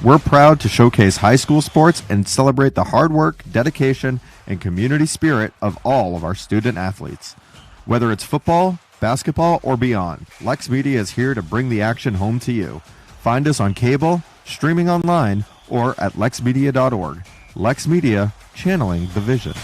We're proud to showcase high school sports and celebrate the hard work, dedication, and community spirit of all of our student athletes. Whether it's football, basketball, or beyond, LexMedia is here to bring the action home to you. Find us on cable, streaming online, or at lexmedia.org. LexMedia, channeling the vision.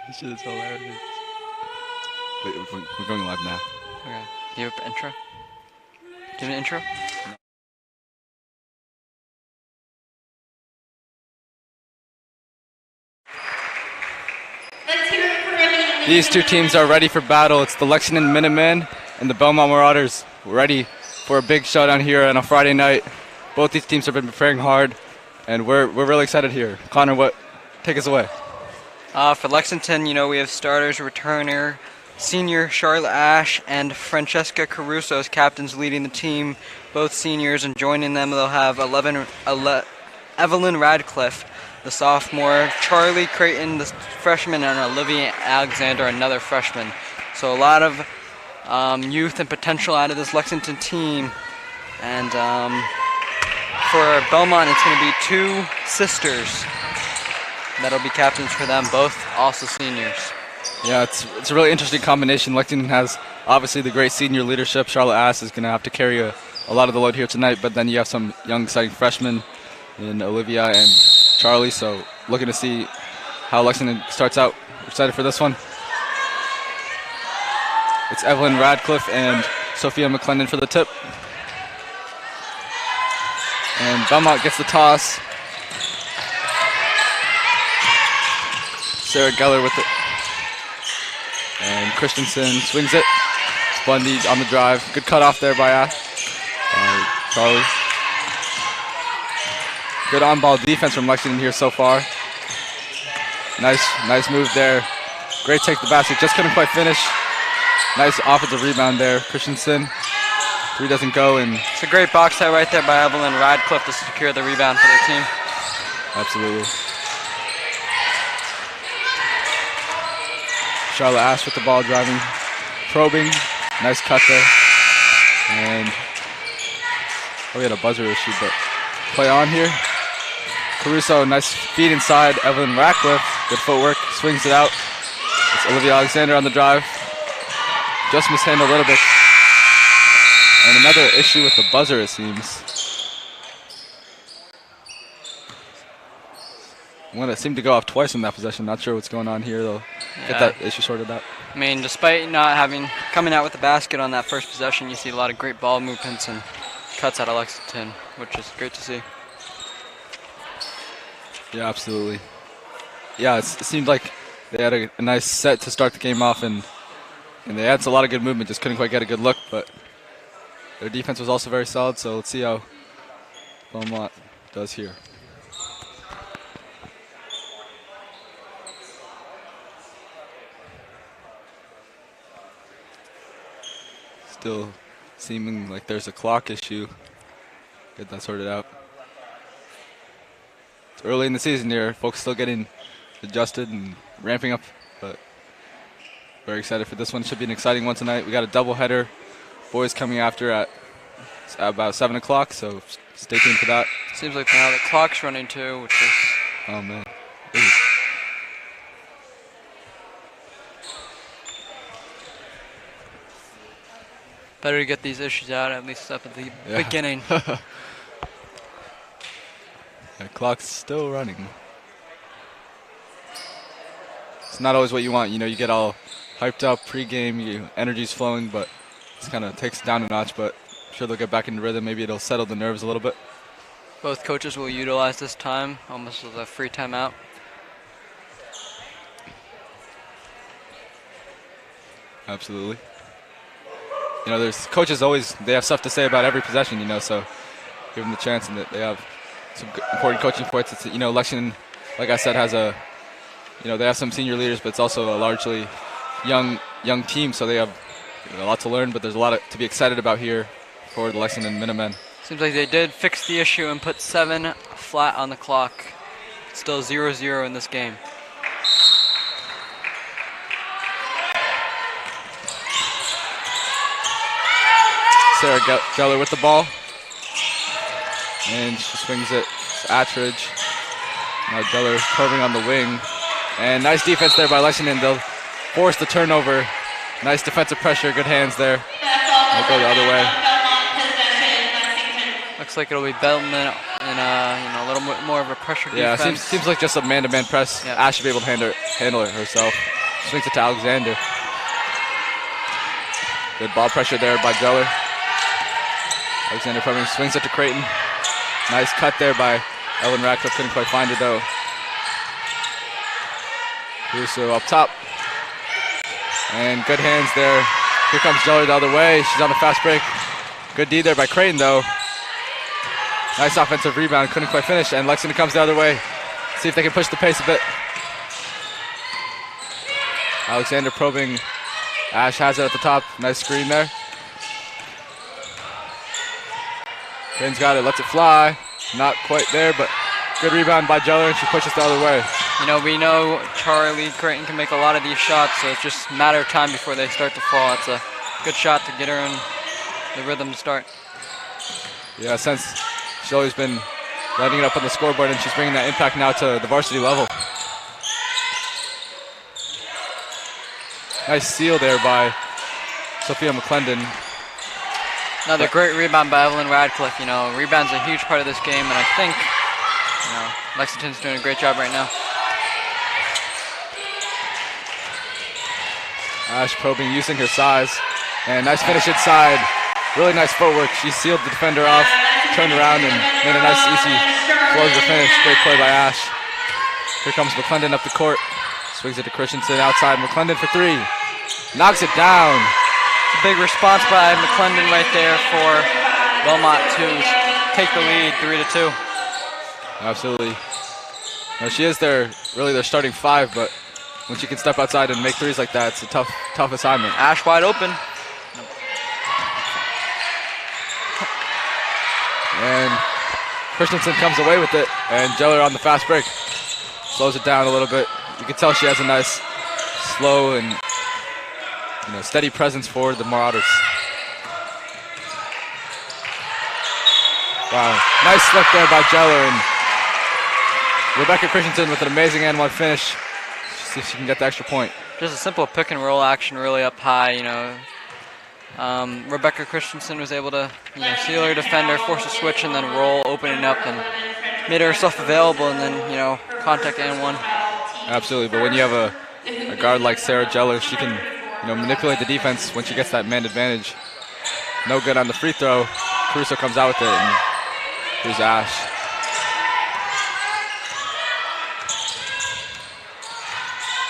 This shit is hilarious. Wait, we're going live now. Okay. Do you have an intro? Do you have an intro? These two teams are ready for battle. It's the Lexington Minutemen and the Belmont Marauders. We're ready for a big showdown here on a Friday night. Both these teams have been preparing hard, and we're really excited here. Connor, take us away. For Lexington, we have starters, returner, senior Charlotte Ash and Francesca Caruso as captains leading the team, both seniors, and joining them they'll have Evelyn Radcliffe, the sophomore, Charlie Creighton, the freshman, and Olivia Alexander, another freshman. So a lot of youth and potential out of this Lexington team. And for Belmont, it's going to be two sisters that'll be captains for them, both also seniors. Yeah, it's a really interesting combination. Lexington has obviously the great senior leadership. Charlotte Ash is going to have to carry a lot of the load here tonight, but then you have some young, exciting freshmen in Olivia and Charlie, so looking to see how Lexington starts out. Excited for this one. It's Evelyn Radcliffe and Sophia McClendon for the tip. And Belmont gets the toss. Sarah Geller with it. And Christensen swings it. It's Bundy on the drive. Good cutoff there by Charlie. Good on-ball defense from Lexington here so far. Nice move there. Great take to the basket. Just couldn't quite finish. Nice offensive rebound there. Christensen. 3 doesn't go, and It's a great box out right there by Evelyn Radcliffe to secure the rebound for their team. absolutely. Charlotte Ash with the ball driving, probing. Nice cut there. And we had a buzzer issue, but play on here. Caruso, nice feed inside. Evelyn Radcliffe, good footwork, swings it out. It's Olivia Alexander on the drive. Just mishandled a little bit. And another issue with the buzzer, it seems. One that seemed to go off twice in that possession. Not sure what's going on here. They'll get that issue sorted out. I mean, despite not coming out with the basket on that first possession, you see a lot of great ball movements and cuts out of Lexington, which is great to see. Yeah, absolutely. Yeah, it seemed like they had a nice set to start the game off, and they had a lot of good movement, just couldn't quite get a good look, but their defense was also very solid, so let's see how Belmont does here. Still seeming like there's a clock issue. Get that sorted out. It's early in the season here. Folks still getting adjusted and ramping up, but very excited for this one. Should be an exciting one tonight. We got a doubleheader. Boys coming after at about 7 o'clock, so stay tuned for that. Seems like now the clock's running too, which is... Oh, man. Better to get these issues out, at least up at the beginning. The clock's still running. It's not always what you want. You know, you get all hyped up pregame, energy's flowing, but it kind of takes it down a notch, but I'm sure they'll get back into rhythm. Maybe it'll settle the nerves a little bit. Both coaches will utilize this time almost as a free timeout. Absolutely. You know, there's coaches always, they have stuff to say about every possession, you know, so give them the chance, and that they have some important coaching points. It's, you know, Lexington, like I said, has a, you know, they have some senior leaders, but it's also a largely young team, so they have a lot to learn, but there's a lot to be excited about here for the Lexington Minutemen. Seems like they did fix the issue and put 7 flat on the clock. Still 0-0 in this game. Sarah Geller with the ball. And she swings it. It's Attridge. Now Geller curving on the wing. And nice defense there by Lexington. They'll force the turnover. Nice defensive pressure. Good hands there. They'll go the other way. Looks like it'll be Belmont and a little bit more of a pressure defense. Yeah, seems like just a man-to-man press. Yeah. Ash should be able to handle it herself. Swings it to Alexander. Good ball pressure there by Geller. Alexander probably swings it to Creighton. Nice cut there by Ellen Radcliffe. Couldn't quite find it though. Russo up top. And good hands there. Here comes Geller the other way. She's on the fast break. Good D there by Creighton though. Nice offensive rebound. Couldn't quite finish. And Lexington comes the other way. See if they can push the pace a bit. Alexander probing. Ash has it at the top. Nice screen there. Creighton's got it. Lets it fly. Not quite there, but good rebound by Geller, and she pushes the other way. You know, we know Charlie Creighton can make a lot of these shots, so it's just a matter of time before they start to fall. It's a good shot to get her in the rhythm to start. Yeah, since she's always been lighting it up on the scoreboard, and she's bringing that impact now to the varsity level. Nice steal there by Sophia McClendon. Another great rebound by Evelyn Radcliffe. You know, rebound's a huge part of this game, and I think, you know, Lexington's doing a great job right now. Ash probing, using her size. And nice finish inside. Really nice footwork. She sealed the defender off, turned around, and made a nice, easy floor to the finish. Great play by Ash. Here comes McClendon up the court. Swings it to Christensen outside. McClendon for 3. Knocks it down. It's a big response by McClendon right there for Belmont to take the lead 3-2. Absolutely. Now she is their starting 5, but when she can step outside and make threes like that, it's a tough assignment. Ash wide open. And Christensen comes away with it, and Jeller on the fast break slows it down a little bit. You can tell she has a nice, slow and steady presence for the Marauders. Wow, nice slip there by Jeller, and Rebecca Christensen with an amazing and one finish. See if she can get the extra point. Just a simple pick and roll action, really up high. Rebecca Christensen was able to seal her defender, force a switch, and then roll, opening up, and made herself available, and then contact and one. Absolutely, but when you have a guard like Sarah Jeller, she can manipulate the defense when she gets that man advantage. No good on the free throw. Caruso comes out with it, and here's Ash.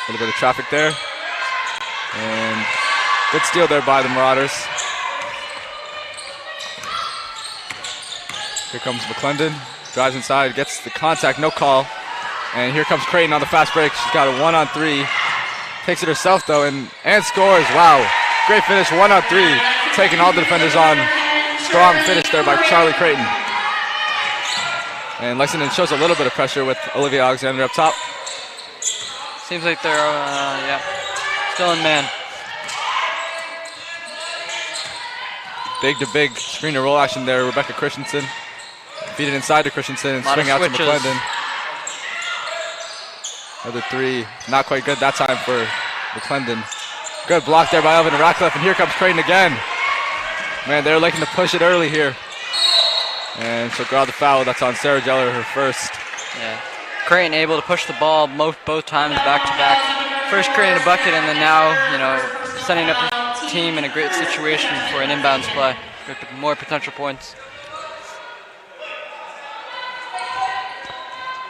A little bit of traffic there. And good steal there by the Marauders. Here comes McClendon. Drives inside, gets the contact, no call. And here comes Creighton on the fast break. She's got a 1-on-3. Takes it herself though and scores. Wow. Great finish, 1-on-3. Taking all the defenders on. Strong finish there by Charlie Creighton. And Lexington shows a little bit of pressure with Olivia Alexander up top. Seems like they're, still in man. Big to big screen to roll action there. Rebecca Christensen. Feed it inside to Christensen and swing out to McClendon. Another three. Not quite good that time for McClendon. Good block there by Elvin Ratcliffe. And here comes Creighton again. Man, they're looking to push it early here. And she'll grab the foul. That's on Sarah Jeller, her first. Yeah. Creighton able to push the ball both times back-to-back. First creating a bucket, and then now, setting up the team in a great situation for an inbounds play with more potential points.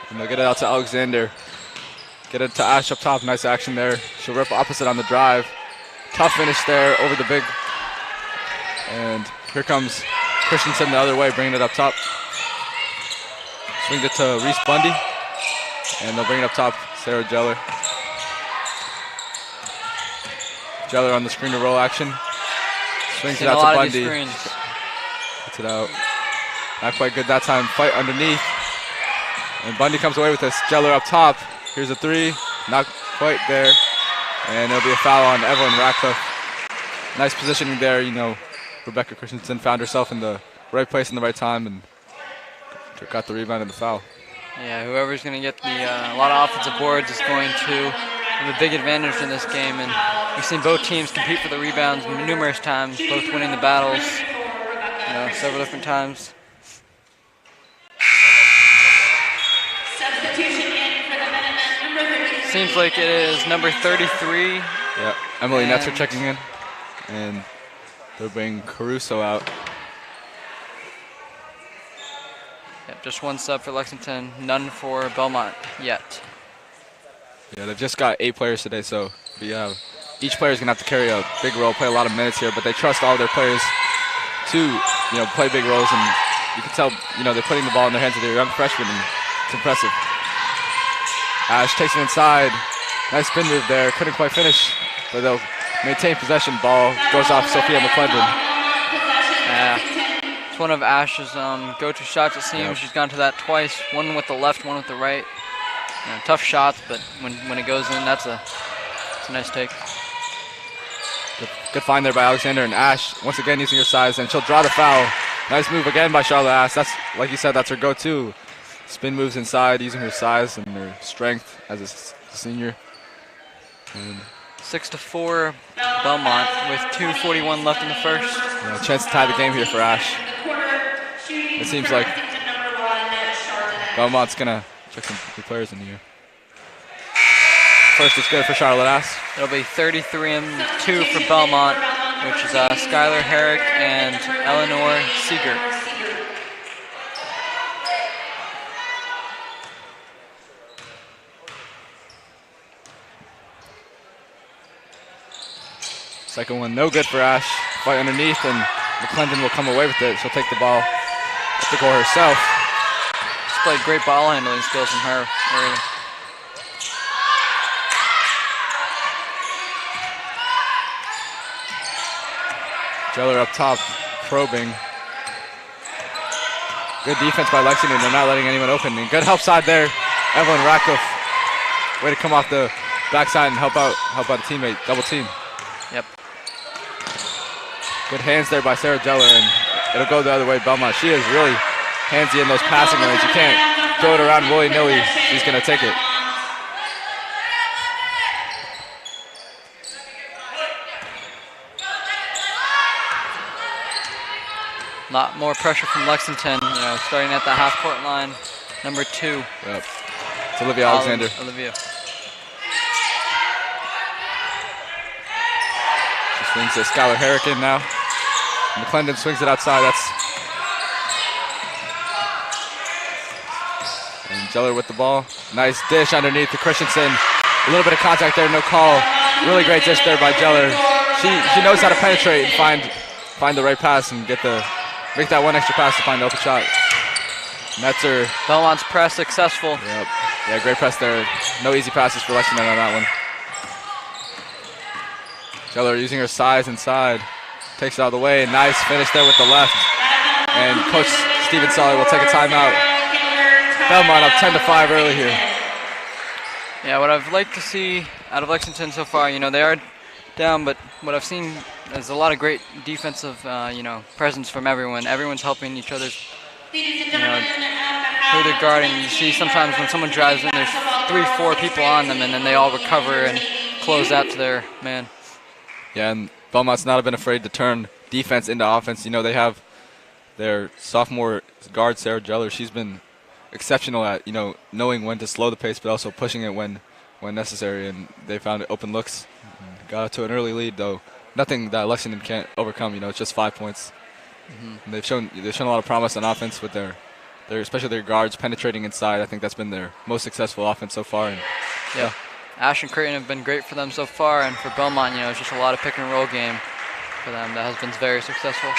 And they'll get it out to Alexander. Get it to Ash up top. Nice action there. She'll rip opposite on the drive. Tough finish there over the big. And here comes Christensen the other way, bringing it up top. Swings it to Reese Bundy. And they'll bring it up top, Sarah Jeller. Jeller on the screen to roll action. Swings it out to Bundy. Gets it out. Not quite good that time. Fight underneath. And Bundy comes away with this. Jeller up top. Here's a three. Not quite there. And there'll be a foul on Evelyn Ratcliffe. Nice positioning there. Rebecca Christensen found herself in the right place in the right time and got the rebound and the foul. Yeah, whoever's going to get a lot of offensive boards is going to have a big advantage in this game. And we've seen both teams compete for the rebounds numerous times, both winning the battles, several different times. Seems like it is number 33. Yeah, Emily Netzer checking in. And they'll bring Caruso out. Yep, just one sub for Lexington, none for Belmont yet. Yeah, they've just got 8 players today, so each player is going to have to carry a big role, play a lot of minutes here, but they trust all their players to, play big roles, and you can tell, they're putting the ball in their hands of their young freshmen, and it's impressive. Ash takes it inside. Nice spin move there. Couldn't quite finish, but they'll maintain possession. Ball goes off Sophia McClendon. Yeah. It's one of Ash's go-to shots, it seems. Yep. She's gone to that twice. One with the left, one with the right. Tough shots, but when it goes in, it's a nice take. Good find there by Alexander, and Ash once again using her size, and she'll draw the foul. Nice move again by Charlotte Ash. That's, like you said, that's her go-to. Spin moves inside, using her size and her strength as a senior. And 6-4 Belmont with 2:41 left in the first. A chance to tie the game here for Ash. It seems like Belmont's gonna check some new players in here. First is good for Charlotte Ash. It'll be 33-2 for Belmont, which is Skylar Herrick and Eleanor Seeger. Second one, no good for Ash. Fight underneath, and McClendon will come away with it. She'll take the ball up the court herself. Displayed great ball handling skills from her early. Geller up top, probing. Good defense by Lexington. They're not letting anyone open. And good help side there. Evelyn Ratcliffe. Way to come off the backside and help out a teammate. Double team. Yep. Good hands there by Sarah Geller, and it'll go the other way. Belmont. She is really handsy in those passing lanes. You can't throw it around willy-nilly. She's going to take it. A lot more pressure from Lexington, starting at the half-court line. Number 2. Yep. It's Olivia Alexander. Olivia. She swings to Skylar Harrigan now. McClendon swings it outside. And Geller with the ball. Nice dish underneath to Christensen. A little bit of contact there, no call. Really great dish there by Geller. She knows how to penetrate and find the right pass and make that one extra pass to find the open shot. Metzer. Belmont's press successful. Yep. Yeah, great press there. No easy passes for Lexington on that one. Geller using her size inside. Takes it out of the way. Nice finish there with the left. And Coach Steven Solly will take a timeout. Belmont up 10-5 early here. Yeah, what I've liked to see out of Lexington so far, they are down, but what I've seen is a lot of great defensive, presence from everyone. Everyone's helping each other's, who they're guarding. You see sometimes when someone drives in, there's 3-4 people on them, and then they all recover and close out to their man. Yeah, and Belmont's not been afraid to turn defense into offense. They have their sophomore guard, Sarah Geller. She's been exceptional at, knowing when to slow the pace, but also pushing it when necessary. And they found open looks. Got out to an early lead, though. Nothing that Lexington can't overcome. It's just 5 points. And they've shown a lot of promise on offense with their especially their guards penetrating inside. I think that's been their most successful offense so far. And yeah. Ash and Creighton have been great for them so far, and for Belmont, it's just a lot of pick and roll game for them that has been very successful.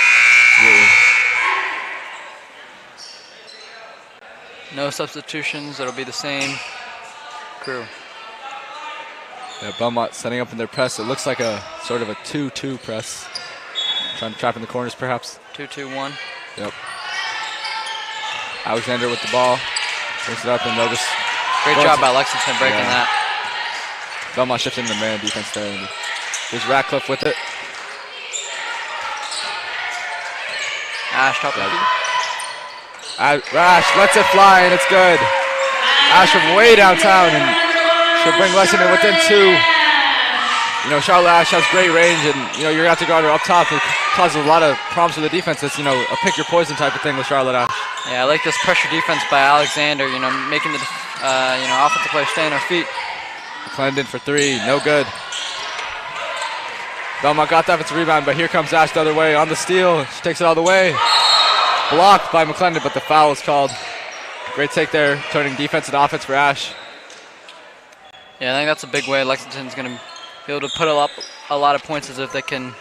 Really. No substitutions. It'll be the same crew. Yeah, Belmont setting up in their press. It looks like a sort of a 2-2 press. Trying to trap in the corners, perhaps. 2-2-1. Yep. Alexander with the ball. Brings it up, and they'll just... Great job by Lexington breaking that. Belmont shifting the man defense there. Here's Ratcliffe with it. Ash top of Rash lets it fly, and it's good. Ash from way downtown, and she'll bring Lexington within 2. Charlotte Ash has great range, and you're going to have to guard her up top. It causes a lot of problems for the defense. It's a pick your poison type of thing with Charlotte Ash. Yeah, I like this pressure defense by Alexander. Making the offensive player stay on her feet. McClendon for 3, no good. Belmont got that offensive rebound, but here comes Ash the other way on the steal. She takes it all the way. Blocked by McClendon, but the foul is called. Great take there, turning defense into offense for Ash. Yeah, I think that's a big way Lexington's going to be able to put up a lot of points, as if they can,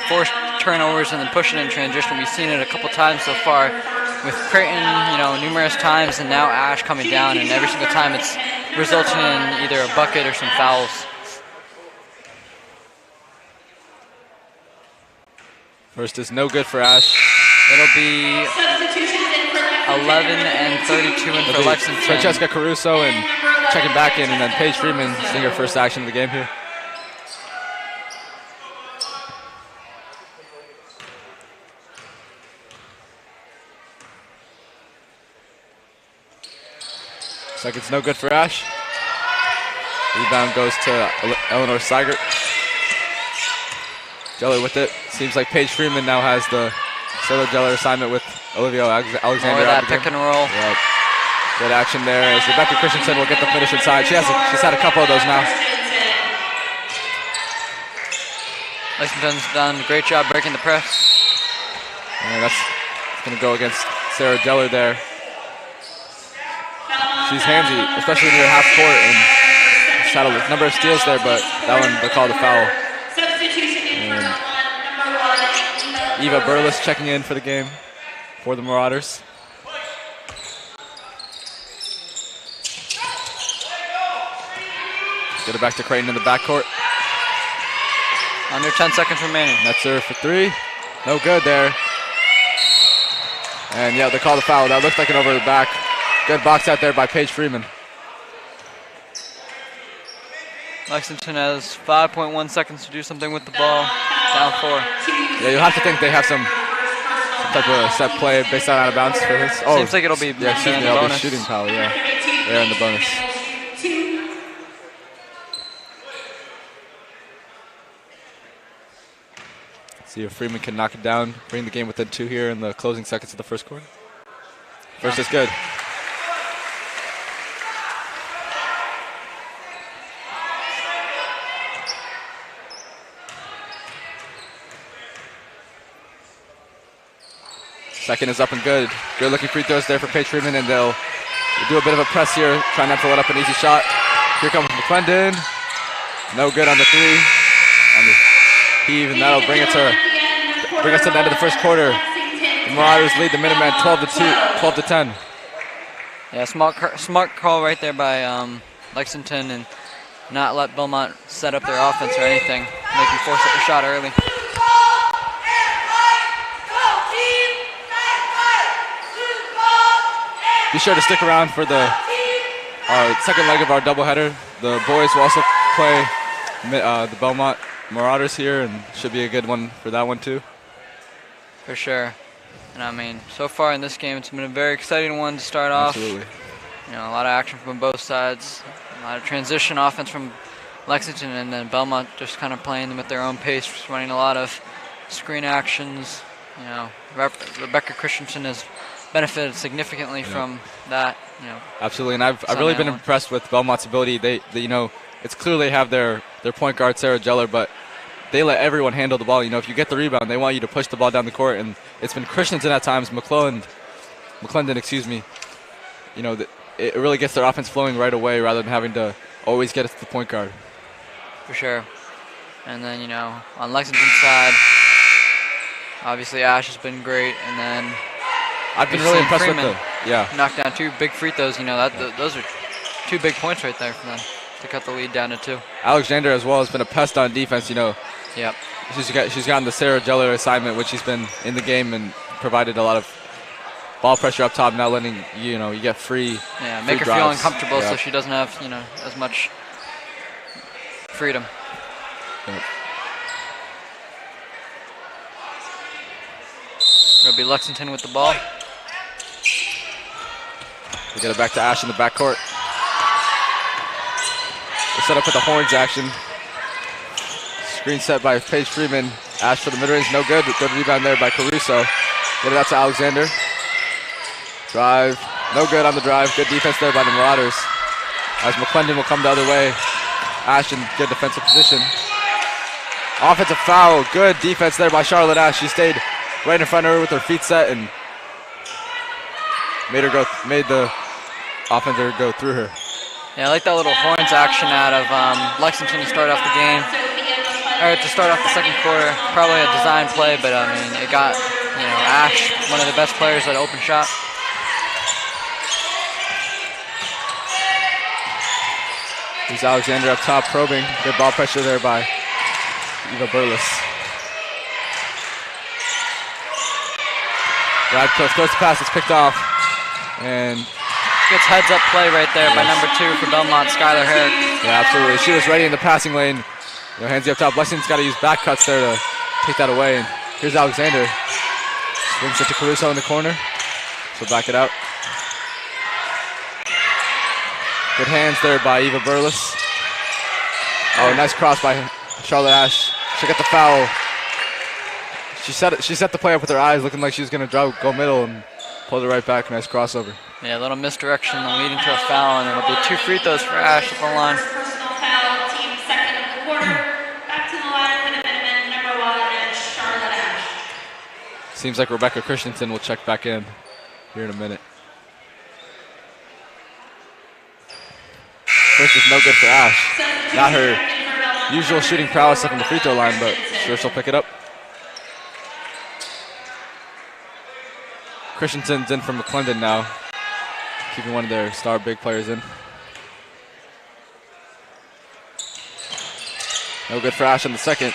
force turnovers and then push it in transition. We've seen it a couple times so far with Creighton, numerous times, and now Ash coming down, and every single time it's resulting in either a bucket or some fouls. First is no good for Ash. It'll be 11 and 32 in for Lexington. Francesca Caruso and checking back in, and then Paige Freeman seeing her first action of the game here. Looks like it's no good for Ash. Rebound goes to Eleanor Seigert. Geller with it. Seems like Paige Freeman now has the solo Geller assignment with Olivia Alexander. More of that pick and roll. Yep. Good action there as Rebecca Christensen will get the finish inside. She's had a couple of those now. Lexington's done a great job breaking the press. And that's going to go against Sarah Geller there. She's handsy, especially near half court, and she's had a number of steals there, but that one they called a foul. And Eva Burles checking in for the game for the Marauders. Get it back to Creighton in the backcourt. Under 10 seconds remaining. Metzer for 3. No good there. And yeah, they call the foul. That looked like an over the back. Good box out there by Paige Freeman. Lexington has 5.1 seconds to do something with the ball. Down 4. Yeah, you'll have to think they have some type of set play based on out of bounds for this. Oh, seems like it'll be yeah, excuse me, it'll be bonus. shooting foul. Yeah, they're in the bonus. See if Freeman can knock it down, bring the game within 2 here in the closing seconds of the first quarter. First is good. Second is up and good. Good looking free throws there for Paige Freeman, and they'll do a bit of a press here, trying not to let up an easy shot. Here comes McClendon. No good on the 3. On the heave, and that'll bring us to the end of the first quarter. The Marauders lead the Minutemen 12 to 10. Yeah, smart call right there by Lexington, and not let Belmont set up their offense or anything. They can force up the shot early. Be sure to stick around for the second leg of our doubleheader. The boys will also play the Belmont Marauders here, and should be a good one for that one too. For sure. And I mean, so far in this game, it's been a very exciting one to start off. Absolutely. You know, a lot of action from both sides, a lot of transition offense from Lexington, and then Belmont just kind of playing them at their own pace, running a lot of screen actions. You know, Rebecca Christensen has benefited significantly from that. You know, absolutely, and I've really been impressed with Belmont's ability. They you know, it's clear they have their point guard Sarah Geller, but they let everyone handle the ball. You know, if you get the rebound, they want you to push the ball down the court, and it's been Christensen at times, McClendon, excuse me. You know, it really gets their offense flowing right away rather than having to always get it to the point guard. For sure. And then, you know, on Lexington's side, obviously Ash has been great, and then I've been really impressed Freeman with knocked down 2 big free throws. You know, those are 2 big points right there for them to cut the lead down to 2. Alexander as well has been a pest on defense. You know, yep. She's gotten the Sarah Geller assignment, which she's been in the game and provided a lot of ball pressure up top, not letting you get free. Yeah, make her drives. feel uncomfortable so she doesn't have as much freedom. Yep. It'll be Lexington with the ball. We get it back to Ash in the backcourt. We're set up with the horns action. Screen set by Paige Freeman. Ash for the mid-range, no good. Good rebound there by Caruso. Get it out to Alexander. Drive, no good on the drive. Good defense there by the Marauders. As McClendon will come the other way. Ash in good defensive position. Offensive foul, good defense there by Charlotte Ash. She stayed right in front of her with her feet set and made the offender go through her. Yeah, I like that little horns action out of Lexington to start off the game, or to start off the second quarter. Probably a design play, but I mean, it got Ash, one of the best players at open shot. Here's Alexander up top probing. Good ball pressure there by Eva Burles. Radcliffe throws the pass, it's picked off. And gets heads up play right there by number 2 for Belmont, Skylar Herrick. Yeah, absolutely. She was ready in the passing lane. Handsy up top. Lexington's got to use back cuts there to take that away. And here's Alexander. Swings it to Caruso in the corner. So back it out. Good hands there by Eva Burles. Oh, nice cross by Charlotte Ash. She got the foul. She set the play up with her eyes, looking like she was going to go middle, and pulled it right back. Nice crossover. Yeah, a little misdirection leading to a foul, and it'll be 2 free throws for Ash at the line. Personal foul, team second of the quarter. Back to the line for the Minutemen, number 1, Charlotte Ash. Seems like Rebecca Christensen will check back in here in a minute. First is no good for Ash. Not her usual shooting prowess up on the free throw line, but sure she'll pick it up. Christensen's in from McClendon now, keeping one of their star big players in. No good for Ash on the second.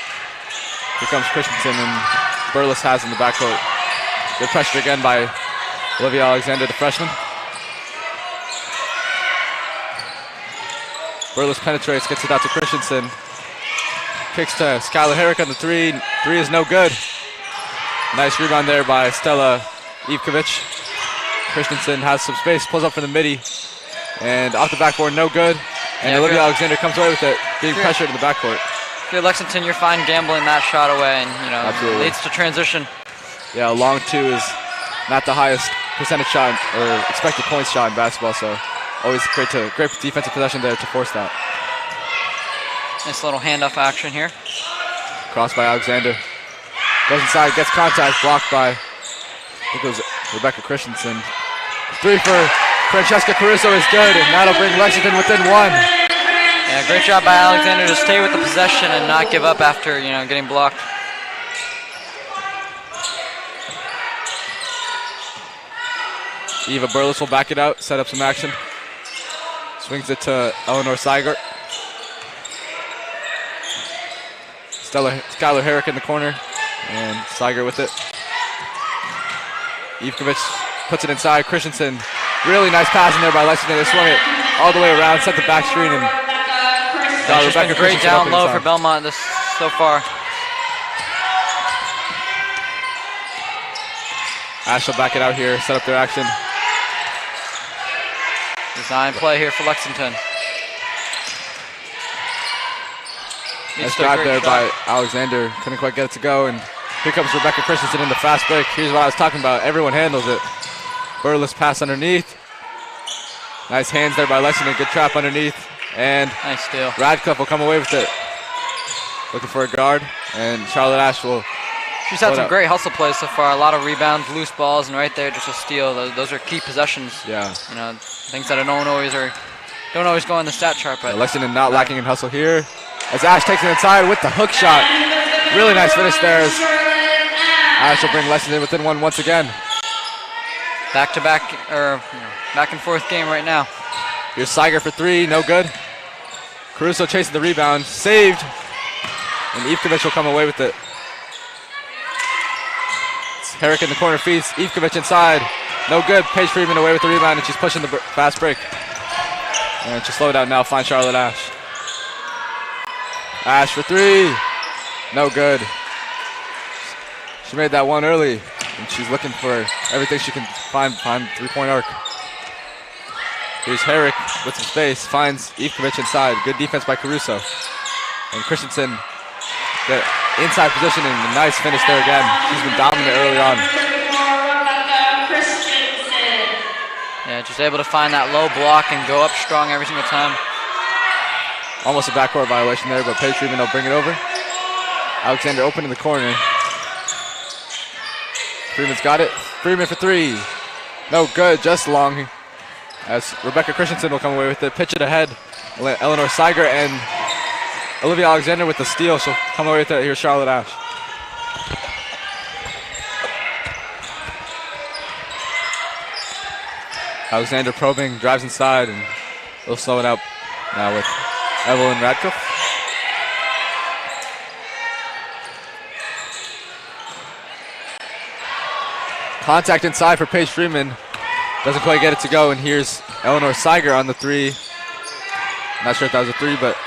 Here comes Christensen, and Burles has in the backcourt. Good pressure again by Olivia Alexander, the freshman. Burles penetrates, gets it out to Christensen. Kicks to Skylar Herrick on the three. Three is no good. Nice rebound there by Stella Ivkovic. Christensen has some space, pulls up from the midi. And off the backboard, no good. And Yeah, Olivia good. Alexander comes away with it, being pressured in the backcourt. If you're Lexington, you're fine gambling that shot away, and Absolutely. leads to transition. Yeah, a long two is not the highest percentage shot or expected points shot in basketball, so always great defensive possession there to force that. Nice little handoff action here. Cross by Alexander. Goes inside, gets contact, blocked by, I think it was Rebecca Christensen. Three for Francesca Caruso is good, and that'll bring Lexington within one. Yeah, great job by Alexander to stay with the possession and not give up after getting blocked. Eva Burles will back it out, set up some action. Swings it to Eleanor Seigert. Skylar Herrick in the corner, and Seigert with it. Ivkovic puts it inside. Christensen, really nice pass in there by Lexington. They swung it all the way around, set the back screen, and It's been great down low for Belmont so far. Ash will back it out here, set up their action. Design play here for Lexington. Nice drive there by Alexander. Couldn't quite get it to go, and here comes Rebecca Christensen in the fast break. Here's what I was talking about. Everyone handles it. Burles pass underneath. Nice hands there by Lexington. Good trap underneath. And nice steal. Radcliffe will come away with it. Looking for a guard, and Charlotte Ash will. She's had some great hustle plays so far. A lot of rebounds, loose balls, and right there just a steal. Those are key possessions. Yeah. Things that don't always go on the stat chart. But Lexington not lacking in hustle here. As Ash takes it inside with the hook shot. Really nice finish there. As Ash will bring Lexington within one once again. Back and forth game right now. Here's Seigert for three, no good. Caruso chasing the rebound, saved. And Ivkovic will come away with it. It's Herrick in the corner feeds. Ivkovic inside, no good. Paige Freeman away with the rebound, and she's pushing the fast break. And she'll slow it out now, find Charlotte Ash. Ash for three, no good. She made that one early, and she's looking for everything she can find behind the three-point arc. Here's Herrick with some space, finds Ivkovic inside. Good defense by Caruso. And Christensen get inside position, and a nice finish there again. She's been dominant early on. Yeah, just able to find that low block and go up strong every single time. Almost a backcourt violation there, but Paige Freeman will bring it over. Alexander open in the corner. Freeman's got it. Freeman for three. No good, just long. As Rebecca Christensen will come away with it. Pitch it ahead. Eleanor Seigert and Olivia Alexander with the steal. She'll come away with it. Here's Charlotte Ash. Alexander probing, drives inside, and they'll slow it out now with Evelyn Radcliffe. Contact inside for Paige Freeman. Doesn't quite get it to go, and here's Eleanor Seigert on the three. Not sure if that was a three, but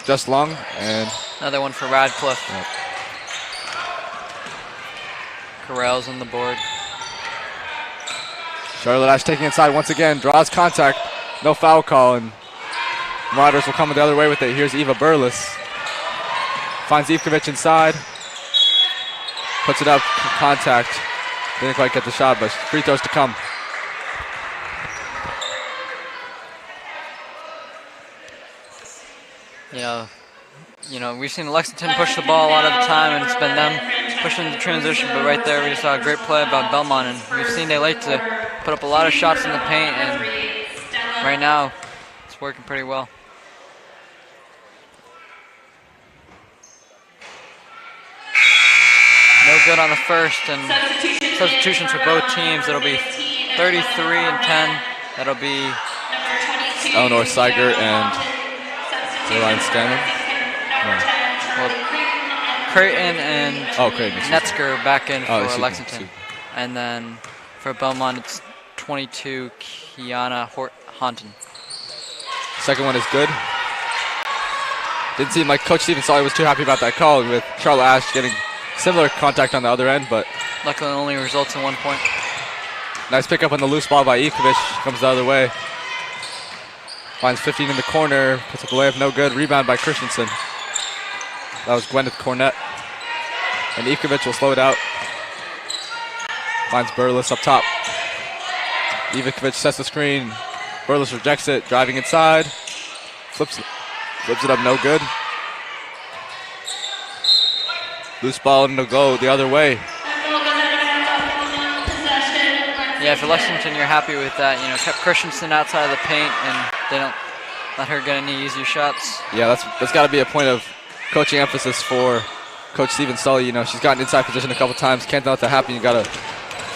just long. And another one for Radcliffe. Yep. Corral's on the board. Charlotte Ash taking inside once again, draws contact, no foul call, and Marauders will come the other way with it. Here's Eva Burles. Finds Ivkovic inside. Puts it up, contact. Didn't quite get the shot, but free throws to come. We've seen Lexington push the ball a lot of the time, and it's been them pushing the transition, but right there we just saw a great play about Belmont, and we've seen they like to put up a lot of shots in the paint, and right now it's working pretty well. No good on the first, and substitutions for both teams. It'll be 33 and 10. That'll be Eleanor Seigert and Caroline Scanlon. Well, Creighton and Creighton. Netzker back in for excuse me, Lexington. And then for Belmont, it's 22, Kiana Haunton. Second one is good. Didn't seem like Coach Stephen Sully was too happy about that call, with Charlotte Ash getting similar contact on the other end, but luckily it only results in 1 point. Nice pickup on the loose ball by Ivkovic. Comes the other way. Finds 15 in the corner. Puts up a layup, no good. Rebound by Christensen. That was Gwyneth Cornett. And Ivkovic will slow it out. Finds Burles up top. Ivkovic sets the screen. Burles rejects it, driving inside. Flips it up, no good. Loose ball and it'll go the other way. Yeah, for Lexington, you're happy with that. You know, kept Christensen outside of the paint, and they don't let her get any easier shots. Yeah, that's got to be a point of coaching emphasis for Coach Stephen Sully. You know, she's gotten inside position a couple times. Can't let that happen. You got to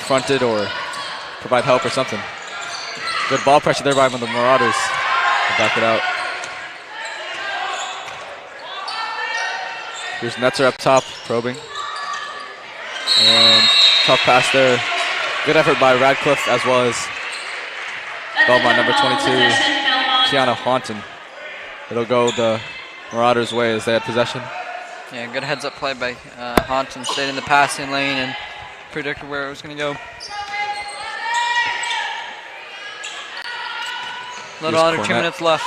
front it or provide help or something. Good ball pressure there by the Marauders. Back it out. Here's Netzer up top, probing. And tough pass there. Good effort by Radcliffe as well as Belmont number 22, Kiana Haunton. It'll go the Marauders' way as they had possession. Yeah, good heads-up play by Haunton. Stayed in the passing lane and predicted where it was going to go. Little under 2 minutes left.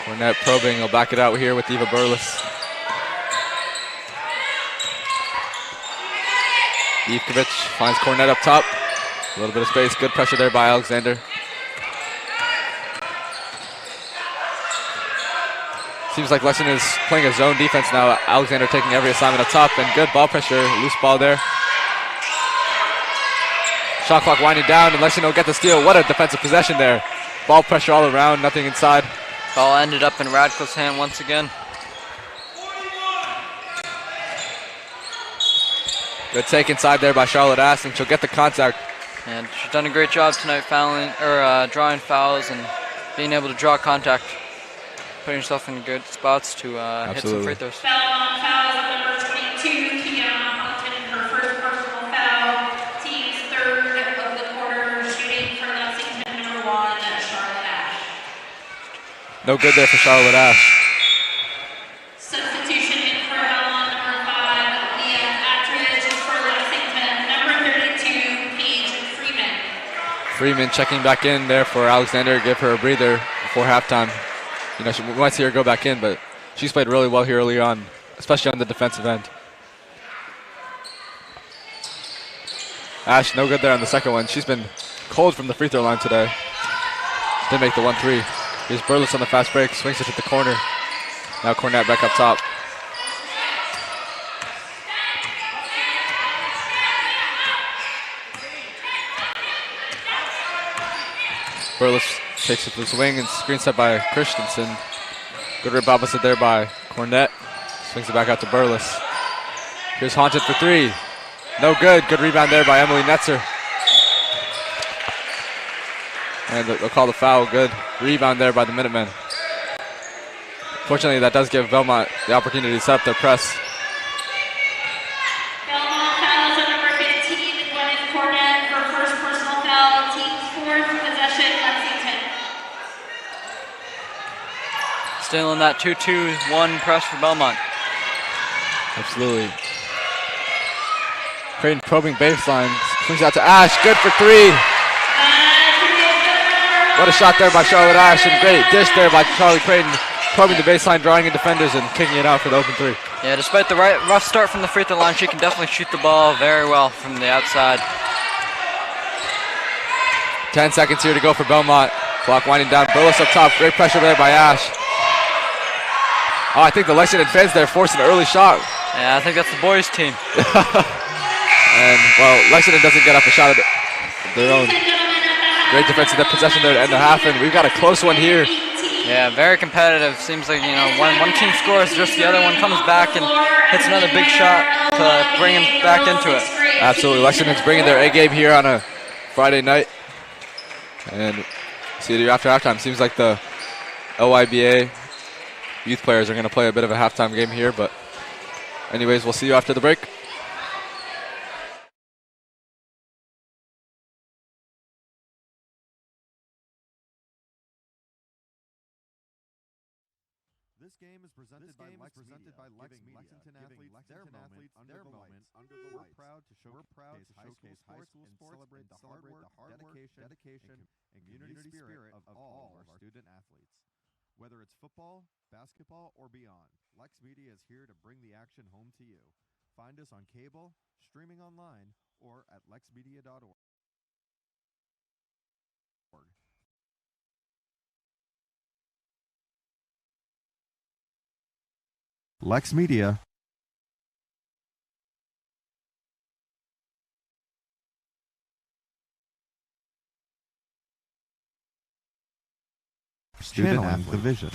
Cornett probing. He'll back it out here with Eva Burles. Ivkovic finds Cornett up top. A little bit of space. Good pressure there by Alexander. Seems like Lexington is playing a zone defense now. Alexander taking every assignment up top, and good ball pressure. Loose ball there. Shot clock winding down, and Lexington will get the steal. What a defensive possession there. Ball pressure all around, nothing inside. Ball ended up in Radcliffe's hand once again. Good take inside there by Charlotte Ass, and she'll get the contact. And she's done a great job tonight drawing fouls and being able to draw contact. Putting herself in good spots to hit some free throws. Belmont fouls on number 22, Kiana Haunton, her first personal foul. Team's third of the quarter, shooting for Lexington number 1, Charlotte Ash. No good there for Charlotte Ash. Substitution in for Belmont number 5, Leah Attridge, for Lexington number 32, Paige Freeman. Freeman checking back in there for Alexander, give her a breather before halftime. You know, we might see her go back in, but she's played really well here early on, especially on the defensive end. Ash, no good there on the second one. She's been cold from the free throw line today. Didn't make the 1-3. Here's Burles on the fast break, swings it to the corner. Now Cornett back up top. Burles takes it to the swing and screen set by Christensen. Good rip opposite there by Cornett. Swings it back out to Burles. Here's Haunted for three. No good. Good rebound there by Emily Netzer. And they'll call the foul. Good rebound there by the Minutemen. Fortunately, that does give Belmont the opportunity to set up their press. Belmont fouls on number 15, Gwyneth Cornett, her first personal foul. Team's fourth possession, Lexington. Still in that 2-2-1 press for Belmont. Absolutely. Creighton probing baseline. Swings out to Ash. Good for three. What a shot there by Charlotte Ash. And great dish there by Charlie Creighton. Probing the baseline, drawing in defenders, and kicking it out for the open three. Yeah, despite the rough start from the free throw line, she can definitely shoot the ball very well from the outside. 10 seconds here to go for Belmont. Clock winding down. Burles up top. Great pressure there by Ash. Oh, I think the Lexington fans there forced an early shot. Yeah, I think that's the boys' team. And, well, Lexington doesn't get up a shot of their own. Great defensive possession there to end the half, and we've got a close one here. Yeah, very competitive. Seems like, you know, one team scores, just the other one comes back and hits another big shot to bring them back into it. Absolutely. Lexington's bringing their A game here on a Friday night. And see you after halftime. Seems like the LYBA youth players are going to play a bit of a halftime game here. But anyways, we'll see you after the break. This game is presented by LexMedia, Lexington athletes their moment under the lights. We're proud to showcase high school sports and celebrate the hard work, dedication, and community spirit of all of our student athletes. Whether it's football, basketball, or beyond, LexMedia is here to bring the action home to you. Find us on cable, streaming online, or at lexmedia.org. LexMedia. Student athlete division.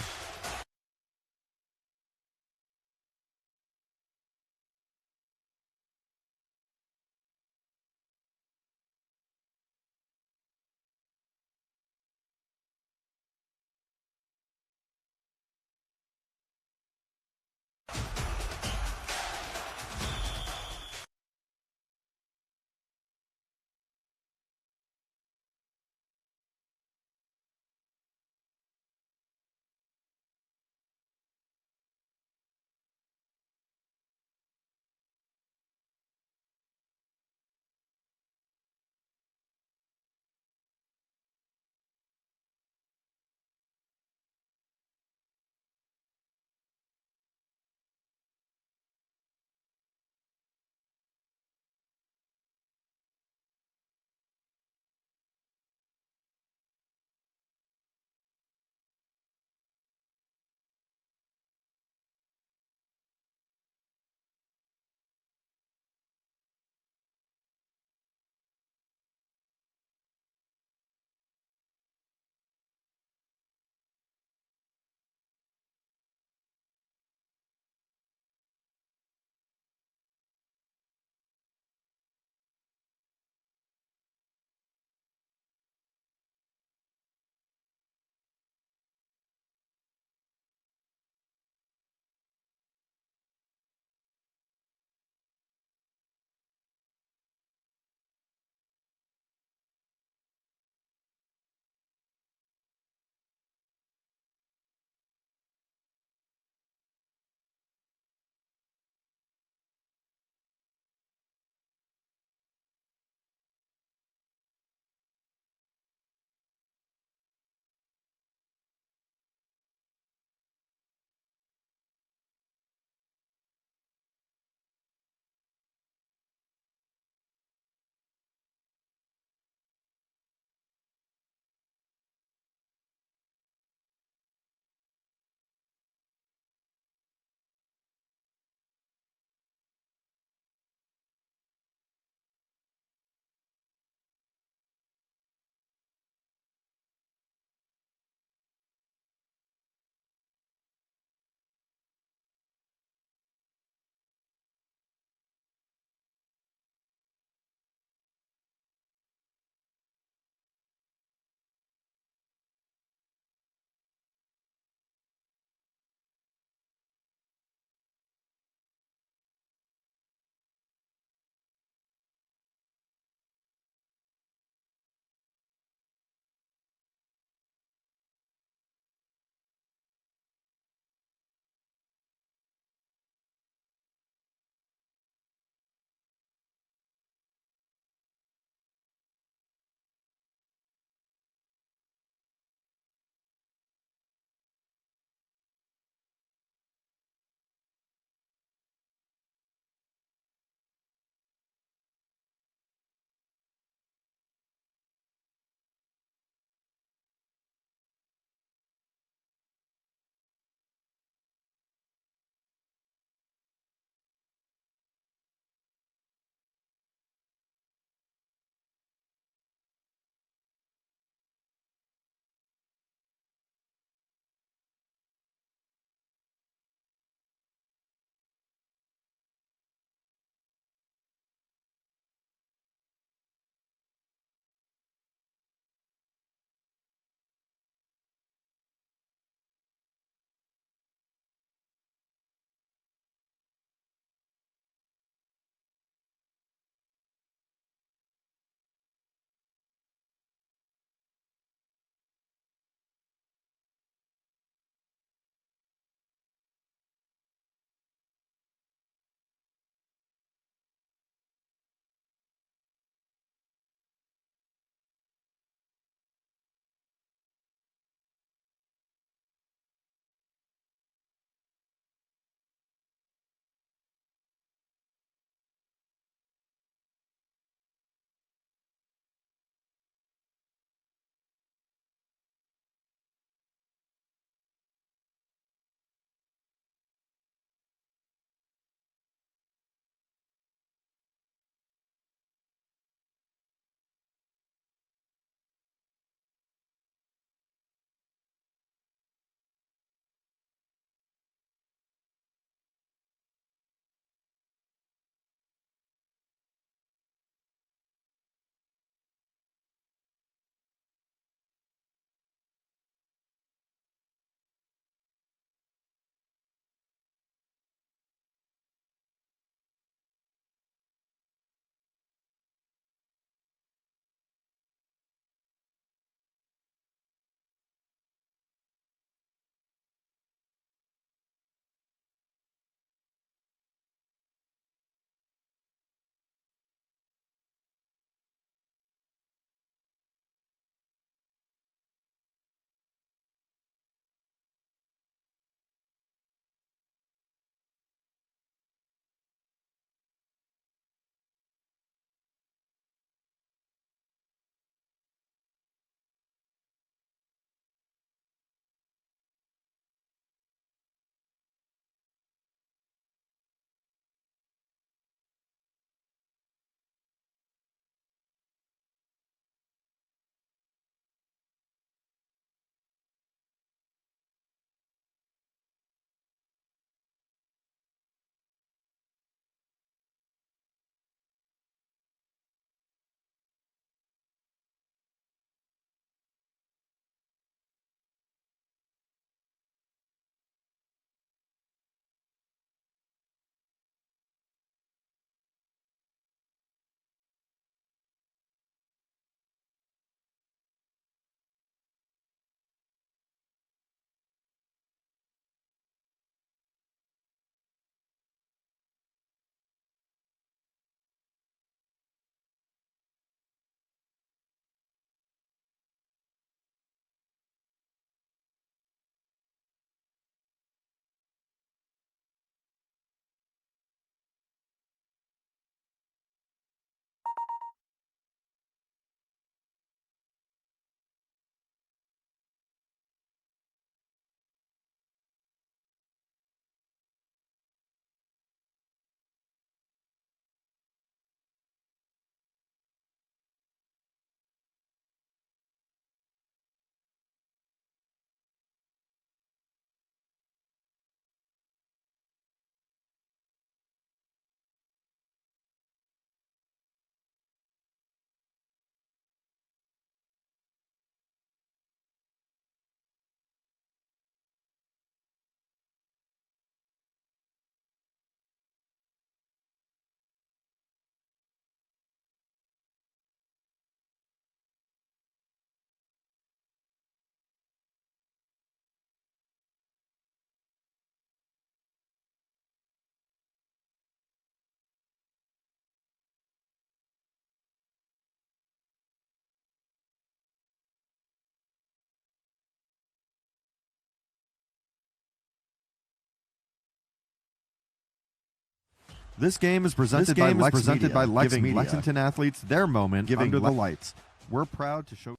This game is presented by LexMedia, giving Lexington athletes their moment under the lights. We're proud to show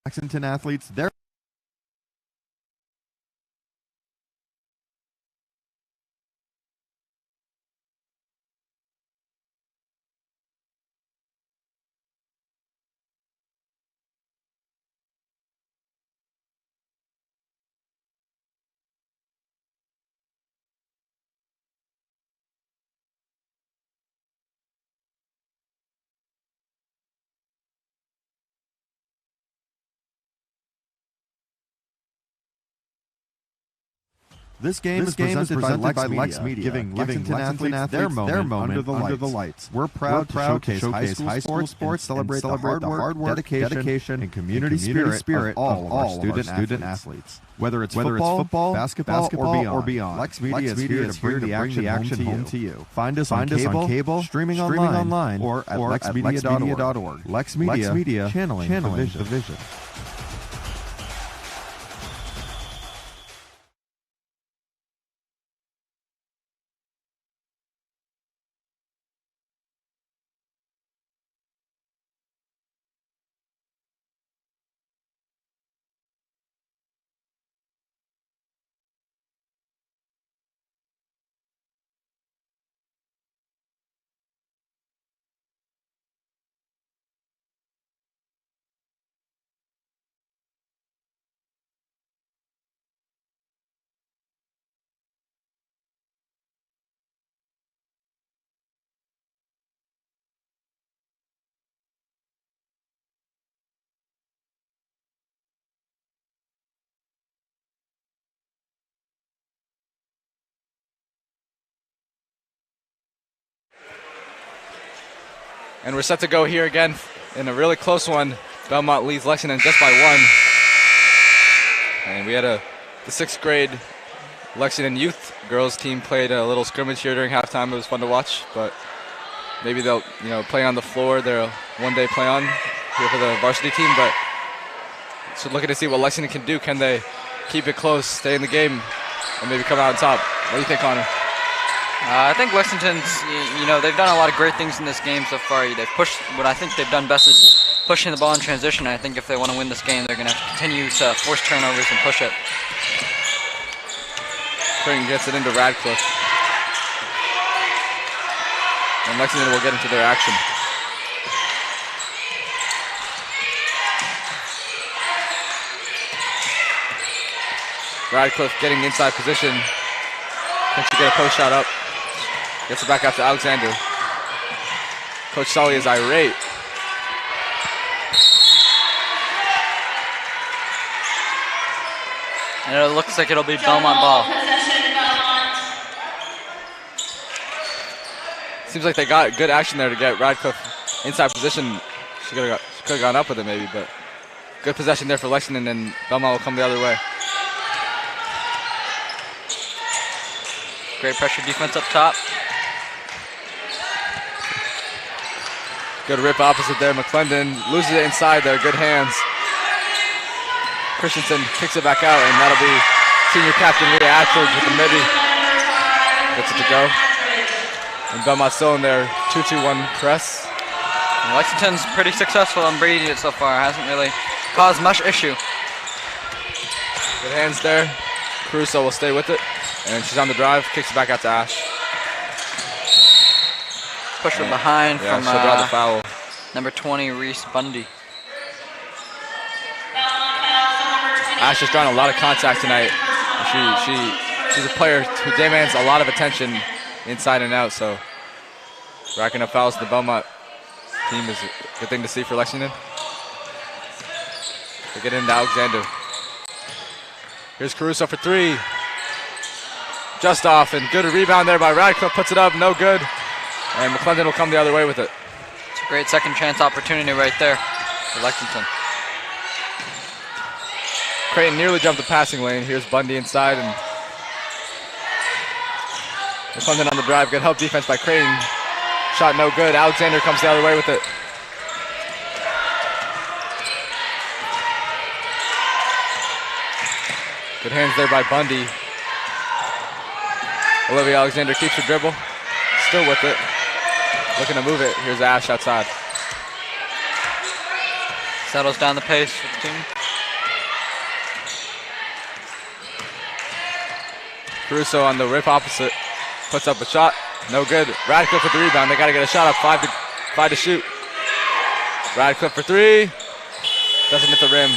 Lexington athletes their This game is presented by LexMedia, giving Lexington athletes their moment under the lights. We're proud to showcase high school sports, celebrate the hard work, dedication, and community spirit of all of our student athletes. Whether it's football, basketball, or beyond, LexMedia is here to bring the action home to you. Find us on cable, streaming online, or at lexmedia.org. LexMedia, channeling the vision. And we're set to go here again in a really close one. Belmont leads Lexington just by 1. And we had the 6th grade Lexington youth girls team played a little scrimmage here during halftime. It was fun to watch, but maybe they'll play on the floor. They're a one-day play on here for the varsity team, but so looking to see what Lexington can do. Can they keep it close, stay in the game, and maybe come out on top? What do you think, Connor? I think Lexington's, they've done a lot of great things in this game so far. They've pushed, what I think they've done best is pushing the ball in transition. I think if they want to win this game, they're going to continue to force turnovers and push it. Creighton gets it into Radcliffe. And Lexington will get into their action. Radcliffe getting inside position. Can she get a post shot up? Gets it back out to Alexander. Coach Sully is irate. And it looks like it'll be Belmont ball. Seems like they got good action there to get Radcliffe inside position. She could have gone up with it maybe, but good possession there for Lexington, and Belmont will come the other way. Great pressure defense up top. Good rip opposite there. McClendon loses it inside there. Good hands. Christensen kicks it back out, and that'll be senior captain Leah Ashford with the midi. Gets it to go. And Belmont still in their 2-2-1 press. And Lexington's pretty successful on breeding it so far. Hasn't really caused much issue. Good hands there. Caruso will stay with it. And she's on the drive, kicks it back out to Ash. Push from behind from she'll draw the foul. number 20, Reese Bundy. Ash has drawn a lot of contact tonight. She's a player who demands a lot of attention inside and out, so racking up fouls to the Belmont team is a good thing to see for Lexington. They get into Alexander. Here's Caruso for 3. Just off, and good rebound there by Radcliffe. Puts it up, no good. And McClendon will come the other way with it. It's a great second chance opportunity right there for Lexington. Creighton nearly jumped the passing lane. Here's Bundy inside, and McClendon on the drive. Good help defense by Creighton. Shot no good. Alexander comes the other way with it. Good hands there by Bundy. Olivia Alexander keeps her dribble. still with it. Looking to move it. Here's Ash outside. Settles down the pace for the team. Caruso on the rip opposite. Puts up a shot. No good. Radcliffe with the rebound. They got to get a shot up. Five to shoot. Radcliffe for three. Doesn't hit the rim.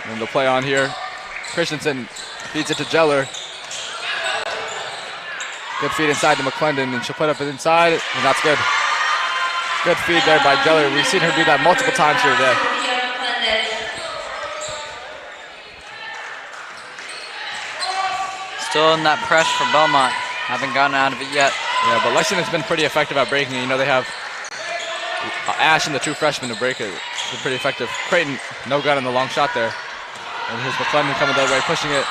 And they'll play on here. Christensen feeds it to Jeller. Good feed inside to McClendon, and she'll put up it inside, and that's good. Good feed there by Jeller. We've seen her do that multiple times here today. Still in that press for Belmont. Haven't gotten out of it yet. Yeah, but Lexington's been pretty effective at breaking it. You know, they have Ash and the two freshmen to break it. It's been pretty effective. Creighton, no good on the long shot there. And here's McClendon coming the other way, pushing it.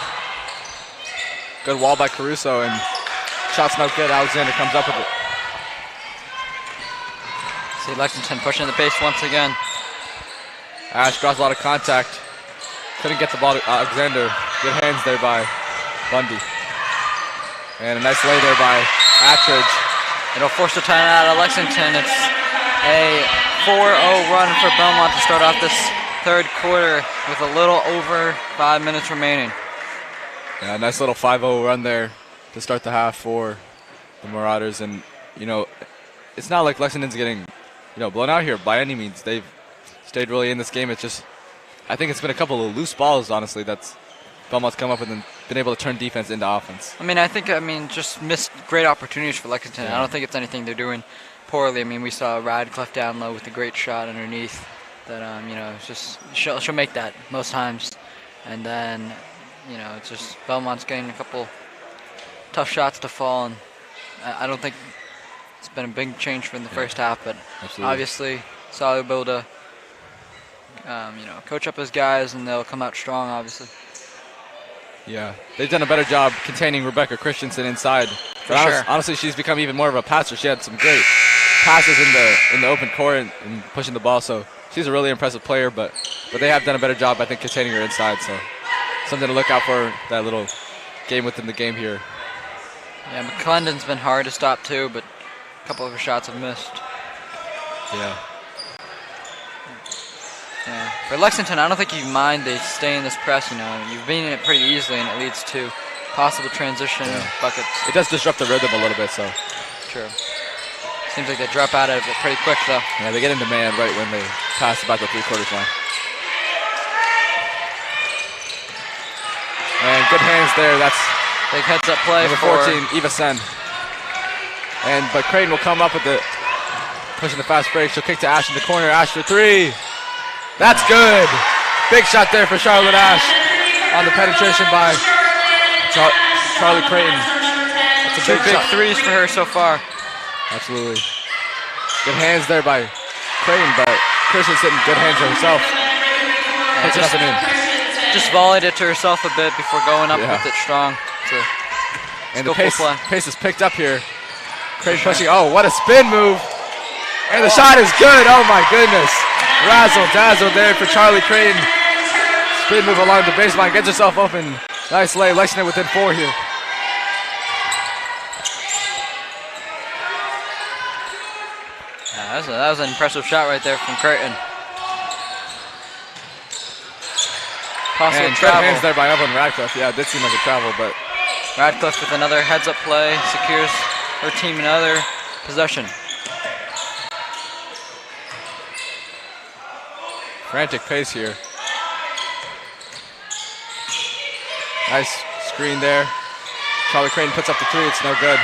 Good wall by Caruso, and shot's no good. Alexander comes up with it. See Lexington pushing the pace once again. Ash draws a lot of contact. Couldn't get the ball to Alexander. Good hands there by Bundy. And a nice lay there by Attridge. It'll force the timeout out of Lexington. It's a 4-0 run for Belmont to start off this third quarter with a little over 5 minutes remaining. Yeah, nice little 5-0 run there to start the half for the Marauders. And, you know, it's not like Lexington's getting, blown out here by any means. They've stayed really in this game. It's just, I think it's been a couple of loose balls, honestly, that's Belmont's come up with and been able to turn defense into offense. Just missed great opportunities for Lexington. Yeah. I don't think it's anything they're doing poorly. I mean, we saw Radcliffe down low with a great shot underneath that, it's just, she'll make that most times. And then, it's just Belmont's getting a couple tough shots to fall. And I don't think it's been a big change from the first half, but absolutely. Obviously, Sally will be able to, coach up his guys and they'll come out strong, obviously. Yeah, they've done a better job containing Rebecca Christensen inside. For sure. Honestly, she's become even more of a passer. She had some great passes in the open court and pushing the ball. So she's a really impressive player, but they have done a better job, I think, containing her inside. So something to look out for, that little game within the game here. Yeah, McClendon's been hard to stop too, but a couple of her shots have missed. Yeah. Yeah. For Lexington, I don't think you mind they stay in this press. You've been in it pretty easily, and it leads to possible transition buckets. It does disrupt the rhythm a little bit, so. True. Seems like they drop out of it pretty quick, though. Yeah, they get into man right when they pass about the three-quarters line. And good hands there. That's big heads-up play number for 14, Eva Sen. But Creighton will come up with the pushing the fast break. She'll kick to Ash in the corner. Ash for three. That's good. Big shot there for Charlotte Ash on the penetration by Charlie Creighton. That's a two big shot. threes for her so far. Absolutely. Good hands there by Creighton, but Christensen, good hands herself. Puts nothing in. Just volleyed it to herself a bit before going up with it strong. And the pace is picked up here. Creighton pushing. Oh, what a spin move. And the shot is good. Oh, my goodness. Razzle dazzle there for Charlie Creighton. Spin move along the baseline. Gets herself open. Nice lay. Lexington within 4 here. Yeah, that was an impressive shot right there from Creighton. Possible and travel. good hands there by Evelyn Radcliffe. Yeah, it did seem like a travel, but Radcliffe with another heads-up play secures her team another possession. frantic pace here. Nice screen there. Charlie Creighton puts up the three. It's no good.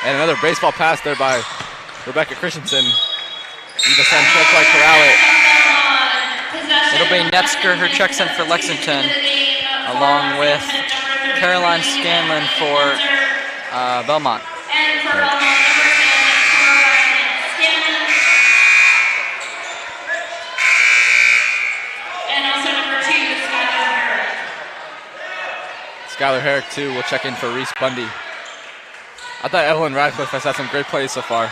And another baseball pass there by Rebecca Christensen. Eva Sen can't quite corral it. It'll be Netzker who checks in for Lexington, along with Caroline Scanlon for Belmont. And also number 2, Skylar Herrick, too, will check in for Reese Bundy. I thought Evelyn Radcliffe has had some great plays so far.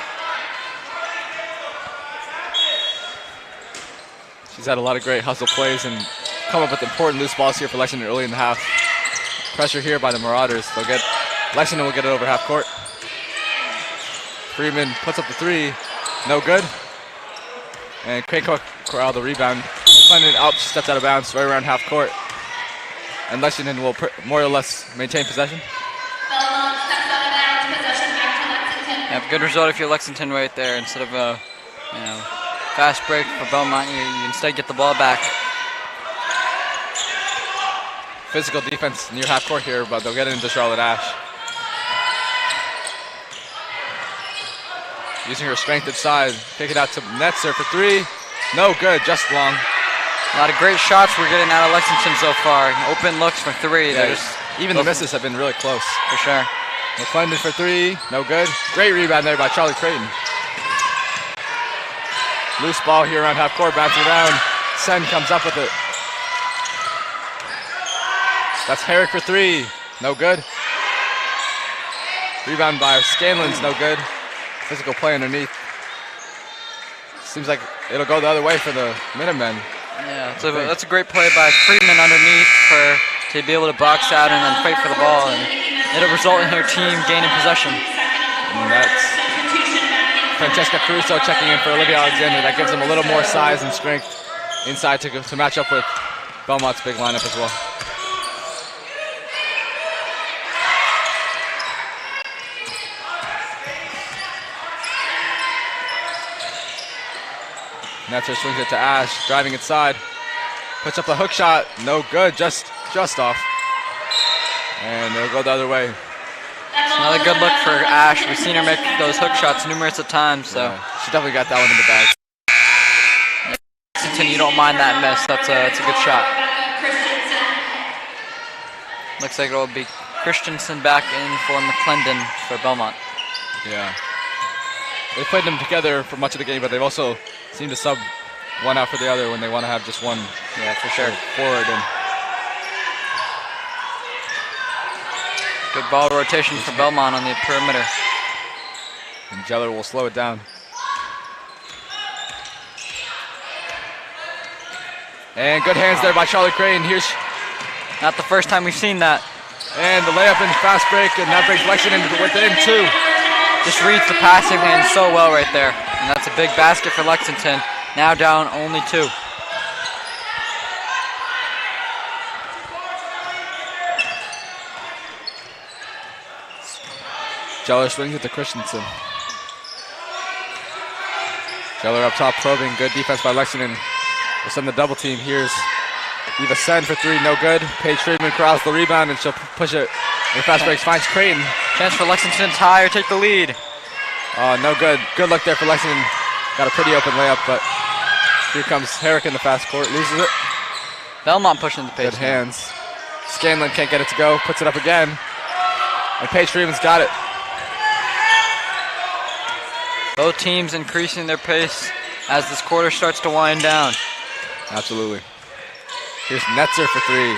She's had a lot of great hustle plays and come up with important loose balls here for Lexington early in the half. Pressure here by the Marauders. They'll get Lexington will get it over half court. Freeman puts up the three. No good. And Craig corral the rebound. Clinton up, steps out of bounds right around half court. And Lexington will more or less maintain possession. Belmont steps out of bounds, possession back to Lexington. Yeah, good result if you're Lexington right there. Instead of a fast break for Belmont, you instead get the ball back. Physical defense near half court here, but they'll get it into Charlotte Ash. Using her strength inside, kick it out to Netzer for three. No good, just long. A lot of great shots we're getting out of Lexington so far. Open looks for three. Yeah, even the misses have been really close. For sure. McClendon for three, no good. Great rebound there by Charlie Creighton. Loose ball here around half court, bouncing around. Sen comes up with it. That's Herrick for three, no good. Rebound by Scanlon's no good. Physical play underneath. Seems like it'll go the other way for the Minutemen. Yeah, that's a great play by Freeman underneath to be able to box out and then fight for the ball. And it'll result in her team gaining possession. And that's Francesca Caruso checking in for Olivia Alexander. That gives them a little more size and strength inside to match up with Belmont's big lineup as well. Netzer swings it to Ash, driving inside. Puts up a hook shot, no good, just off. And it'll go the other way. It's another good look for Ash. We've seen her make those hook shots numerous of times, so. Yeah, she definitely got that one in the bag. Lexington, you don't mind that miss. That's a good shot. Looks like it'll be Christensen back in for McClendon for Belmont. Yeah. They played them together for much of the game, but they've also seemed to sub one out for the other when they want to have just one. Yeah, for sure. Forward. And good ball rotation for Belmont on the perimeter. And Jeller will slow it down. And good hands there by Charlie Creighton. Here's not the first time we've seen that. And the layup and fast break, and that brings Lexington within two. Just reads the passing lane so well right there. And that's a big basket for Lexington. Now down only two. Jeller swings it to Christensen. Jeller up top probing. Good defense by Lexington. We'll send the double team. Here's Eva Sen for three, no good. Paige Friedman corrals the rebound and she'll push it. And fast breaks finds Creighton. Chance for Lexington to tie or take the lead. No good. Good luck there for Lexington. Got a pretty open layup, but here comes Herrick in the fast court. Loses it. Belmont pushing the pace. Good hands. Scanlon can't get it to go. Puts it up again. And Paige Freeman's got it. Both teams increasing their pace as this quarter starts to wind down. Absolutely. Here's Netzer for three.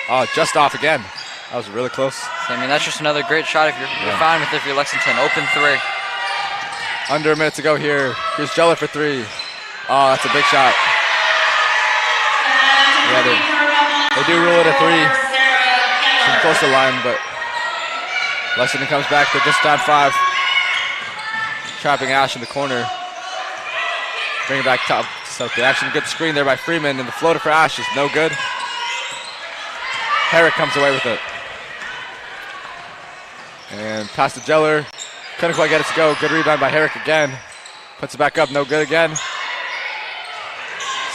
Oh, just off again. That was really close. So, I mean, that's just another great shot if you're fine with it if you're Lexington. Open three. Under a minute to go here. Here's Jeller for three. Oh, that's a big shot. Yeah, they do rule it a three. She's close to the line, but Lexington comes back. They're just down five. Trapping Ash in the corner. Bring it back top. Set up the action. Good screen there by Freeman, and the floater for Ash is no good. Herrick comes away with it. And pass to Jeller. Couldn't quite get it to go. Good rebound by Herrick again. Puts it back up, no good again.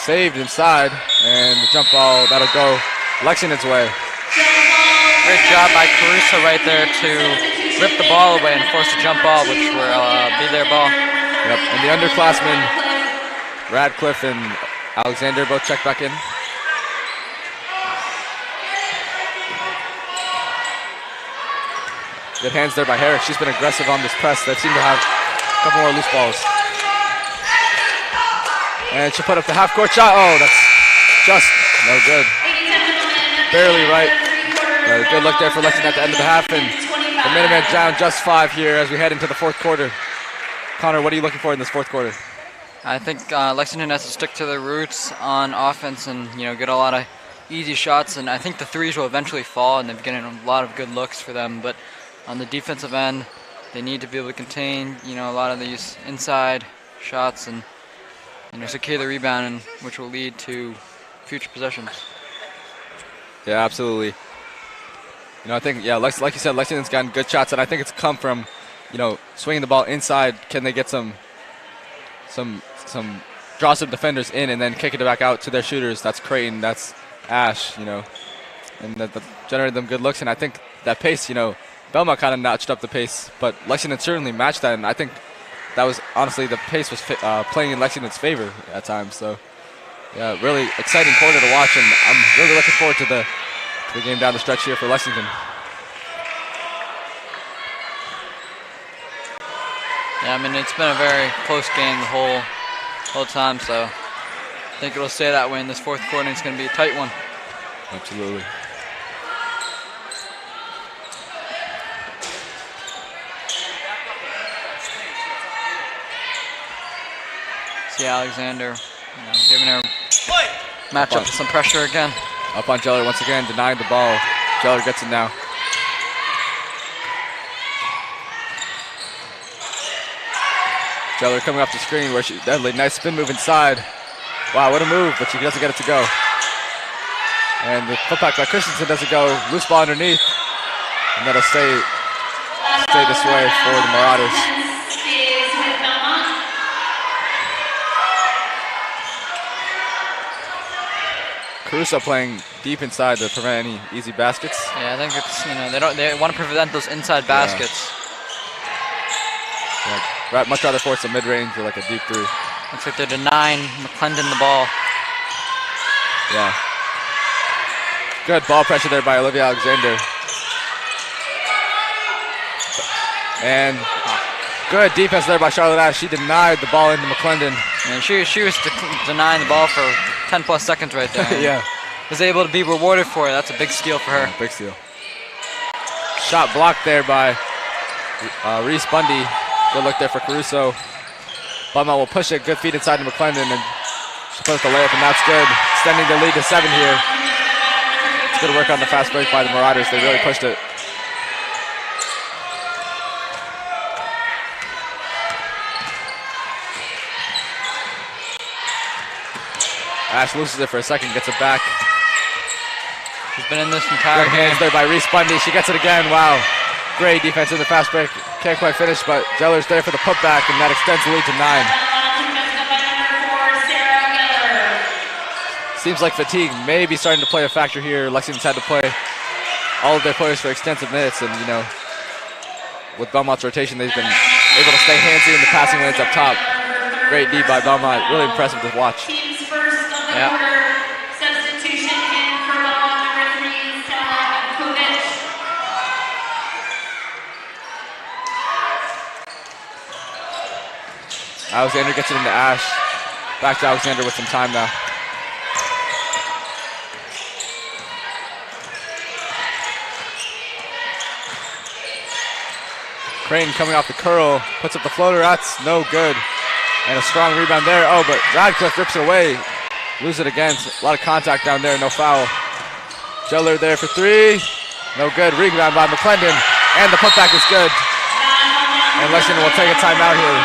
Saved inside, and the jump ball, that'll go Lexington's way. Great job by Caruso right there to rip the ball away and force a jump ball, which will be their ball. Yep, and the underclassmen, Radcliffe and Alexander, both check back in. Good hands there by Herrick. She's been aggressive on this press. They seem to have a couple more loose balls. And she'll put up the half-court shot. Oh, that's just no good. Barely right. But a good look there for Lexington at the end of the half. And the Minutemen down just 5 here as we head into the fourth quarter. Connor, what are you looking for in this fourth quarter? I think Lexington has to stick to their roots on offense and get a lot of easy shots. And I think the threes will eventually fall, and they're getting a lot of good looks for them. But on the defensive end, they need to be able to contain, a lot of these inside shots and, secure the rebound, which will lead to future possessions. Yeah, absolutely. I think, like you said, Lexington's gotten good shots, and I think it's come from, swinging the ball inside. Can they get draw some defenders in and then kick it back out to their shooters? That's Creighton, that's Ash, and that generated them good looks. And I think that pace, Belmont kind of notched up the pace, but Lexington certainly matched that, and I think that was honestly the pace was playing in Lexington's favor at times. So, yeah, really exciting quarter to watch, and I'm really looking forward to the game down the stretch here for Lexington. Yeah, it's been a very close game the whole time, so I think it'll stay that way in this fourth quarter, and it's going to be a tight one. Absolutely. See Alexander, giving her matchup some pressure again. Up on Jeller once again, denying the ball. Jeller gets it now. Jeller coming off the screen where she deadly nice spin move inside. Wow, what a move, but she doesn't get it to go. And the putback by Christensen doesn't go. Loose ball underneath. And that'll stay this way for the Marauders. Caruso playing deep inside to prevent any easy baskets. Yeah, I think it's they want to prevent those inside baskets. Yeah, much rather force a mid-range or like a deep three. Looks like they're denying McClendon the ball. Yeah. Good ball pressure there by Olivia Alexander. And good defense there by Charlotte Ash. She denied the ball into McClendon. And she was denying the ball for 10 plus seconds right there. Yeah. Was able to be rewarded for it. That's a big steal for her. Yeah, big steal. Shot blocked there by Reese Bundy. Good look there for Caruso. Belmont will push it. Good feed inside to McClendon, and she puts the layup, and that's good. Extending the lead to 7 here. It's good work on the fast break by the Marauders. They really pushed it. Ash loses it for a second, gets it back. She's been in this entire Good game. hands there by Reese Bundy. She gets it again. Wow. Great defense in the fast break. Can't quite finish, but Geller's there for the putback, and that extends the lead to 9. Seems like fatigue may be starting to play a factor here. Lexington's had to play all of their players for extensive minutes, and with Belmont's rotation, they've been able to stay handsy in the passing lanes up top. Great D by Belmont. Really impressive to watch. Yeah. Substitution in for Belmont number 3, Stella Kovic. Alexander gets it into Ash. Back to Alexander with some time now. Crane coming off the curl, puts up the floater. That's no good. And a strong rebound there. Oh, but Radcliffe rips it away. Lose it again. A lot of contact down there, no foul. Jeller there for 3. No good. Rebound by McClendon. And the putback is good. And Lexington will take a timeout here.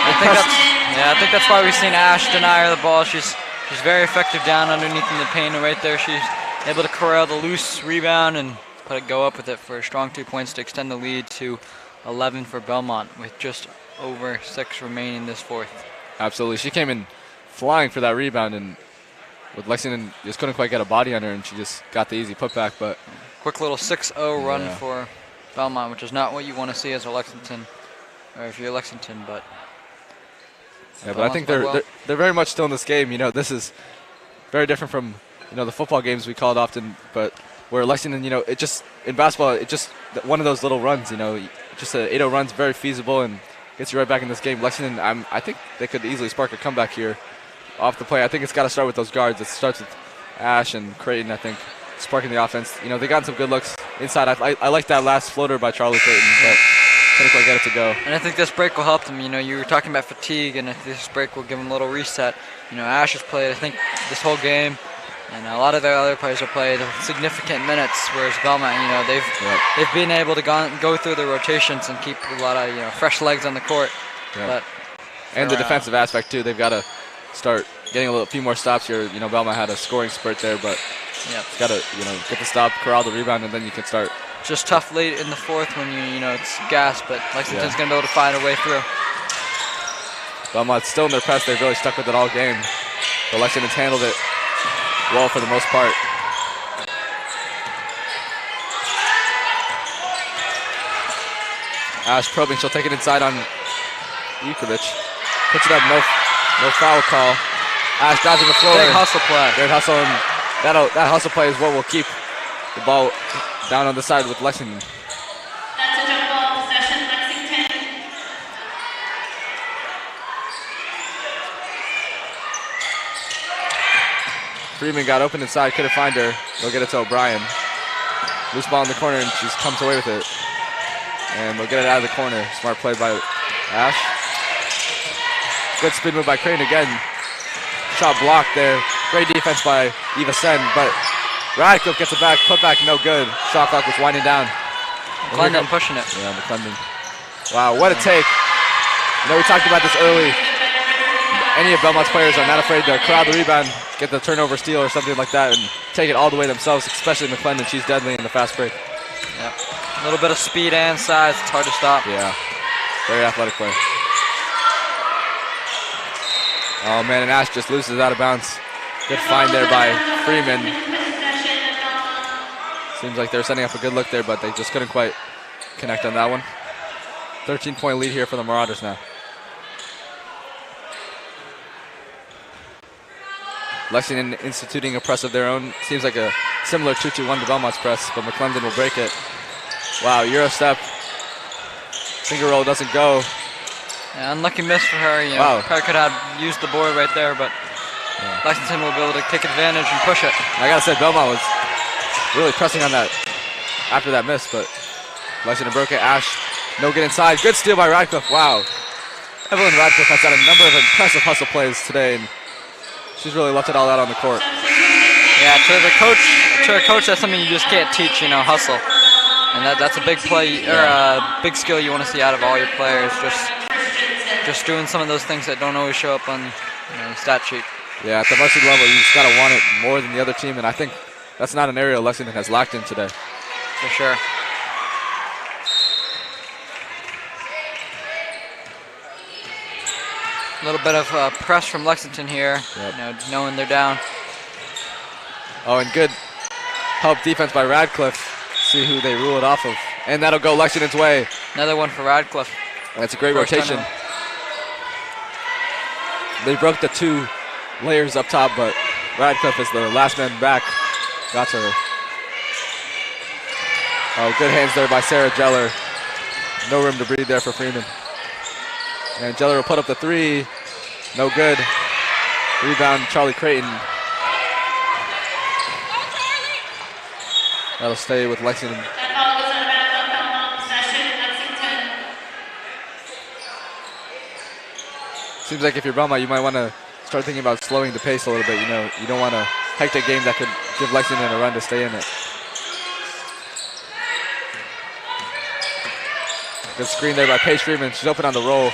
I think that's why we've seen Ash deny her the ball. She's very effective down underneath in the paint, and right there she's able to corral the loose rebound and go up with it for a strong 2 points to extend the lead to 11 for Belmont with just over 6 remaining this fourth. Absolutely. She came in flying for that rebound, and with Lexington just couldn't quite get a body on her, and she just got the easy putback. But quick little 6-0 run for Belmont, which is not what you want to see as a Lexington, or if you're Lexington, but yeah, but I think they're very much still in this game. This is very different from the football games we called often, but where Lexington, it just in basketball, it just one of those little runs. Just an 8-0 run's very feasible and gets you right back in this game. Lexington, I think they could easily spark a comeback here off the play. I think it's got to start with those guards. It starts with Ash and Creighton, I think, sparking the offense. They got some good looks inside. I like that last floater by Charlie Creighton, but couldn't quite get it to go. And I think this break will help them. You were talking about fatigue, and I think this break will give them a little reset. Ash has played, I think, this whole game. And a lot of their other players have played significant minutes, whereas Belmont, they've been able to go through the rotations and keep a lot of fresh legs on the court. But and the defensive aspect too, they've got to start getting a few more stops here. Belmont had a scoring spurt there, but it's got to get the stop, corral the rebound, and then you can start. Just tough late in the fourth when it's gas, but Lexington's going to be able to find a way through. Belmont's still in their press. They've really stuck with it all game, but Lexington's handled it well for the most part. Ash probing, she'll take it inside on Yukovic. Puts it up, no foul call. Ash dodging the floor. Big hustle play. Great hustle, and that hustle play is what will keep the ball down on the side with Lexington. That's a jump ball possession, Lexington. Freeman got open inside, couldn't find her. They'll get it to O'Brien. Loose ball in the corner, and she comes away with it. And they'll get it out of the corner. Smart play by Ash. Good spin move by Crane again. Shot blocked there. Great defense by Eva Sen, but Radcliffe gets it back. Put back, no good. Shot clock was winding down. McClendon pushing it. Yeah, McClendon. Wow, what a take. We talked about this early. Any of Belmont's players are not afraid to crowd the rebound, get the turnover steal or something like that, and take it all the way themselves, especially McClendon. She's deadly in the fast break. Yeah. A little bit of speed and size. It's hard to stop. Yeah. Very athletic play. Oh, man, and Ash just loses out of bounds. Good find there by Freeman. Seems like they're setting up a good look there, but they just couldn't quite connect on that one. 13-point lead here for the Marauders now. Lexington instituting a press of their own. Seems like a similar 2-2-1 to Belmont's press, but McClendon will break it. Wow, Euro step. Finger roll doesn't go. Yeah, unlucky miss for her. Wow. Probably could have used the board right there, but Lexington will be able to take advantage and push it. I gotta say, Belmont was really pressing on that after that miss, but Lexington broke it. Ash, no get inside. Good steal by Radcliffe. Wow. Evelyn Radcliffe has had a number of impressive hustle plays today, and she's really left it all out on the court. Yeah, to a coach, that's something you just can't teach, hustle. And that's a big play, or a big skill you want to see out of all your players. Just doing some of those things that don't always show up on the stat sheet. Yeah, at the varsity level, you just got to want it more than the other team, and I think that's not an area Lexington has lacked in today. For sure. A little bit of press from Lexington here, knowing they're down. Oh, and good help defense by Radcliffe. See who they rule it off of. And that'll go Lexington's way. Another one for Radcliffe. That's a great rotation. They broke the two layers up top, but Radcliffe is the last man back. Got to her. Oh, good hands there by Sarah Jeller. No room to breathe there for Freeman. And Jeller will put up the three. No good. Rebound, Charlie Creighton. That'll stay with Lexington. That ball goes out of bounds on Belmont possession, Lexington. Seems like if you're Belmont, you might want to start thinking about slowing the pace a little bit. You don't want a hectic game that could give Lexington a run to stay in it. Good screen there by Paige Freeman. She's open on the roll.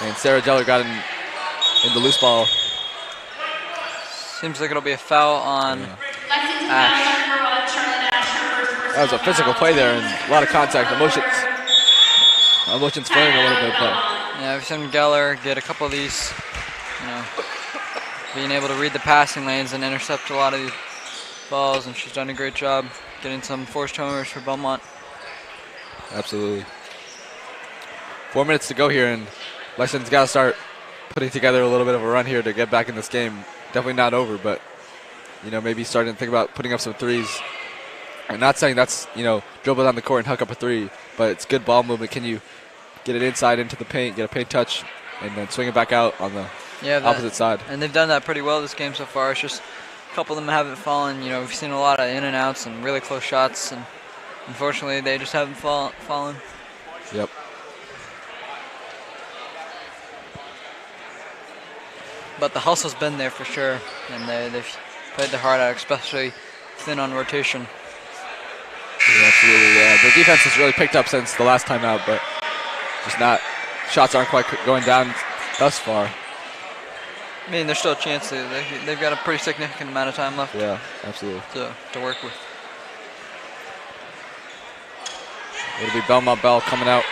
And Sarah Jeller got in the loose ball. Seems like it'll be a foul on Ash. That was a physical play there and a lot of contact. Emotions flaring a little bit, but yeah, we've seen Geller get a couple of these, being able to read the passing lanes and intercept a lot of these balls, and she's done a great job getting some forced turnovers for Belmont. Absolutely. 4 minutes to go here, and Lexington's got to start putting together a little bit of a run here to get back in this game. Definitely not over, but maybe starting to think about putting up some threes. I'm not saying that's dribble down the court and huck up a three, but it's good ball movement. Can you get it inside into the paint, get a paint touch, and then swing it back out on the opposite side? And they've done that pretty well this game so far. It's just a couple of them haven't fallen. We've seen a lot of in and outs and really close shots, and unfortunately they just haven't fallen. Yep. But the hustle's been there for sure, and they've played their heart out, especially thin on rotation. Yeah, absolutely, yeah. The defense has really picked up since the last time out, but just not, shots aren't quite going down thus far. I mean, there's still a chance. They've got a pretty significant amount of time left. Yeah, absolutely. To work with. It'll be Belmont Bell coming out.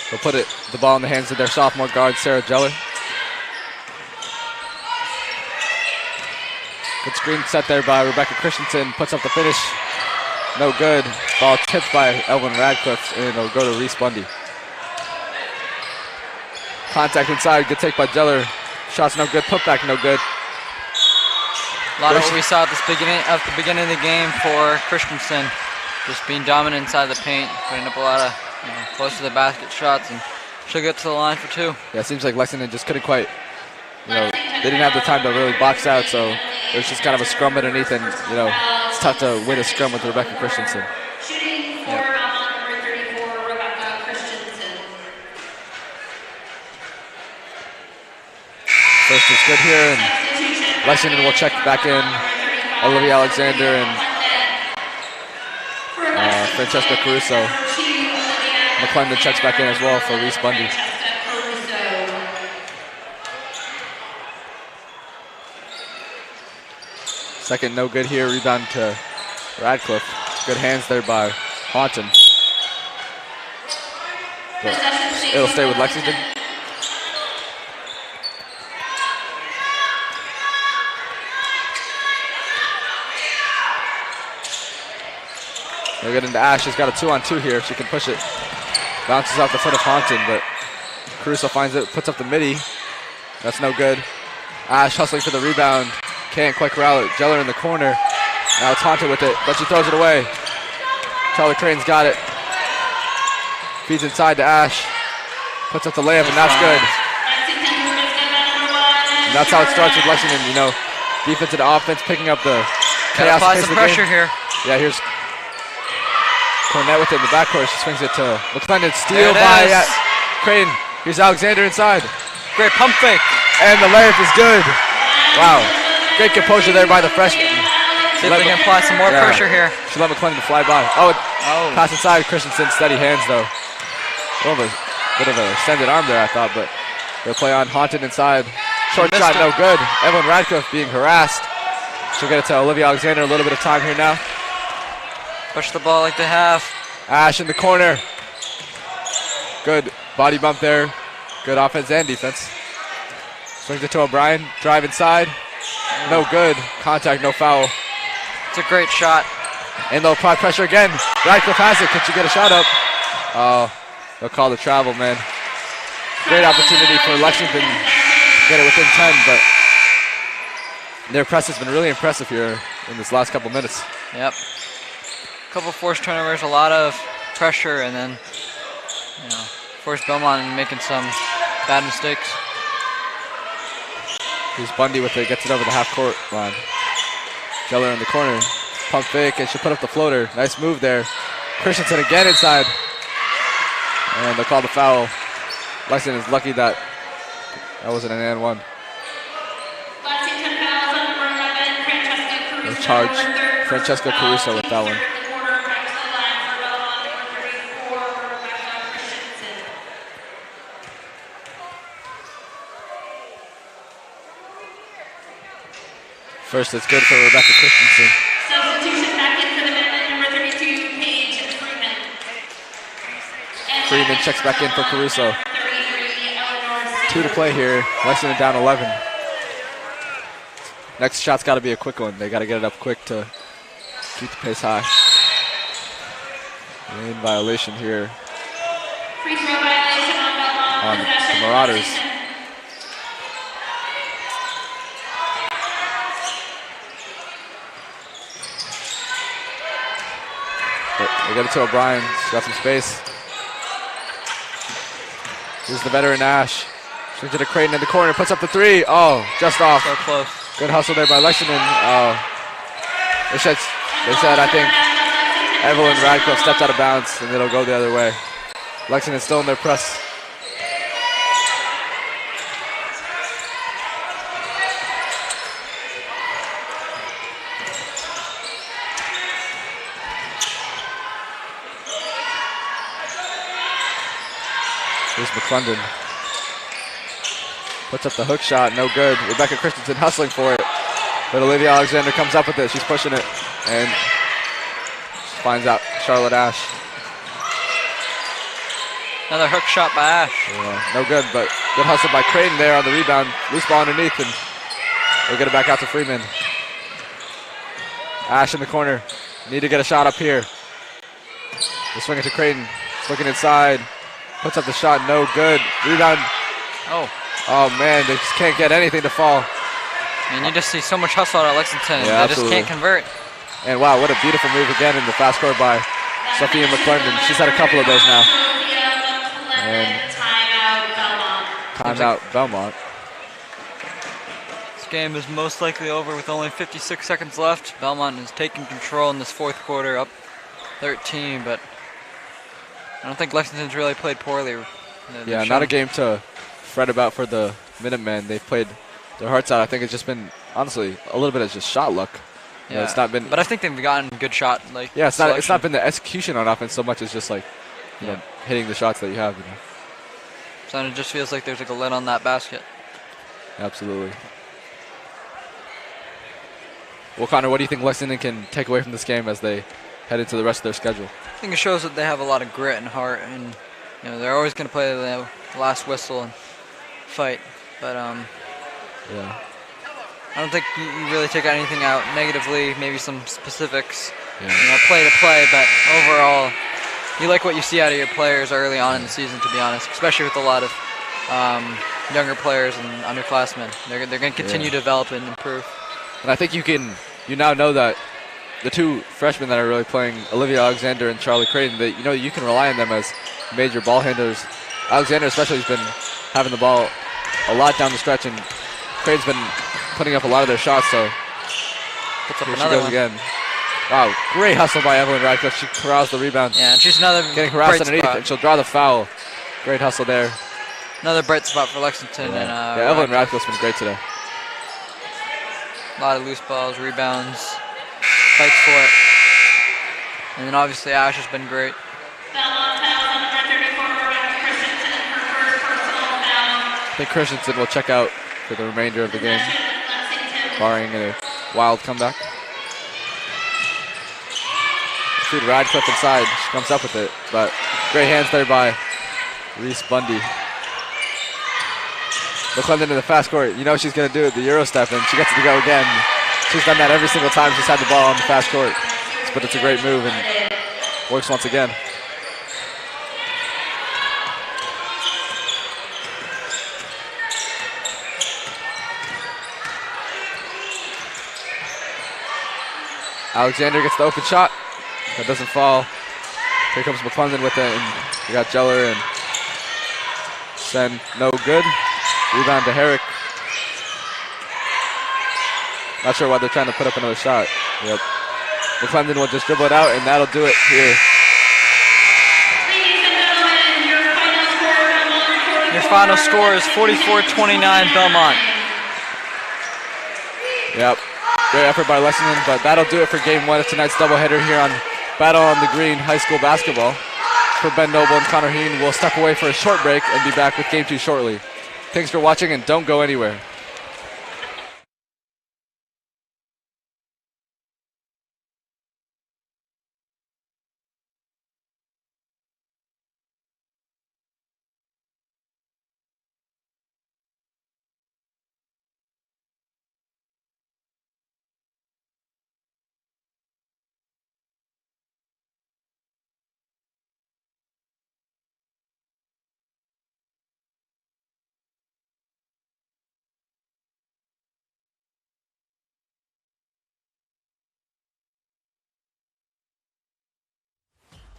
They'll put the ball in the hands of their sophomore guard, Sarah Jeller. Good screen set there by Rebecca Christensen. Puts up the finish. No good. Ball tipped by Evelyn Radcliffe, and it'll go to Reese Bundy. Contact inside. Good take by Jeller. Shot's no good. Putback no good. A lot of what we saw at the beginning of the game for Christensen. Just being dominant inside the paint, putting up a lot of close to the basket shots, and she'll get to the line for 2. Yeah, it seems like Lexington just couldn't quite, they didn't have the time to really box out, so there's just kind of a scrum underneath, and, it's tough to win a scrum with Rebecca Christensen. Shooting for number 34, Rebecca Christensen. First is good here, and Lexington will check back in Olivia Alexander and Francesca Caruso. McClendon checks back in as well for Reese Bundy. Second no good here, rebound to Radcliffe. Good hands there by Haunton. But it'll stay with Lexington. They'll get into Ash. She's got a 2-on-2 here if she can push it. Bounces off the foot of Haunton, but Caruso finds it, puts up the midi. That's no good. Ash hustling for the rebound. Can't quite corral it. Jeller in the corner. Now it's Haunton with it, but she throws it away. Charlie Crane's got it. Feeds inside to Ash. Puts up the layup, and that's good. And that's how it starts with Lexington, defense and offense, picking up the chaos. Apply some pressure here. Yeah, here's Cornette with it in the backcourt. She swings it to McClendon. Steal by Crane. Here's Alexander inside. Great pump fake. And the layup is good. Wow. Great composure there by the freshman. See if they can apply some more pressure here. She let McClendon fly by. Pass inside. Christensen, steady hands though. Bit of an extended arm there, I thought, but they'll play on Haunton inside. Short shot, no good. Evelyn Radcliffe being harassed. She'll get it to Olivia Alexander. A little bit of time here now. Push the ball like they have. Ash in the corner. Good body bump there. Good offense and defense. Swings it to O'Brien. Drive inside. No good. Contact, no foul. It's a great shot. And they'll apply pressure again. Radcliffe has it. Can she get a shot up? Oh, they'll call the travel, man. Great opportunity for Lexington to get it within 10, but their press has been really impressive here in this last couple minutes. Yep. Couple forced turnovers, a lot of pressure, and then forced Belmont making some bad mistakes. Here's Bundy with it, gets it over the half-court line. Jeller in the corner, pump fake, and she'll put up the floater. Nice move there. Christensen again inside. And they'll call the foul. Lexington is lucky that wasn't an and one. Lexington fouls on number 11, Francesca Caruso. They'll charge Francesca Caruso with that one. First, it's good for Rebecca Christensen. Substitution back in for the Minutemen, number 32, Paige Freeman. Freeman checks back in for Caruso. 2 to play here. Lexington down 11. Next shot's got to be a quick one. They got to get it up quick to keep the pace high. In violation here Free throw violation on Belmont. on Possession, the Marauders. Lexington. They get it to O'Brien. She's got some space. Here's the veteran Ash. Swings it to Creighton in the corner, puts up the three. Oh, just off. So close. Good hustle there by Lexington. They said, I think, Evelyn Radcliffe stepped out of bounds, and it'll go the other way. Lexington still in their press. Here's McClendon. Puts up the hook shot, no good. Rebecca Christensen hustling for it. But Olivia Alexander comes up with it. She's pushing it. And finds out Charlotte Ash. Another hook shot by Ash. Yeah, no good, but good hustle by Creighton there on the rebound. Loose ball underneath, and they'll get it back out to Freeman. Ash in the corner. Need to get a shot up here. They swing it to Creighton. It's looking inside. Puts up the shot, no good. Rebound. Oh man, they just can't get anything to fall. And you just see so much hustle out of Lexington, and Yeah, they just can't convert. And wow, what a beautiful move again in the fast court by Sophia McClendon. She's had a couple of those now. And timeout Belmont. This game is most likely over with only 56 seconds left. Belmont is taking control in this fourth quarter, up 13, but I don't think Lexington's really played poorly. Yeah, not a game to fret about for the Minutemen. They've played their hearts out. I think it's just been, honestly, a little bit of just shot luck. Yeah, You know, it's not been. But I think they've gotten good shot. It's not been the execution on offense so much as just like, you know, hitting the shots that you have. You know. So it just feels like there's like a lid on that basket. Absolutely. Well, Connor, what do you think Lexington can take away from this game as they head into the rest of their schedule? I think it shows that they have a lot of grit and heart, and you know they're always going to play the last whistle and fight. But yeah, I don't think you really take anything out negatively. Maybe some specifics, Yeah. you know, play to play. But overall, you like what you see out of your players early on in the season. To be honest, especially with a lot of younger players and underclassmen, they're going to continue to develop and improve. And I think you now know that the two freshmen that are really playing, Olivia Alexander and Charlie Creighton, that you can rely on them as major ball handlers. Alexander especially has been having the ball a lot down the stretch, and Creighton's been putting up a lot of their shots. So Puts up here she another goes one. again. Wow, great hustle by Evelyn Radcliffe. She corrals the rebound. Yeah, and she's another Getting harassed bright underneath, spot. and she'll draw the foul. Great hustle there. Another bright spot for Lexington. And Yeah, Evelyn Radcliffe's been great today. a lot of loose balls, rebounds, fights for it. And then obviously Ash has been great. Belmont fouls on number 34, Rebecca Christensen, her first personal foul. I think Christensen will check out for the remainder of the game, Lexington. barring a wild comeback. Shoot Radcliffe inside. She comes up with it, but great hands there by Reese Bundy. McClendon in the fast court. You know she's going to do it, the Euro step, and she gets to go again. She's done that every single time she's had the ball on the fast court. But it's a great move and works once again. Alexander gets the open shot. That doesn't fall. Here comes McClendon with it, and we got Jeller and Sen. No good. Rebound to Herrick. Not sure why they're trying to put up another shot. Yep. McClendon will just dribble it out, and that'll do it here. Ladies and gentlemen, your final score, Belmont recording Your final score is 44-29 Belmont. Yep. Great effort by Lexington, but that'll do it for game one of tonight's doubleheader here on Battle on the Green High School Basketball. For Ben Noble and Connor Heen, we'll step away for a short break and be back with game two shortly. Thanks for watching, and don't go anywhere.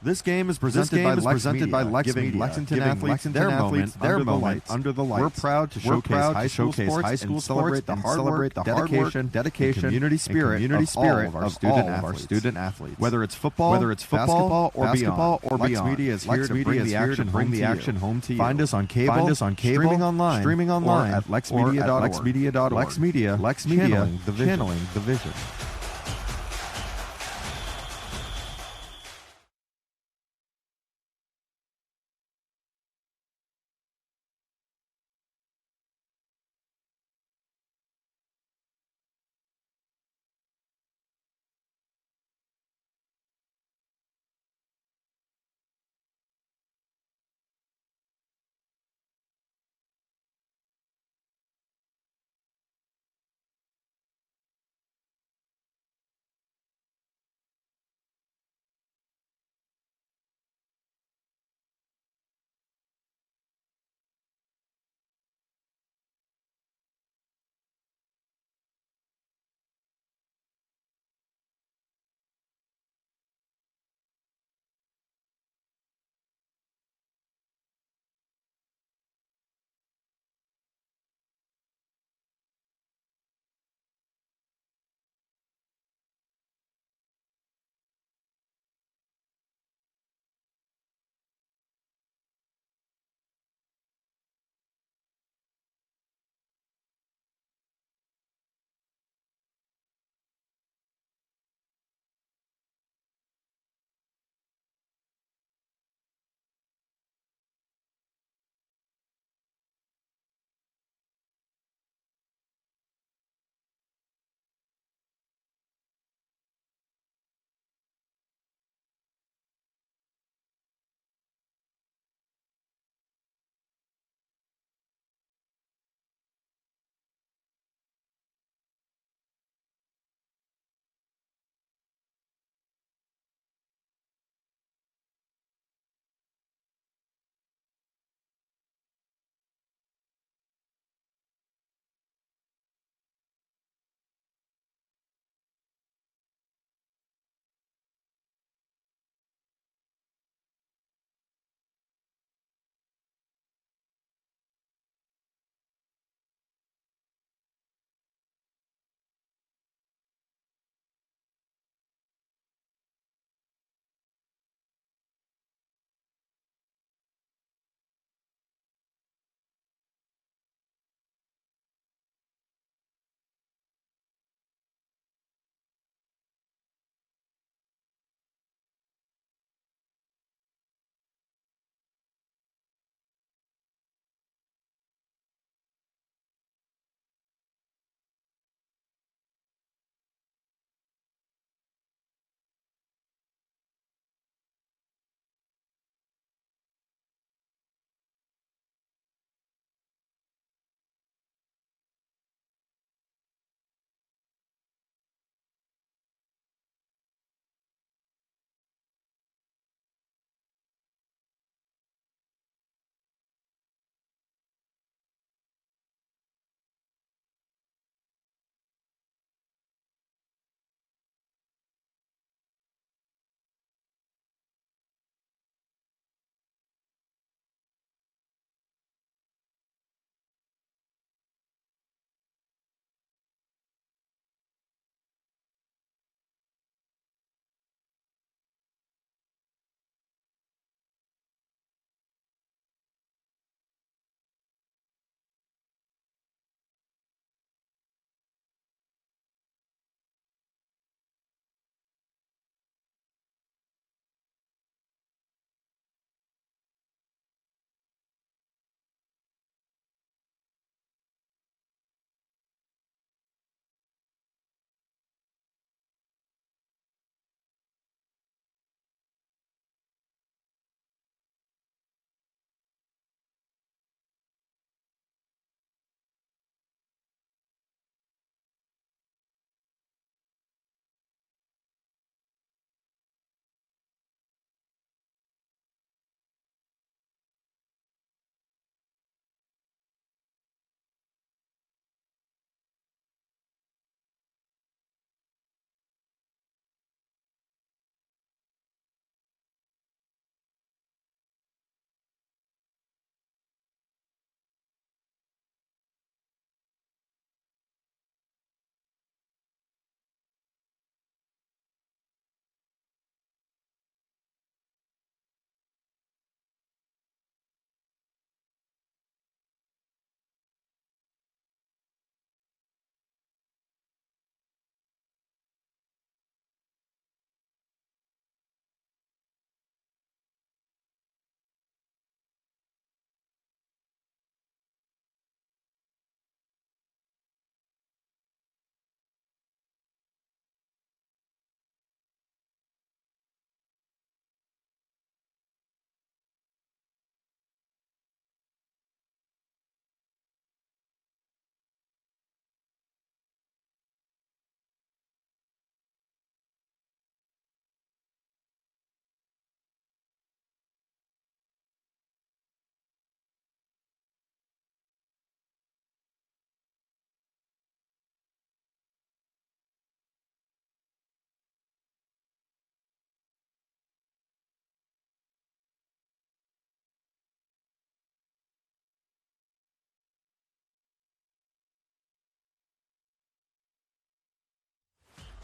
This game is presented by LexMedia, giving Lexington athletes their moment under the lights. We're proud to showcase high school sports and celebrate the hard work, dedication, and community spirit of all of our student athletes. Whether it's football, basketball, or beyond, LexMedia is here to bring the action home to you. Find us on cable, streaming online, or at LexMedia.org. LexMedia, channeling the vision.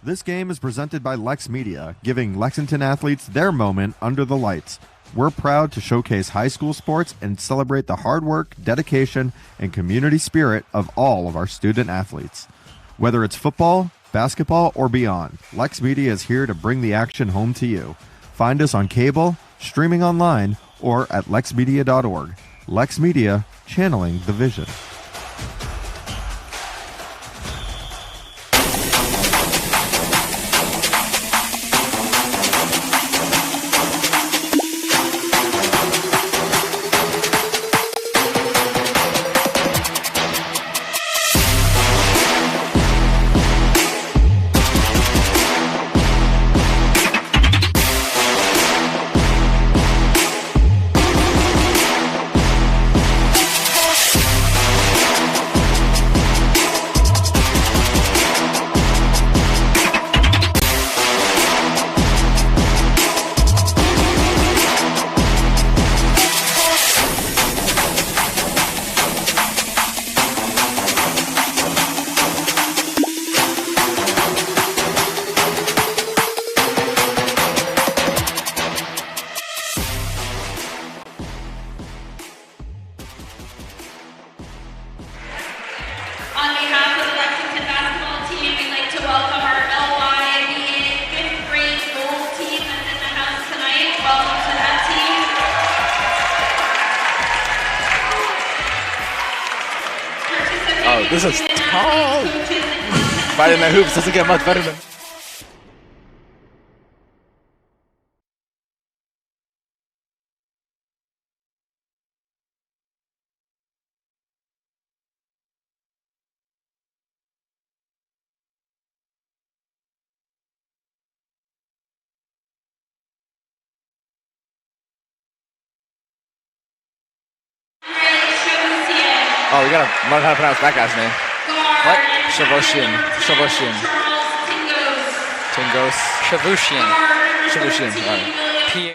This game is presented by LexMedia, giving Lexington athletes their moment under the lights. We're proud to showcase high school sports and celebrate the hard work, dedication, and community spirit of all of our student athletes. Whether it's football, basketball, or beyond, LexMedia is here to bring the action home to you. Find us on cable, streaming online, or at lexmedia.org. LexMedia, channeling the vision. On behalf of the Lexington basketball team, we'd like to welcome our LYBA 5th grade gold team that's in the house tonight. Welcome to that team. Oh, this is tall. Fighting the hoops doesn't get much better than. Oh, we gotta learn how to pronounce that guy's name. What? Shavoshian. Tingos. Shavushian. All right. P.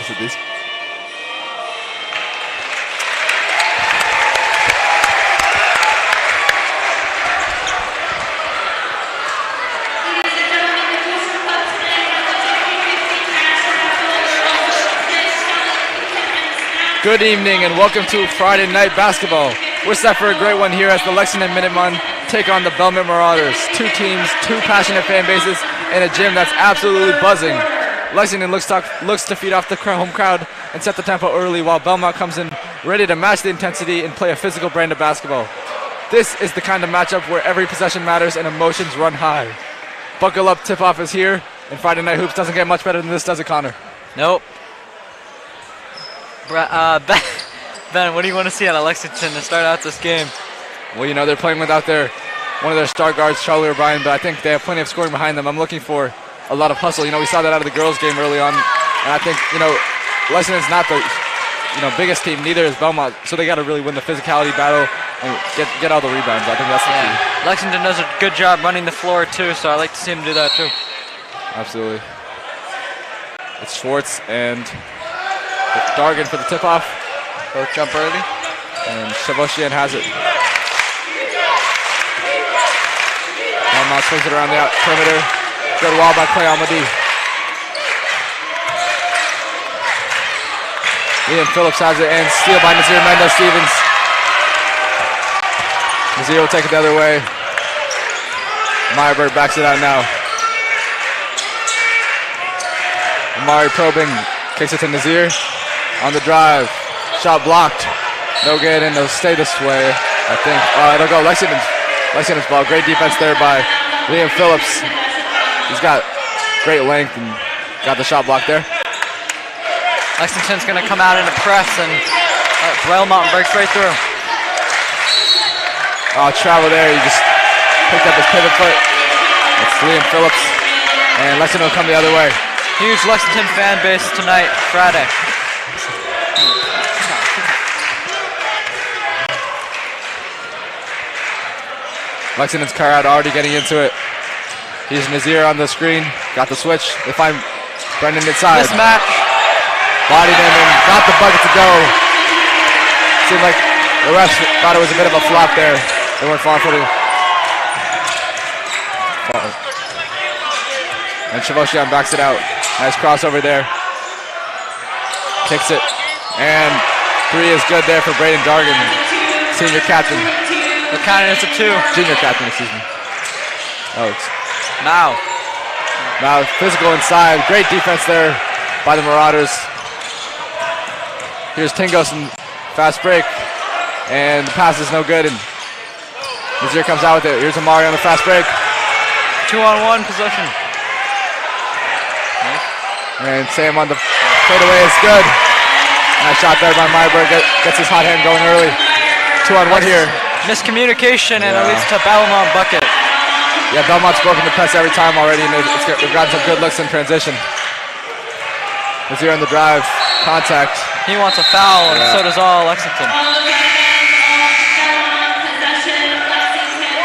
Is it this? Ladies and gentlemen, the Booster Club tonight has a 50-50 cash raffle. Also, this Good evening and welcome to Friday Night Basketball. We're set for a great one here as the Lexington Minutemen take on the Belmont Marauders. Two teams, two passionate fan bases, and a gym that's absolutely buzzing. Lexington looks to feed off the home crowd and set the tempo early, while Belmont comes in ready to match the intensity and play a physical brand of basketball. This is the kind of matchup where every possession matters and emotions run high. Buckle up, tip-off is here, and Friday Night Hoops doesn't get much better than this, does it, Connor? Nope. Ben, what do you want to see out of Lexington to start out this game? Well, you know, they're playing without one of their star guards, Charlie O'Brien, but I think they have plenty of scoring behind them. I'm looking for a lot of hustle. You know, we saw that out of the girls' game early on, and I think, you know, Lexington's not the, biggest team, neither is Belmont, so they got to really win the physicality battle and get all the rebounds. I think that's the key. Lexington does a good job running the floor, too, so I like to see him do that, too. Absolutely. It's Schwartz and Dargan for the tip-off. Both jump early. And Shavoshian has it. Belmont swings it around the perimeter. Good wall by Clay Almadi. Ian Phillips has it, and steal by Nazir Mendez-Stevens. Nazir will take it the other way. Meyerberg backs it out now. Amari probing, kicks it to Nazir. On the drive, shot blocked. No good, and they'll stay this way, I think. It'll go Lexington's ball. Great defense there by Liam Phillips. He's got great length and got the shot blocked there. Lexington's going to come out in a press, and Belmont breaks right through. Travel there. He just picked up his pivot foot. It's Liam Phillips, and Lexington will come the other way. Huge Lexington fan base tonight, Friday. Lexington's crowd already getting into it. Here's Nazir on the screen. Got the switch. They find Brendan inside. Mismatch. Bodied him and got the bucket to go. Seemed like the refs thought it was a bit of a flop there. They weren't far footed. And Shavoshian backs it out. Nice crossover there. Kicks it. And three is good there for Braden Dargan, senior captain. What kind is it, two? Junior captain, excuse me. Oh, it's Now physical inside. Great defense there by the Marauders. Here's Tingos and fast break. And the pass is no good. And Nazir comes out with it. Here's Amari on the fast break. 2-on-1 possession. And Sam on the fadeaway is good. Nice shot there by Meyerberg. Gets his hot hand going early. 2-on-1 here. Miscommunication, and it leads to Belmont bucket. Yeah, Belmont's broken the press every time already, and they've gotten some good looks in transition. Nazir on the drive. Contact. He wants a foul, and so does all Lexington.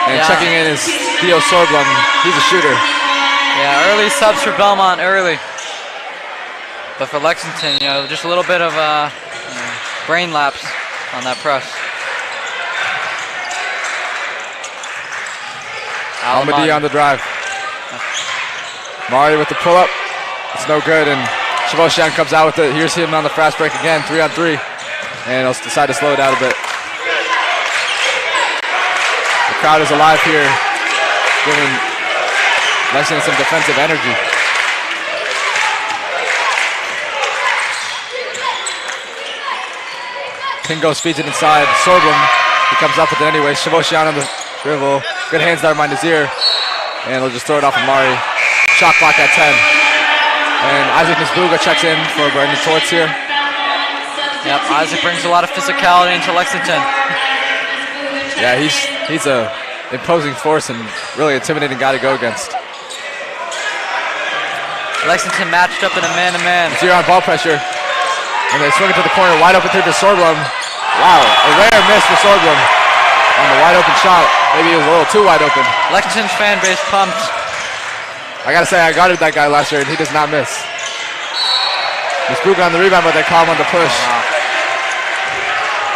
And checking in is Theo Sorblum. He's a shooter. Yeah, early subs for Belmont early. But for Lexington, just a little bit of brain lapse on that press. Almadi on the drive. Mari with the pull-up. It's no good, and Shavoshian comes out with it. Here's him on the fast break again, 3-on-3. And he'll decide to slow it out a bit. The crowd is alive here, giving Lexington some defensive energy. Tingo speeds it inside. Sorblum, he comes up with it anyway. Shavoshian on the dribble. Good hands there by Nazir. And he'll just throw it off of Mari. Shot clock at 10. And Isaac Nisbuga checks in for Brendan Torts here. Yep, Isaac brings a lot of physicality into Lexington. Yeah, he's a imposing force and really intimidating guy to go against. Lexington matched up in a man-to-man. Nazir on ball pressure. And they swing it to the corner. Wide open three for Sorblum. Wow, a rare miss for Sorblum on the wide open shot. Maybe he was a little too wide open. Lexington's fan base pumped. I gotta say, I guarded that guy last year, and he does not miss. Nisbuga on the rebound, but they call him on the push. Wow.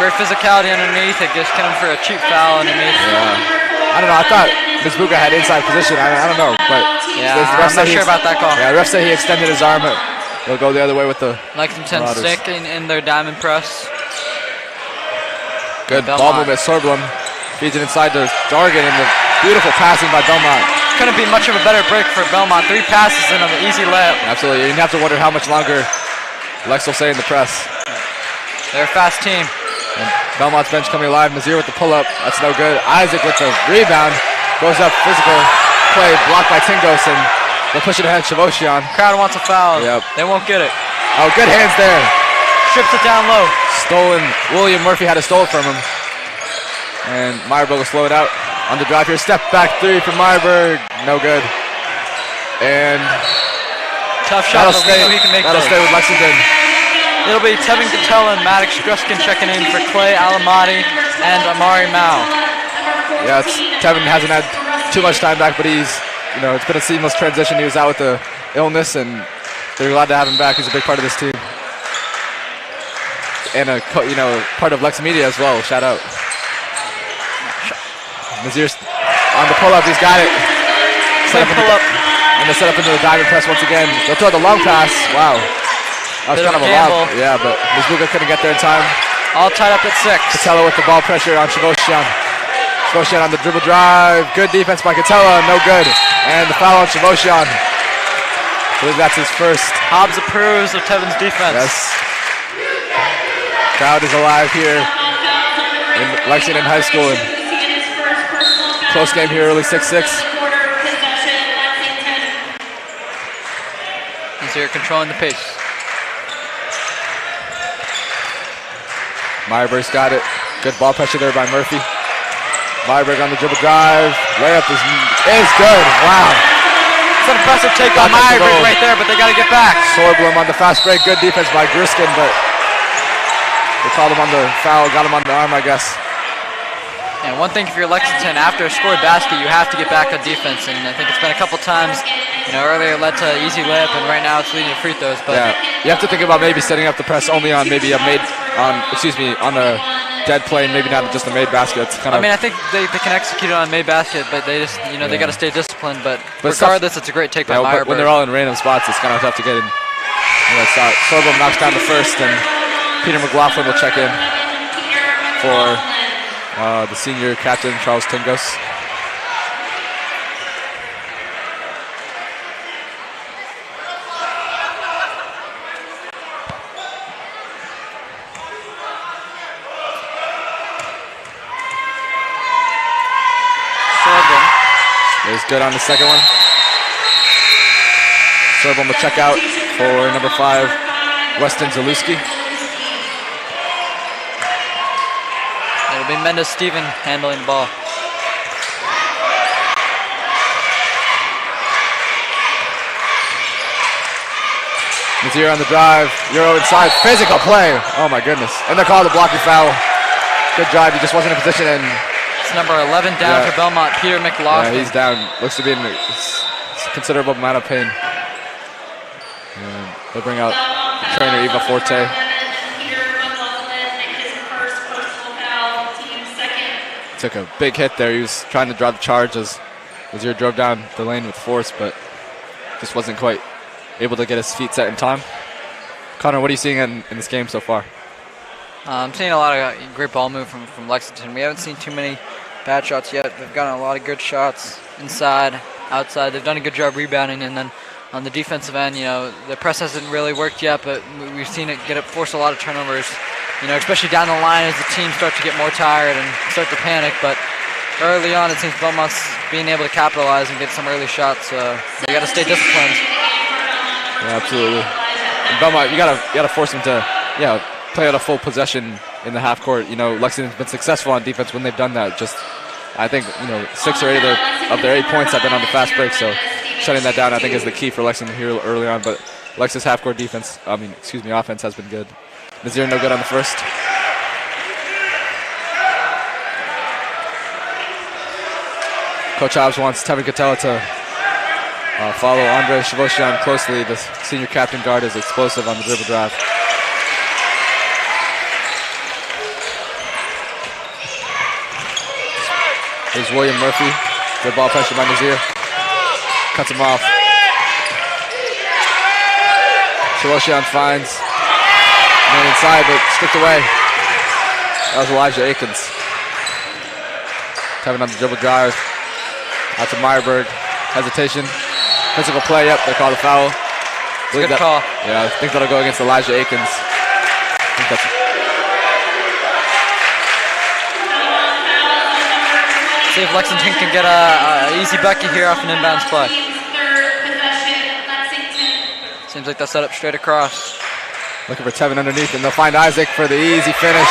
Great physicality underneath. It just came for a cheap foul underneath. Yeah. I don't know. I thought Nisbuga had inside position. I don't know, but yeah, I'm not sure about that call. Yeah, the ref said he extended his arm, They'll go the other way with the Lexington Marauders. stick in their diamond press. Good ball movement. Sorblum feeds it inside to Jargon, and the beautiful passing by Belmont. Couldn't be much of a better break for Belmont. 3 passes and an easy layup. Absolutely. You have to wonder how much longer Lex will stay in the press. They're a fast team. And Belmont's bench coming alive. Nazir with the pull-up. That's no good. Isaac with the rebound. Goes up, physical play, blocked by Tingos, and they'll push it ahead. Shavoshian. Crowd wants a foul. Yep. They won't get it. Oh, good hands there. Strips it down low. Stolen. William Murphy had to stole it from him. And Meyerberg will slow it out. On the drive here. Step back 3 from Meyerberg. No good. And Tough shot, but we know he can make that'll those. stay with Lexington. It'll be Tevin Cattell and Maddox Struskin checking in for Clay Alamati and Amari Mao. Yeah, Tevin hasn't had too much time back, but he's, it's been a seamless transition. He was out with the illness, and they're glad to have him back. He's a big part of this team. And part of LexMedia as well. Shout out. Nazir's on the pull-up. He's got it. Same pull-up. And they set up into the diamond press once again. They'll throw the long pass. Wow. That was kind of a lob. Yeah, but Mizbuga couldn't get there in time. All tied up at 6. Catella with the ball pressure on Shavoshian. Shavoshian on the dribble drive. Good defense by Catella. No good. And the foul on Shavoshian. I believe that's his first. Hobbs approves of Tevin's defense. Yes. Crowd is alive here in Lexington High School. And close game here, early 6-6. He's here controlling the pace. Meyerberg's got it. Good ball pressure there by Murphy. Meyerberg on the dribble drive. Layup is good. Wow. It's an impressive take on Meyerberg right there, but they got to get back. Sorblum on the fast break. Good defense by Griskin, but they called him on the foul. Got him on the arm, I guess. And one thing, if you're Lexington, after a scored basket, you have to get back on defense. And I think it's been a couple times, earlier it led to easy layup, and right now it's leading to free throws. But yeah, you have to think about maybe setting up the press only on maybe on a dead play, and maybe not just a made basket. It's I think they can execute it on a made basket, but they just, they got to stay disciplined. But regardless, it's a great take by Meyerberg. When they're all in random spots, it's kind of tough to get in. Sorghum knocks down the first, and Peter McLaughlin will check in for the senior captain, Charles Tingos. Is good on the second one. Sorblum will check out for number 5, Weston Zalewski. It'll be Mendes Steven handling the ball. Nazir on the drive. Euro inside. Physical play. Oh my goodness. And they called a blocking foul. Good drive. He just wasn't in position, and it's number 11 down for Belmont, Peter McLaughlin. Yeah, he's down. Looks to be in a considerable amount of pain. And they'll bring out trainer Eva Forte. Took a big hit there. He was trying to draw the charge as Nazir drove down the lane with force, but just wasn't quite able to get his feet set in time. Connor, what are you seeing in this game so far? I'm seeing a lot of great ball move from Lexington. We haven't seen too many bad shots yet. They've gotten a lot of good shots inside, outside. They've done a good job rebounding, and then on the defensive end, the press hasn't really worked yet, but we've seen it force a lot of turnovers, especially down the line as the team starts to get more tired and start to panic. But early on, it seems Belmont's being able to capitalize and get some early shots. They got to stay disciplined. Yeah, absolutely. And Belmont, you gotta force them to, play out a full possession in the half court. Lexington's been successful on defense when they've done that. I think 6 or 8 of their 8 points have been on the fast break. So shutting that down, I think, is the key for Lexington here early on. But Lex's half court offense has been good. Nazir no good on the first. Coach Hobbs wants Tevin Catella to follow Andre Shavoshian closely. The senior captain guard is explosive on the dribble drive. Here's William Murphy. Good ball pressure by Nazir. Cuts him off. Shivoshian finds man inside, but stripped away. That was Elijah Akins. Tevin on the dribble drive. Out to Meyerberg. Hesitation. Physical play. Yep, they call the foul. Good call. Yeah, I think that'll go against Elijah Akins. I think that's See if Lexington can get a easy bucket here off an inbounds play. Seems like they'll set up straight across. looking for Tevin underneath, and they'll find Isaac for the easy finish.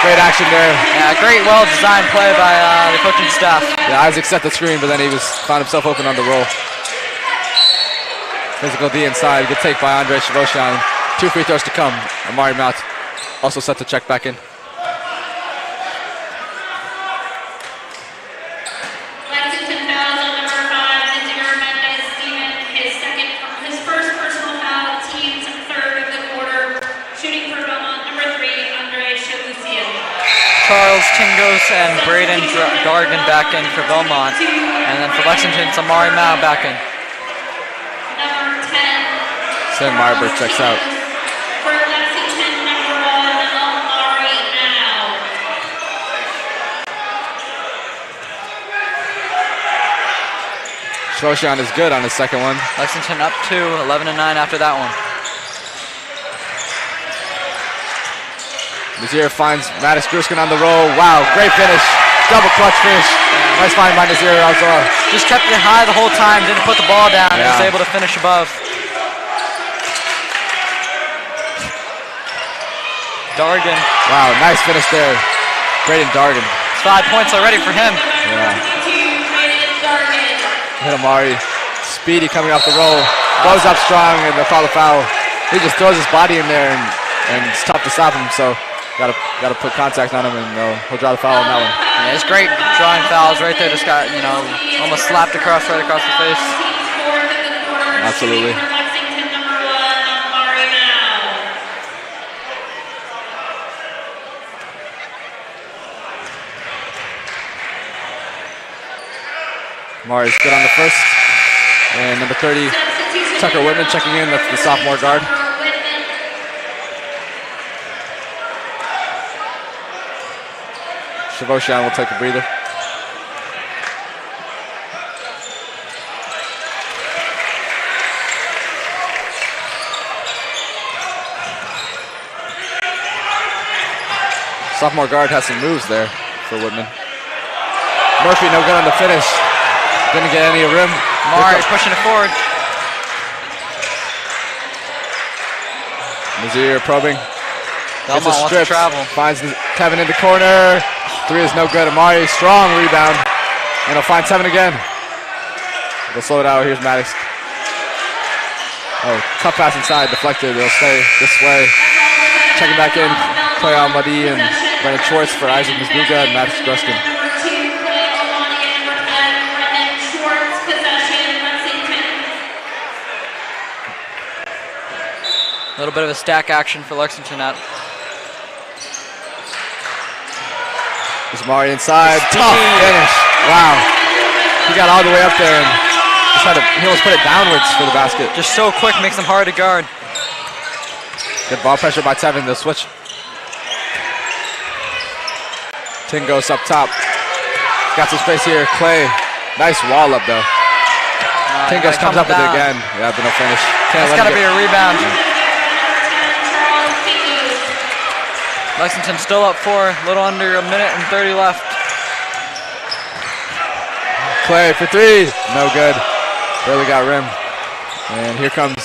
Great action there. Yeah, great, well-designed play by the coaching staff. Yeah, Isaac set the screen, but then he found himself open on the roll. Physical D inside. Good take by Andre Shivoshian. 2 free throws to come. Amari Mount also set to check back in. Lexington fouls on number 5, Nazir Mendez-Steven, his first personal foul, team's third of the quarter. Shooting for Belmont, number 3, Andre Shalusian. Charles Tingos and Braden Dargan back in for Belmont. And then for Lexington, it's Amari Mao back in. Number 10. Sam Meyerberg checks out. For Lexington, number 1, Amari Mao. Shivoshian is good on his second one. Lexington up 2, 11-9 after that one. Nazir finds Mattis Gruskin on the roll. Wow, great finish. Double clutch finish. Nice find by Nazir also. Just kept it high the whole time, didn't put the ball down, and was able to finish above. Dargan. Wow, nice finish there. Braden Dargan. It's 5 points already for him. Yeah. Hit Amari. Speedy coming off the roll. Goes up strong and they'll call the foul. He just throws his body in there and it's tough to stop him, so gotta put contact on him and he'll draw the foul on that one. Yeah, it's great drawing fouls right there. Just got, almost slapped across right across the face. Absolutely. Amari's good on the first. And number 30, Tucker Whitman checking in. That's the sophomore guard. Shivoshian will take a breather. Sophomore guard has some moves there for Whitman. Murphy no good on the finish. Didn't get any rim. Amari pushing it forward. Nazir probing. Belmont wants to travel. Finds Tevin in the corner. 3 is no good. Amari, strong rebound. And he'll find Tevin again. They'll slow it out. Here's Maddox. Oh, tough pass inside. Deflected. They'll stay this way. Checking back in. Clay Almadi and Brennan Schwartz for Isaac Mizbuga and Maddox Gruskin. A little bit of a stack action for Lexington out. There's Amari inside. Tough finish. Wow. He got all the way up there and he almost put it downwards for the basket. Just so quick, makes them hard to guard. Good ball pressure by Tevin. They'll switch. Tingos up top. Got some space here. Clay. Nice wall up though. Tingos comes up with it again. Yeah, but no finish. It's got to be a rebound. Lexington still up 4, a little under a minute and 30 left. Clay for 3, no good. Barely got rim. And here comes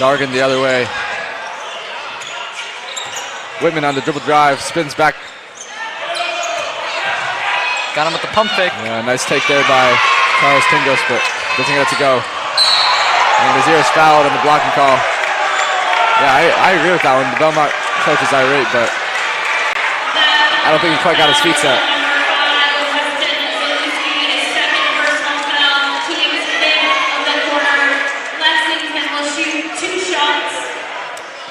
Dargan the other way. Whitman on the dribble drive, spins back. Got him with the pump fake. Yeah, nice take there by Carlos Tingos, but doesn't get it to go. And Nazir is fouled on the blocking call. Yeah, I agree with that one. The Belmont coach is irate, but I don't think he quite got his feet set.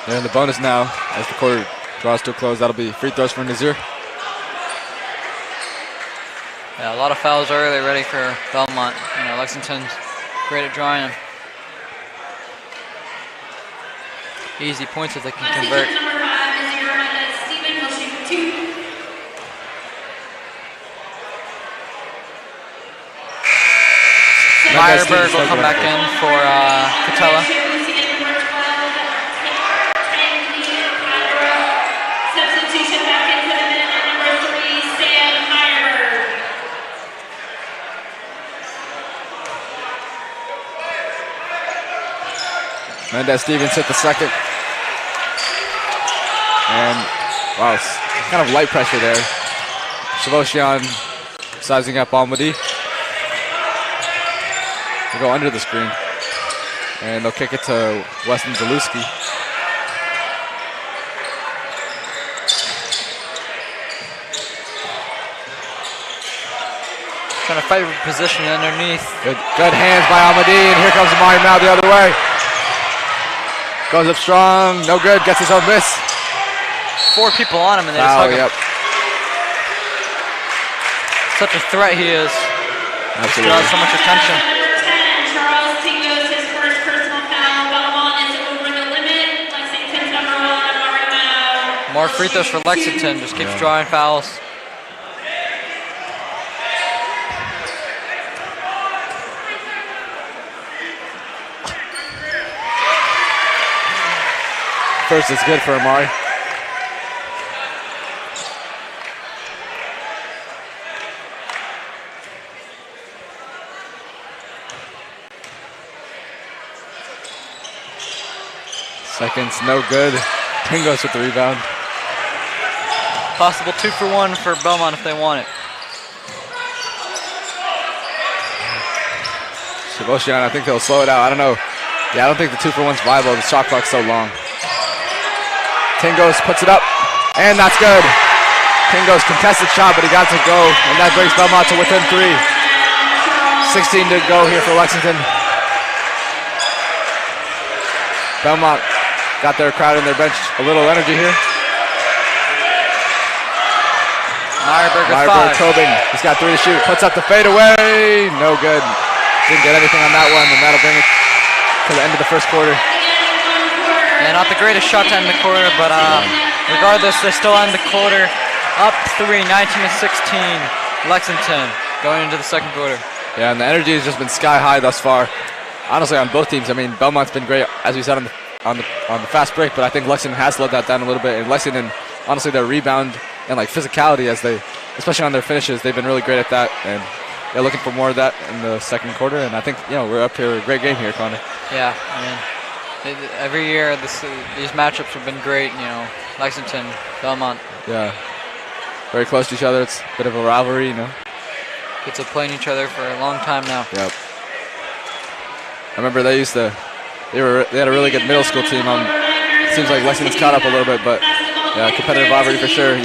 They're in the bonus now as the quarter draws to a close. That'll be free throws for Nazir. Yeah, a lot of fouls early ready for Belmont. Lexington's great at drawing them. easy points if they can convert. Number 5 is your Stephen. He'll shoot 2. Meyerberg will come back in for Catella. Substitution back into the Minutemen, number 3, Sam Meyerberg. Mendez Stevens hit the second. And, wow, it's kind of light pressure there. Shavoshian sizing up Almadi. They'll go under the screen. And they'll kick it to Weston Zalewski. Trying to fight for position underneath. Good hands by Almadi, and here comes Amari Mao the other way. Goes up strong, no good, gets his own miss. 4 people on him and they just hug him. Yep. Such a threat he is. Absolutely. Draws so much attention. Number 10, Charles Tingos, his first personal foul. Belmont is over the limit. Lexington's number 1, Amari Mao. More free throws for Lexington, just keeps drawing fouls. First is good for Amari. Second's no good. Tingos with the rebound. Possible 2 for 1 for Belmont if they want it. Shavoshian, I think they'll slow it out. I don't know. Yeah, I don't think the 2 for 1's viable. The shot clock's so long. Tingos puts it up, and that's good. Tingos contested shot, but he got to go, and that brings Belmont to within 3. 16 to go here for Lexington. Belmont got their crowd and their bench a little energy here. Meyerberg probing. He's got 3 to shoot. Puts up the fadeaway. No good. Didn't get anything on that one, and that'll bring it to the end of the first quarter. Yeah, not the greatest shot to end the quarter, but regardless, they still end the quarter up 3, 19-16. Lexington going into the second quarter. Yeah, and the energy has just been sky high thus far. Honestly, on both teams. I mean, Belmont's been great, as we said on the fast break, but I think Lexington has slowed that down a little bit. And Lexington, honestly, their rebound and like physicality, especially on their finishes, they've been really great at that. And they're looking for more of that in the second quarter. And I think we're up here. Great game here, Connor. Yeah, I mean. Every year, these matchups have been great. Lexington, Belmont. Yeah, very close to each other. It's a bit of a rivalry, Kids have played each other for a long time now. Yep. I remember they had a really good middle school team. It seems like Lexington's caught up a little bit, but yeah, competitive rivalry for sure.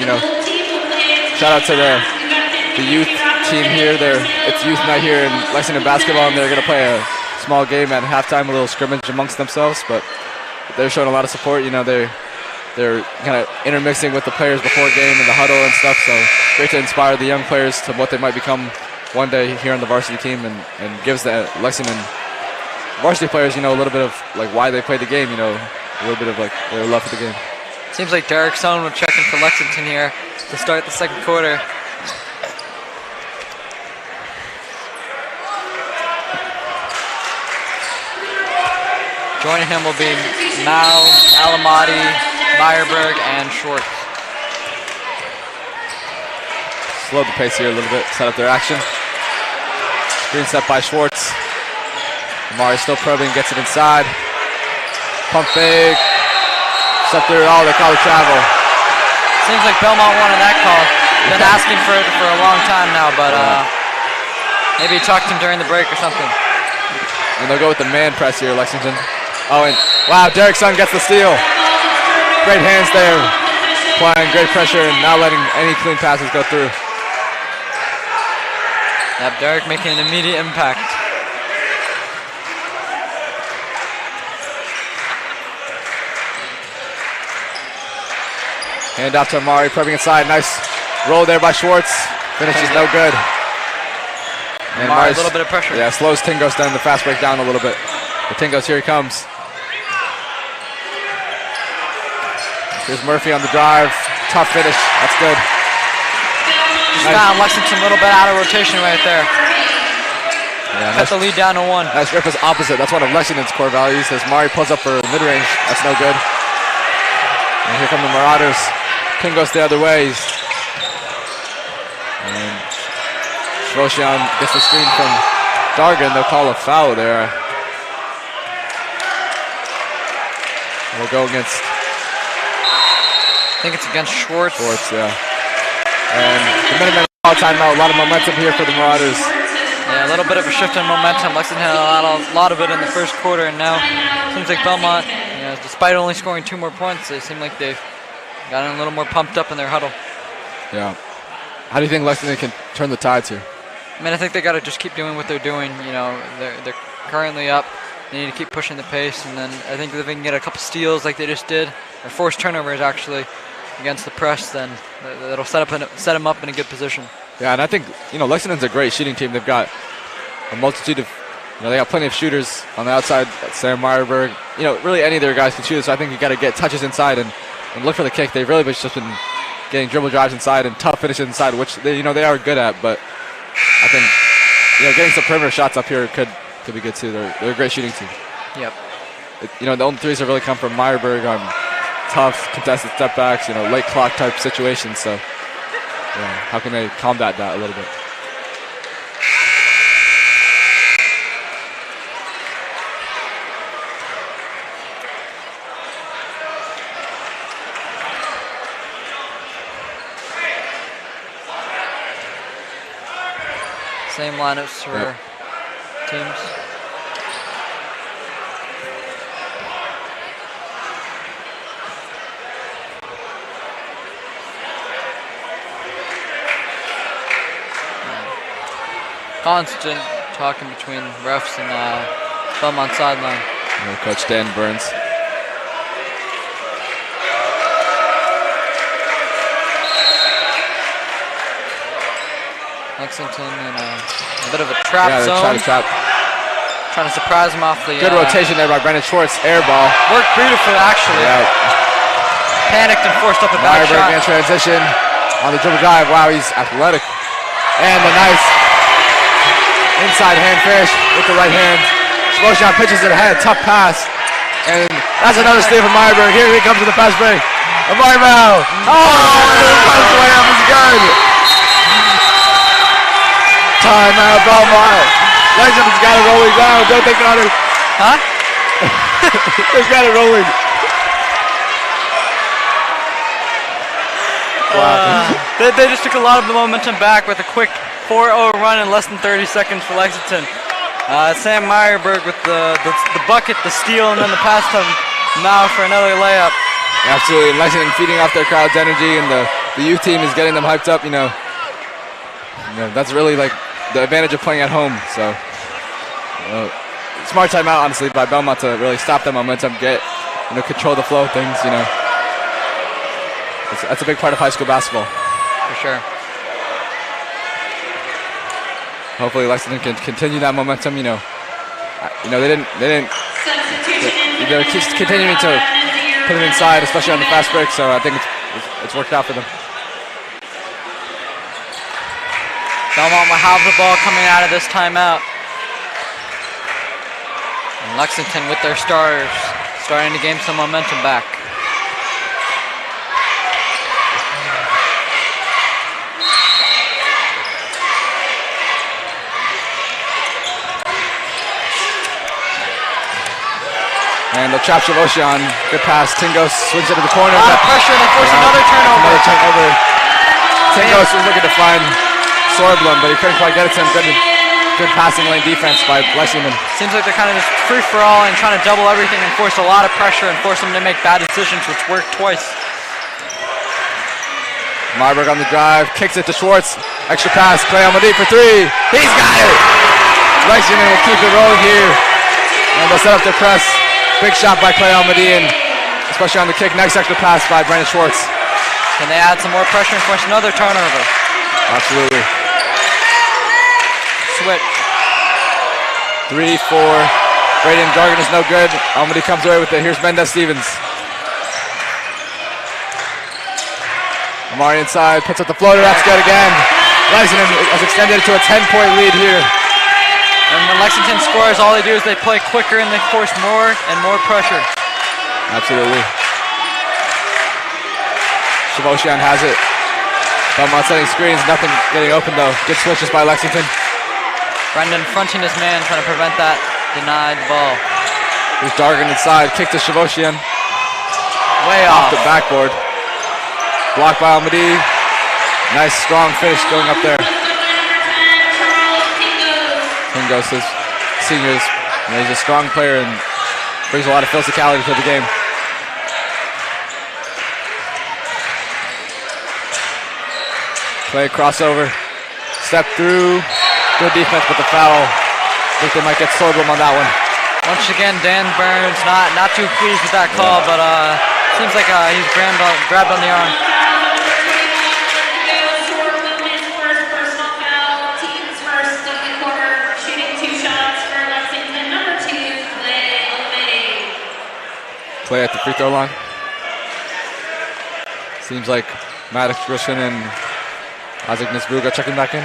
Shout out to the youth team here. It's youth night here in Lexington basketball, and they're gonna play a small game at halftime, a little scrimmage amongst themselves, but they're showing a lot of support. They're kind of intermixing with the players before game and the huddle and stuff. So great to inspire the young players to what they might become one day here on the varsity team, and gives the Lexington varsity players, a little bit of like why they play the game. A little bit of like their love for the game. Seems like Derek Stone will check in for Lexington here to start the second quarter. Joining him will be Mao, Alamati, Meyerberg, and Schwartz. Slow the pace here a little bit, set up their action. Screen set by Schwartz. Amari still probing, gets it inside. Pump fake. Step through, they call it travel. Seems like Belmont wanted that call. Been asking for it for a long time now, but maybe he talked to him during the break or something. And they'll go with the man press here, Lexington. Oh, and wow, Derek Sun gets the steal. Great hands there. Applying great pressure and not letting any clean passes go through. Yep, Derek making an immediate impact. Hand off to Amari, prepping inside. Nice roll there by Schwartz. Finish is no good. And Amari, a little bit of pressure. Yeah, slows Tingos down the fast break down a little bit. But Tingos, here he comes. Here's Murphy on the drive. Tough finish. That's good. Just found Lexington a little bit out of rotation right there. Yeah, Cut the lead down to 1. Nice rip is opposite. That's one of Lexington's core values. As Mari pulls up for mid-range, that's no good. And here come the Marauders. Pin goes the other way. And Roshan gets the screen from Dargan. They'll call a foul there. We'll go against... I think it's against Schwartz. Schwartz, yeah. And the Minutemen call timeout. A lot of momentum here for the Marauders. Yeah, a little bit of a shift in momentum. Lexington had a lot of it in the first quarter, and now it seems like Belmont, despite only scoring 2 more points, they seem like they've gotten a little more pumped up in their huddle. Yeah. How do you think Lexington can turn the tides here? I mean, I think they got to just keep doing what they're doing. They're currently up. They need to keep pushing the pace, and then I think if they can get a couple steals like they just did, or forced turnovers actually, against the press, then that'll set them up in a good position. Yeah, and I think, Lexington's a great shooting team. They've got a multitude of, they got plenty of shooters on the outside. Sam Meyerberg, really any of their guys can shoot. So I think you got to get touches inside and look for the kick. They've really just been getting dribble drives inside and tough finishes inside, which they are good at. But I think, getting some perimeter shots up here could be good too. They're a great shooting team. Yep. The only threes have really come from Meyerberg on tough contested step backs, late clock type situations. So. Yeah, how can they combat that a little bit? Same lineups for teams. Constant talking between refs and Belmont sideline. Coach Dan Burns. Lexington in a bit of a trap zone. Trying to surprise him off the... Good rotation there by Brendan Schwartz. Air ball. Worked beautifully, actually. Yeah. Panicked and forced up a back shot. Meyerberg in transition on the dribble drive. Wow, he's athletic. And the nice inside hand finish with the right hand. Roshan pitches it ahead. Tough pass. And that's another steal from Meyerberg. Here he comes to the fast break. A Meyerberg. The punch layup is good. Timeout, Belmont. Lexington's got it rolling down. Don't take it on it. Huh? They've got it rolling. They just took a lot of the momentum back with a quick 4-0 run in less than 30 seconds for Lexington. Sam Meyerberg with the bucket, the steal, and then the pass to Mao for another layup. Absolutely. Lexington feeding off their crowd's energy, and the youth team is getting them hyped up. That's really like the advantage of playing at home. So smart timeout, honestly, by Belmont to really stop that momentum, control the flow of things. That's a big part of high school basketball. For sure. Hopefully Lexington can continue that momentum. They're continuing to put it inside, especially on the fast break. So I think it's worked out for them. Belmont will have the ball coming out of this timeout. And Lexington with their stars starting to gain some momentum back. And they'll trap Shavoshan. Good pass. Tingos swings into the corner. A lot of pressure, and they force another turnover. Another turnover. Tingos was looking to find Sorblum, but he couldn't quite get it to him. Good passing lane defense by Lexington. Seems like they're kind of just free-for-all and trying to double everything and force a lot of pressure and force them to make bad decisions, which worked twice. Marburg on the drive, kicks it to Schwartz. Extra pass, Clay Almadi for 3. He's got it! Lexington will keep it rolling here. And they'll set up their press. Big shot by Clay Almadi, and especially on the kick. Next extra pass by Brendan Schwartz. Can they add some more pressure and force another turnover? Absolutely. Switch. 3-4. Braden Dargan is no good. Almadi comes away with it. Here's Mendez Stevens. Amari inside, puts up the floater, that's good again. Lexington has extended it to a 10-point lead here. And when Lexington scores, all they do is they play quicker and they force more and more pressure. Absolutely. Shavoshian has it. Belmont setting screens, nothing getting open though. Good switches by Lexington. Brendan fronting his man, trying to prevent that denied ball. Here's Dargan inside, kick to Shavoshian. Way Off off. the backboard. Blocked by Almadi. Nice strong finish going up there. Tingos, his seniors, he's a strong player and brings a lot of physicality to the game. Play crossover, step through, good defense, but the foul. I think they might get Sorghum on that one. Once again, Dan Burns not too pleased with that call, but seems like he's grabbed on the arm. Play at the free throw line. Seems like Maddox Grisham and Isaac Nisbuga checking back in.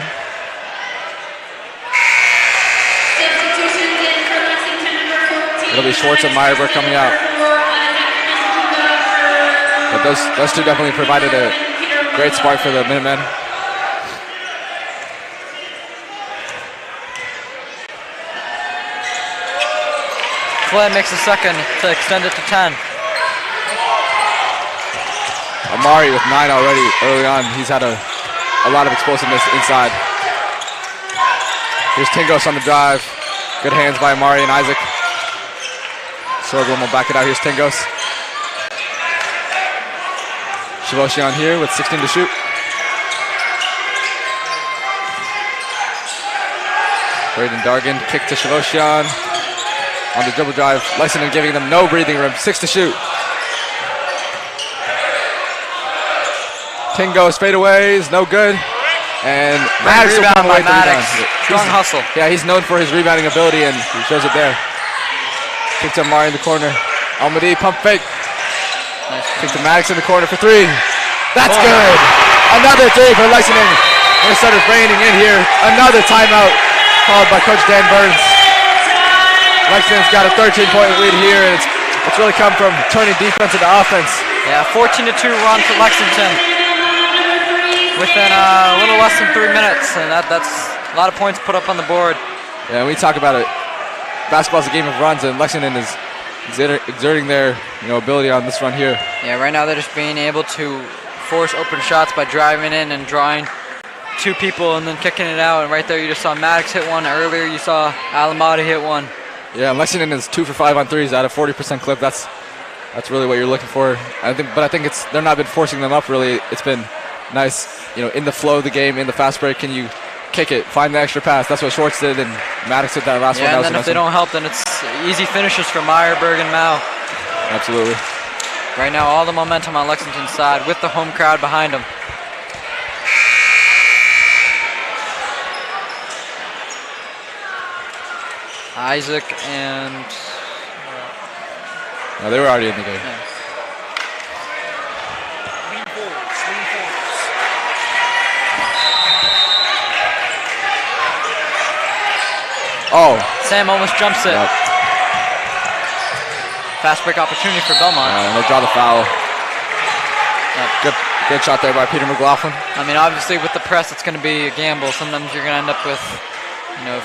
It'll be Schwartz and Meyerberg coming out. But those two definitely provided a great spark for the Minutemen. Clay makes a second to extend it to 10. Amari with 9 already early on. He's had a lot of explosiveness inside. Here's Tingos on the drive. Good hands by Amari and Isaac. Sorghum will back it out. Here's Tingos. Shavoshian here with 16 to shoot. Braden Dargan, kick to Shavoshian. On the dribble drive, Lexington giving them no breathing room. 6 to shoot. Tingos fadeaways, no good. And Maddox will come away with the rebound. Strong hustle. Yeah, he's known for his rebounding ability and he shows it there. Kick to Amari in the corner. Almadi pump fake. Nice. Kick to Maddox in the corner for 3. That's good. Another 3 for Lexington. And it started raining in here. Another timeout called by Coach Dan Burns. Lexington's got a 13-point lead here, and it's really come from turning defense into offense. Yeah, 14-2 run for Lexington within a little less than 3 minutes, and that's a lot of points put up on the board. Yeah, we talk about it. Basketball's a game of runs, and Lexington is exerting their ability on this run here. Yeah, right now they're just being able to force open shots by driving in and drawing 2 people and then kicking it out. And right there, you just saw Maddox hit one earlier. You saw Alamada hit one. Yeah, and Lexington is 2 for 5 on threes at a 40% clip. That's really what you're looking for. I think they're not been forcing them up really. It's been nice, in the flow of the game, in the fast break. Can you kick it, find the extra pass? That's what Schwartz did, and Maddox did that last one. Yeah, and then if they don't help, then it's easy finishes for Meyerberg and Mao. Absolutely. Right now, all the momentum on Lexington's side with the home crowd behind them. Isaac and... No, they were already in the game. Yeah. Oh. Sam almost jumps it. Yep. Fast break opportunity for Belmont. And they'll draw the foul. Yep. Good shot there by Peter McLaughlin. I mean, obviously with the press, it's going to be a gamble. Sometimes you're going to end up with,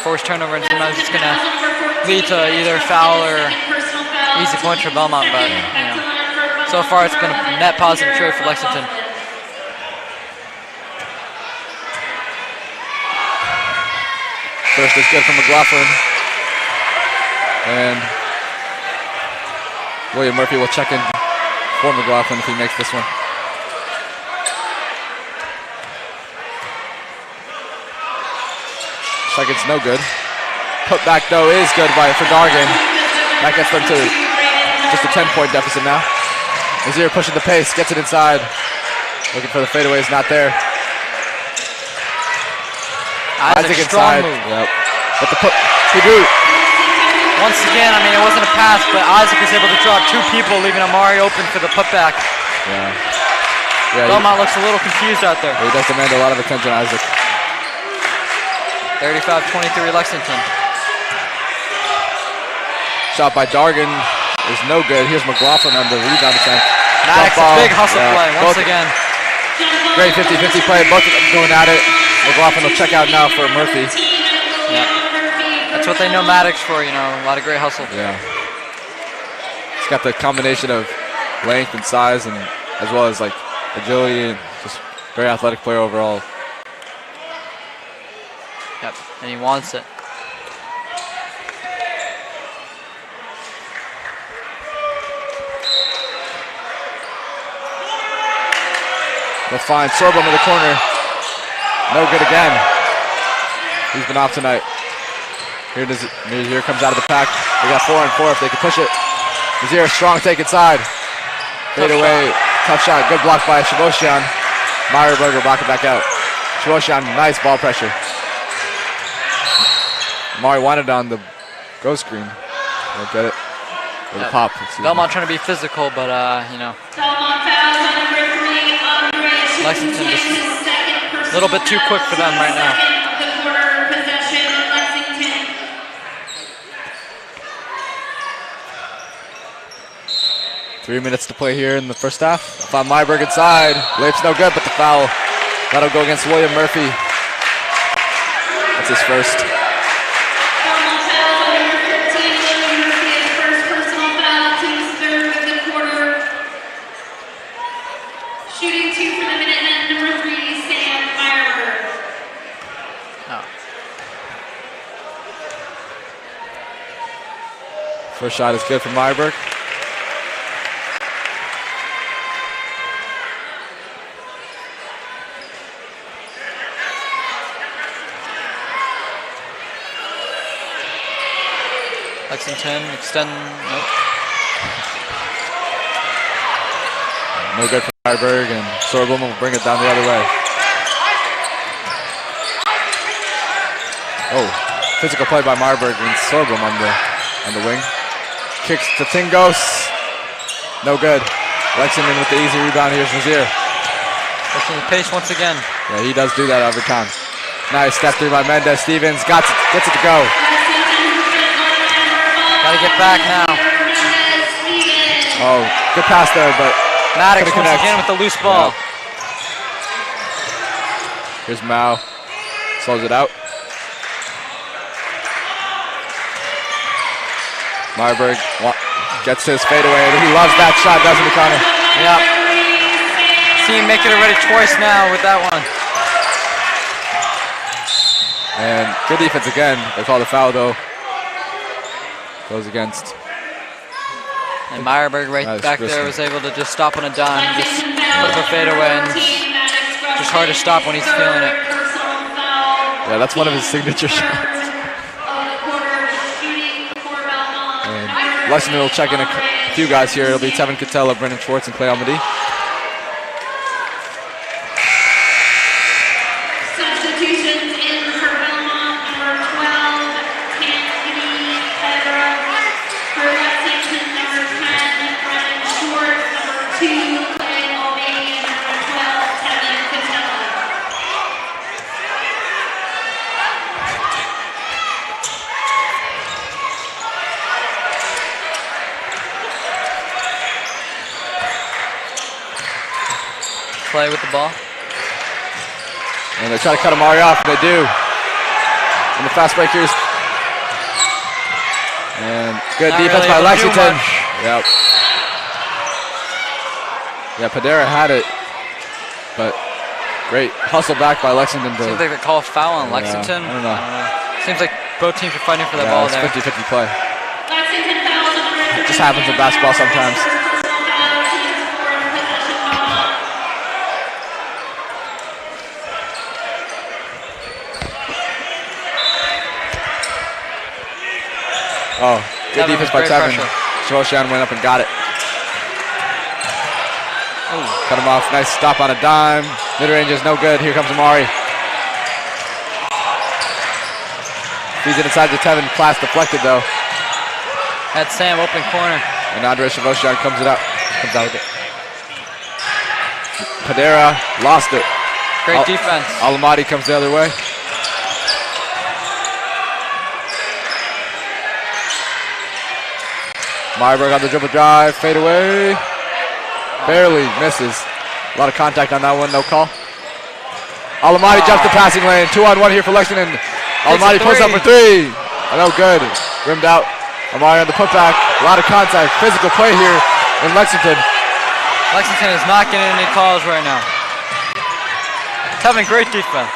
forced turnover, and sometimes it's going to lead to either foul or easy points for Belmont. But so far it's been a net positive trade for Lexington. First is good from McLaughlin. And William Murphy will check in for McLaughlin if he makes this one. Second's no good. Put back though is good for Dargan. That gets them to just a 10-point deficit now. Nazir pushing the pace, gets it inside. Looking for the fadeaway, is not there. Isaac inside. Move. Yep. But he drew. Once again, I mean, it wasn't a pass, but Isaac is able to draw 2 people, leaving Amari open for the putback. Yeah. Yeah, Belmont looks a little confused out there. He does demand a lot of attention, Isaac. 35-23 Lexington. Shot by Dargan is no good. Here's McLaughlin on the rebound attempt. Maddox, a big hustle play once again. Great 50-50 play. Both of them going at it. McLaughlin will check out now for Murphy. Yeah. That's what they know Maddox for, you know, a lot of great hustle. Yeah. He's got the combination of length and size, and as well as like agility, and just very athletic player overall. Yep, and he wants it. They'll find Sorbum in the corner. No good again. He's been off tonight. Here comes out of the pack. They got 4 and 4 if they can push it. Nazir, strong take inside. Fade away. Tough shot. Good block by Shavoshan. Meyerberger blocking back out. Shavoshan, nice ball pressure. Mari wanted on the go screen. Don't get it. Or the pop. Belmont trying to be physical, but you know. Lexington just a little bit too quick for them right now. 3 minutes to play here in the first half. Found Myberg inside. Lape's no good, but the foul. That'll go against William Murphy. That's his first. Shooting 2 for the Minutemen, number 3, Sam Meyerberg. First shot is good for Meyerberg. Lexington extend. Nope. No good for Meyerberg, and Sorbum will bring it down the other way. Oh, physical play by Meyerberg and Sorbum on the wing. Kicks to Tingos. No good. Lexington with the easy rebound. Here's Nazir. Pushing the pace once again. Yeah, he does do that every time. Nice step through by Mendez. Stevens gets it to go. Gotta get back now. Oh, good pass there, but Maddox once again with the loose ball. Yeah. Here's Mao. Slows it out. Meyerberg gets to his fadeaway. He loves that shot, doesn't he, Connor? Yep. See him make it already twice now with that one. And good defense again. They call the foul, though. Goes against. And Meyerberg back there was able to just stop on a dime, just put up a fadeaway, and just hard to stop when he's feeling it. Yeah, that's one of his signature shots. And Lexington will check in a few guys here. It'll be Tevin Catella, Brendan Schwartz, and Clay Almady. Substitutions in for Belmont, number 12, Tansky Pedro. For Lexington, number 10, Brendan Schwartz. Number 2, Clay Almady. Number 12, Tevin Catella. Play with the ball. And they try to cut Amari off, and they do. In the fast break here. And good defense by Lexington. Yep. Yeah, Padera had it, but great hustle back by Lexington. Seems like they call a foul on Lexington. I don't know. Seems like both teams are fighting for the ball it's there. 50-50 play. Lexington fouls on number 3. It just happens in basketball sometimes. Oh, good defense by Tevin. Shoshan went up and got it. Ooh. Cut him off. Nice stop on a dime. Mid-range is no good. Here comes Amari. Feeds it inside to Tevin. Class deflected though. Had Sam open corner. And Andre Shavoshan comes out with it. Padera lost it. Great defense. Alamati comes the other way. Meyerberg on the dribble drive, fade away. Barely misses. A lot of contact on that one, no call. Alamati jumps the passing lane. 2-on-1 here for Lexington. Alamati puts up for three. No good. Rimmed out. Amari on the putback. A lot of contact. Physical play here in Lexington. Lexington is not getting any calls right now. It's having great defense.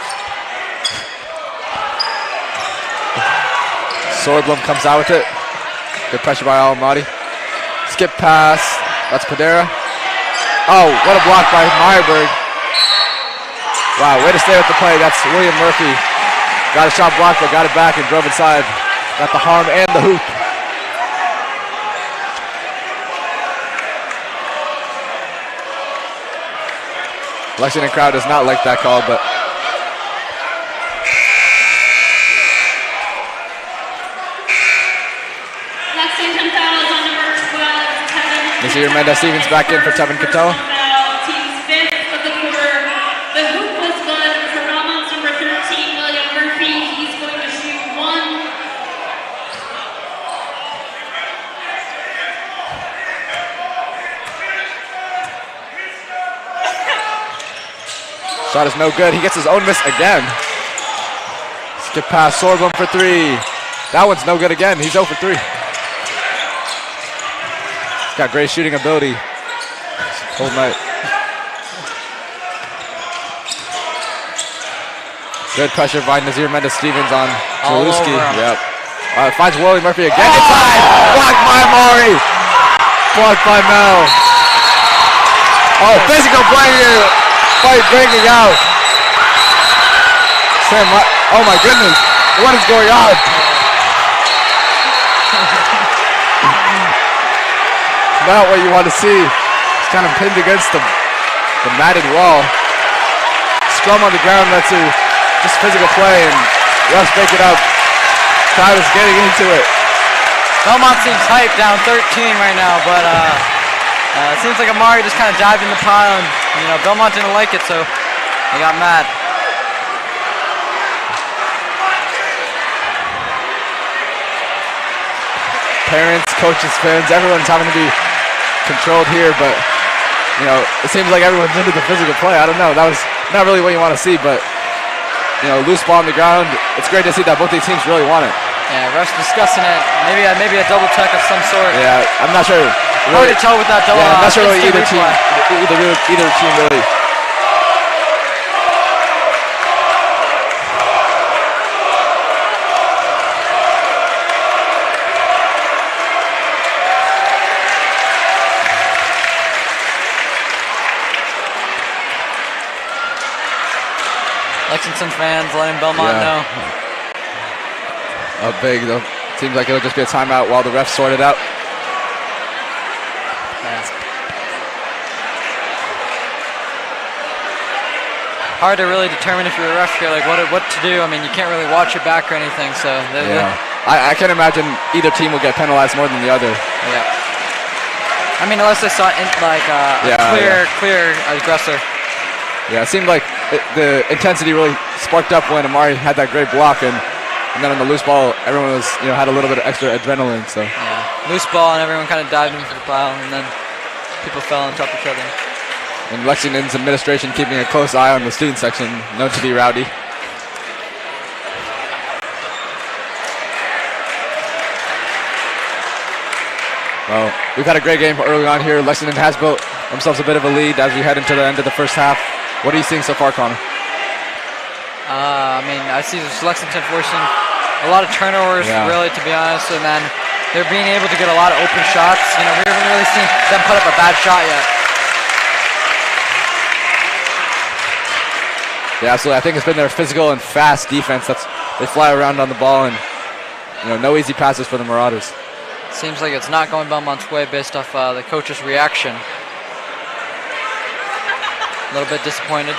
Sorblum comes out with it. Good pressure by Alamati. Skip pass. That's Padera. Oh, what a block by Meyerberg. Wow, way to stay with the play. That's William Murphy. Got a shot blocked, but got it back and drove inside. Got the harm and the hoop. Lexington crowd does not like that call, but Lexington fouls on number 12, Tevin. Nazir Mendez-Stevens back in for Tevin Katoa. Team's fifth of the quarter. The hoop was good for Belmont's number 13, William Murphy. He's going to shoot one. Shot is no good. He gets his own miss again. Skip pass, Sorblum for three. That one's no good again. He's 0 for 3. He's got great shooting ability. Whole night. Good pressure by Nazir Mendez-Stevens on Jaluski. Yep. Finds Willie Murphy again. Inside. Blocked by Amari. Blocked by Mel. Oh, physical play here. Fight breaking out. Sam, oh my goodness. What is going on? Not what you want to see. It's kind of pinned against the matted wall. Scrum on the ground lets you just physical play and refs break it up. Crowd is getting into it. Belmont seems hyped down 13 right now, but it seems like Amari just kind of dived in the pile, and Belmont didn't like it, so they got mad. Parents, coaches, fans, everyone's having to be controlled here, but it seems like everyone's into the physical play. I don't know. That was not really what you want to see, but loose ball on the ground. It's great to see that both these teams really want it. Yeah, refs discussing it. Maybe a double check of some sort. Yeah, I'm not sure. Hard to tell with that double. Yeah, I'm not sure really either team really. Lexington fans letting Belmont know. Big though. Seems like it'll just be a timeout while the refs sort it out. Hard to really determine if you're a ref here, like what to do. I mean, you can't really watch your back or anything, so. I can't imagine either team will get penalized more than the other. Yeah. I mean, unless they saw clear aggressor. Yeah, it seemed like the intensity really sparked up when Amari had that great block, and then on the loose ball, everyone was had a little bit of extra adrenaline. So yeah, loose ball, and everyone kind of dived into the pile, and then people fell on top of each other. And Lexington's administration keeping a close eye on the student section, known to be rowdy. Well, we've had a great game early on here. Lexington has built themselves a bit of a lead as we head into the end of the first half. What are you seeing so far, Connor? I mean, I see this Lexington forcing a lot of turnovers, really, to be honest, and then they're being able to get a lot of open shots. We haven't really seen them put up a bad shot yet. Yeah, absolutely. I think it's been their physical and fast defense. They fly around on the ball, and no easy passes for the Marauders. Seems like it's not going Belmont's way based off the coach's reaction. A little bit disappointed.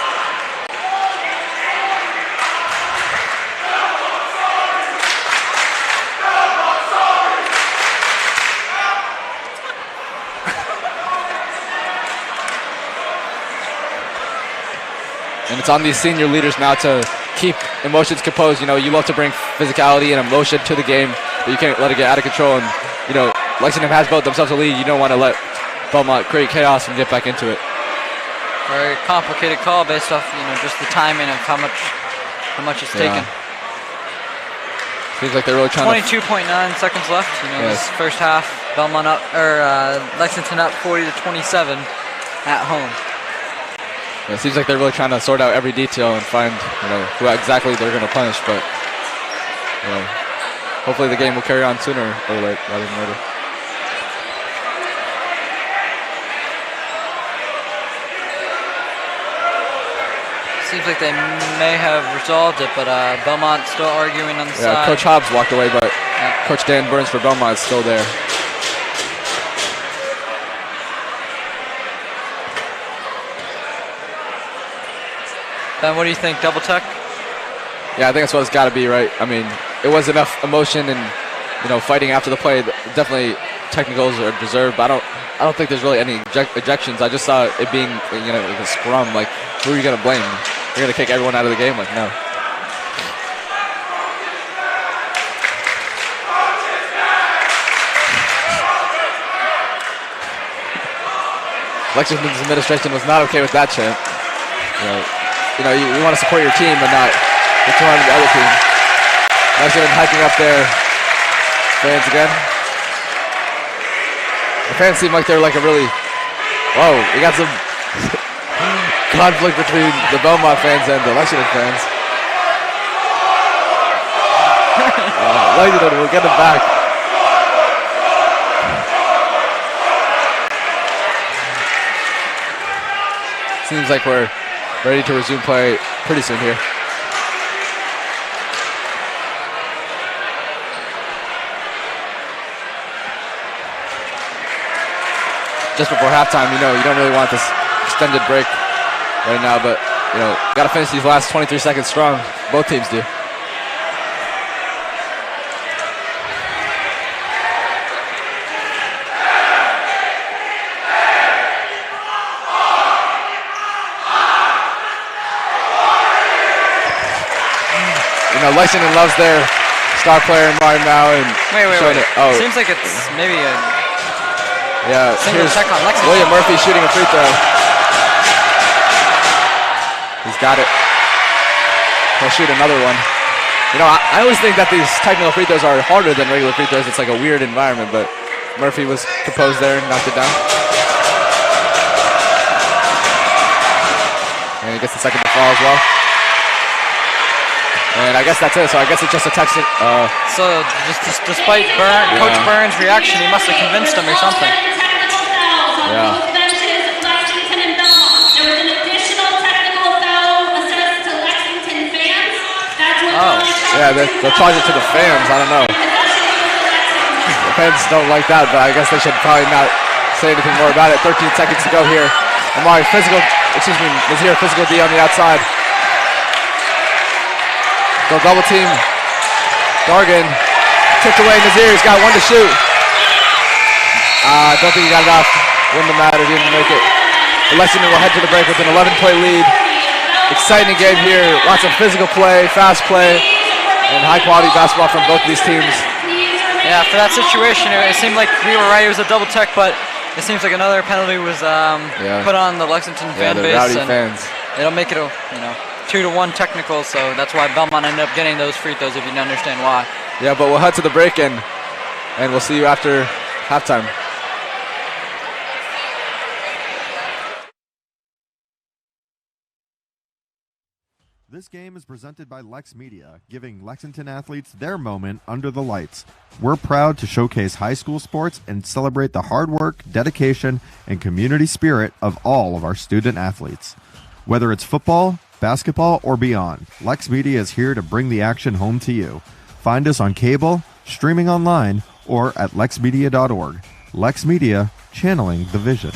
and it's on these senior leaders now to keep emotions composed. You know, you love to bring physicality and emotion to the game, but you can't let it get out of control. And, you know, Lexington has built themselves a lead. You don't want to let Belmont create chaos and get back into it. Very complicated call based off, you know, just the timing of how much it's taken. Seems like they're really trying 22.9 seconds left. You know, this first half, Belmont up, or Lexington up 40-27 at home. It seems like they're really trying to sort out every detail and find, you know, who exactly they're going to punish. But, you know, hopefully the game will carry on sooner or later rather than later. Seems like they may have resolved it, but Belmont still arguing on the side. Coach Hobbs walked away, but Coach Dan Burns for Belmont is still there. Ben, what do you think? Double tech? Yeah, I think that's what it's got to be, right? I mean, it was enough emotion and, you know, fighting after the play. Definitely technicals are deserved, but I don't think there's really any ejections. I just saw it being, you know, like a scrum. Like, who are you going to blame? You're going to kick everyone out of the game? Like, no. Lexington's administration was not okay with that chant. You know, you want to support your team, but not return to the other team. Lexington hyping up their fans again. The fans seem like they're like a really, whoa, we got some conflict between the Belmont fans and the Lexington fans. Lexington will get them back. Seems like we're ready to resume play pretty soon here. Just before halftime, you know, you don't really want this extended break right now, but, you know, got to finish these last 23 seconds strong. Both teams do. You know, Lexington loves their star player Martin now, and wait. Oh, seems like it's maybe a single here's check on Lexington. William Murphy shooting a free throw. He's got it. He'll shoot another one. You know, I always think that these technical free throws are harder than regular free throws. It's like a weird environment, but Murphy was composed there and knocked it down. And he gets the second to fall as well. And I guess that's it. So I guess it's just a text. So just despite Coach Burns' reaction, he must have convinced him or something. Yeah. Both benches, Lexington and Belmont. There was an additional technical foul assessed to Lexington fans. That's what they'll charge it to the fans. I don't know. The fans don't like that, but I guess they should probably not say anything more about it. 13 seconds to go here. Nazir, physical D on the outside. They'll double team Dargan. Tipped away Nazir. He's got one to shoot. I don't think he got it off. Wouldn't have mattered. He didn't make it. Lexington will head to the break with an 11-point lead. Exciting game here. Lots of physical play, fast play, and high-quality basketball from both of these teams. Yeah, for that situation, it seemed like we were right. It was a double tech, but it seems like another penalty was put on the Lexington fan base. Rowdy fans. It'll make it a 2-1 technical, so that's why Belmont ended up getting those free throws, if you don't understand why. Yeah, but we'll head to the break and we'll see you after halftime. This game is presented by LexMedia, giving Lexington athletes their moment under the lights. We're proud to showcase high school sports and celebrate the hard work, dedication, and community spirit of all of our student athletes. Whether it's football, basketball, or beyond, LexMedia is here to bring the action home to you. Find us on cable, streaming online, or at lexmedia.org. LexMedia, channeling the vision.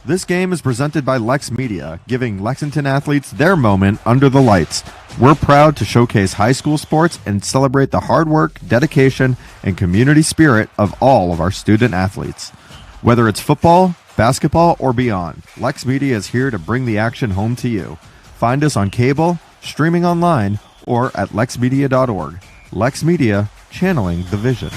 This game is presented by LexMedia, giving Lexington athletes their moment under the lights. We're proud to showcase high school sports and celebrate the hard work, dedication, and community spirit of all of our student athletes. Whether it's football, basketball, or beyond, LexMedia is here to bring the action home to you. Find us on cable, streaming online, or at lexmedia.org. LexMedia, channeling the vision.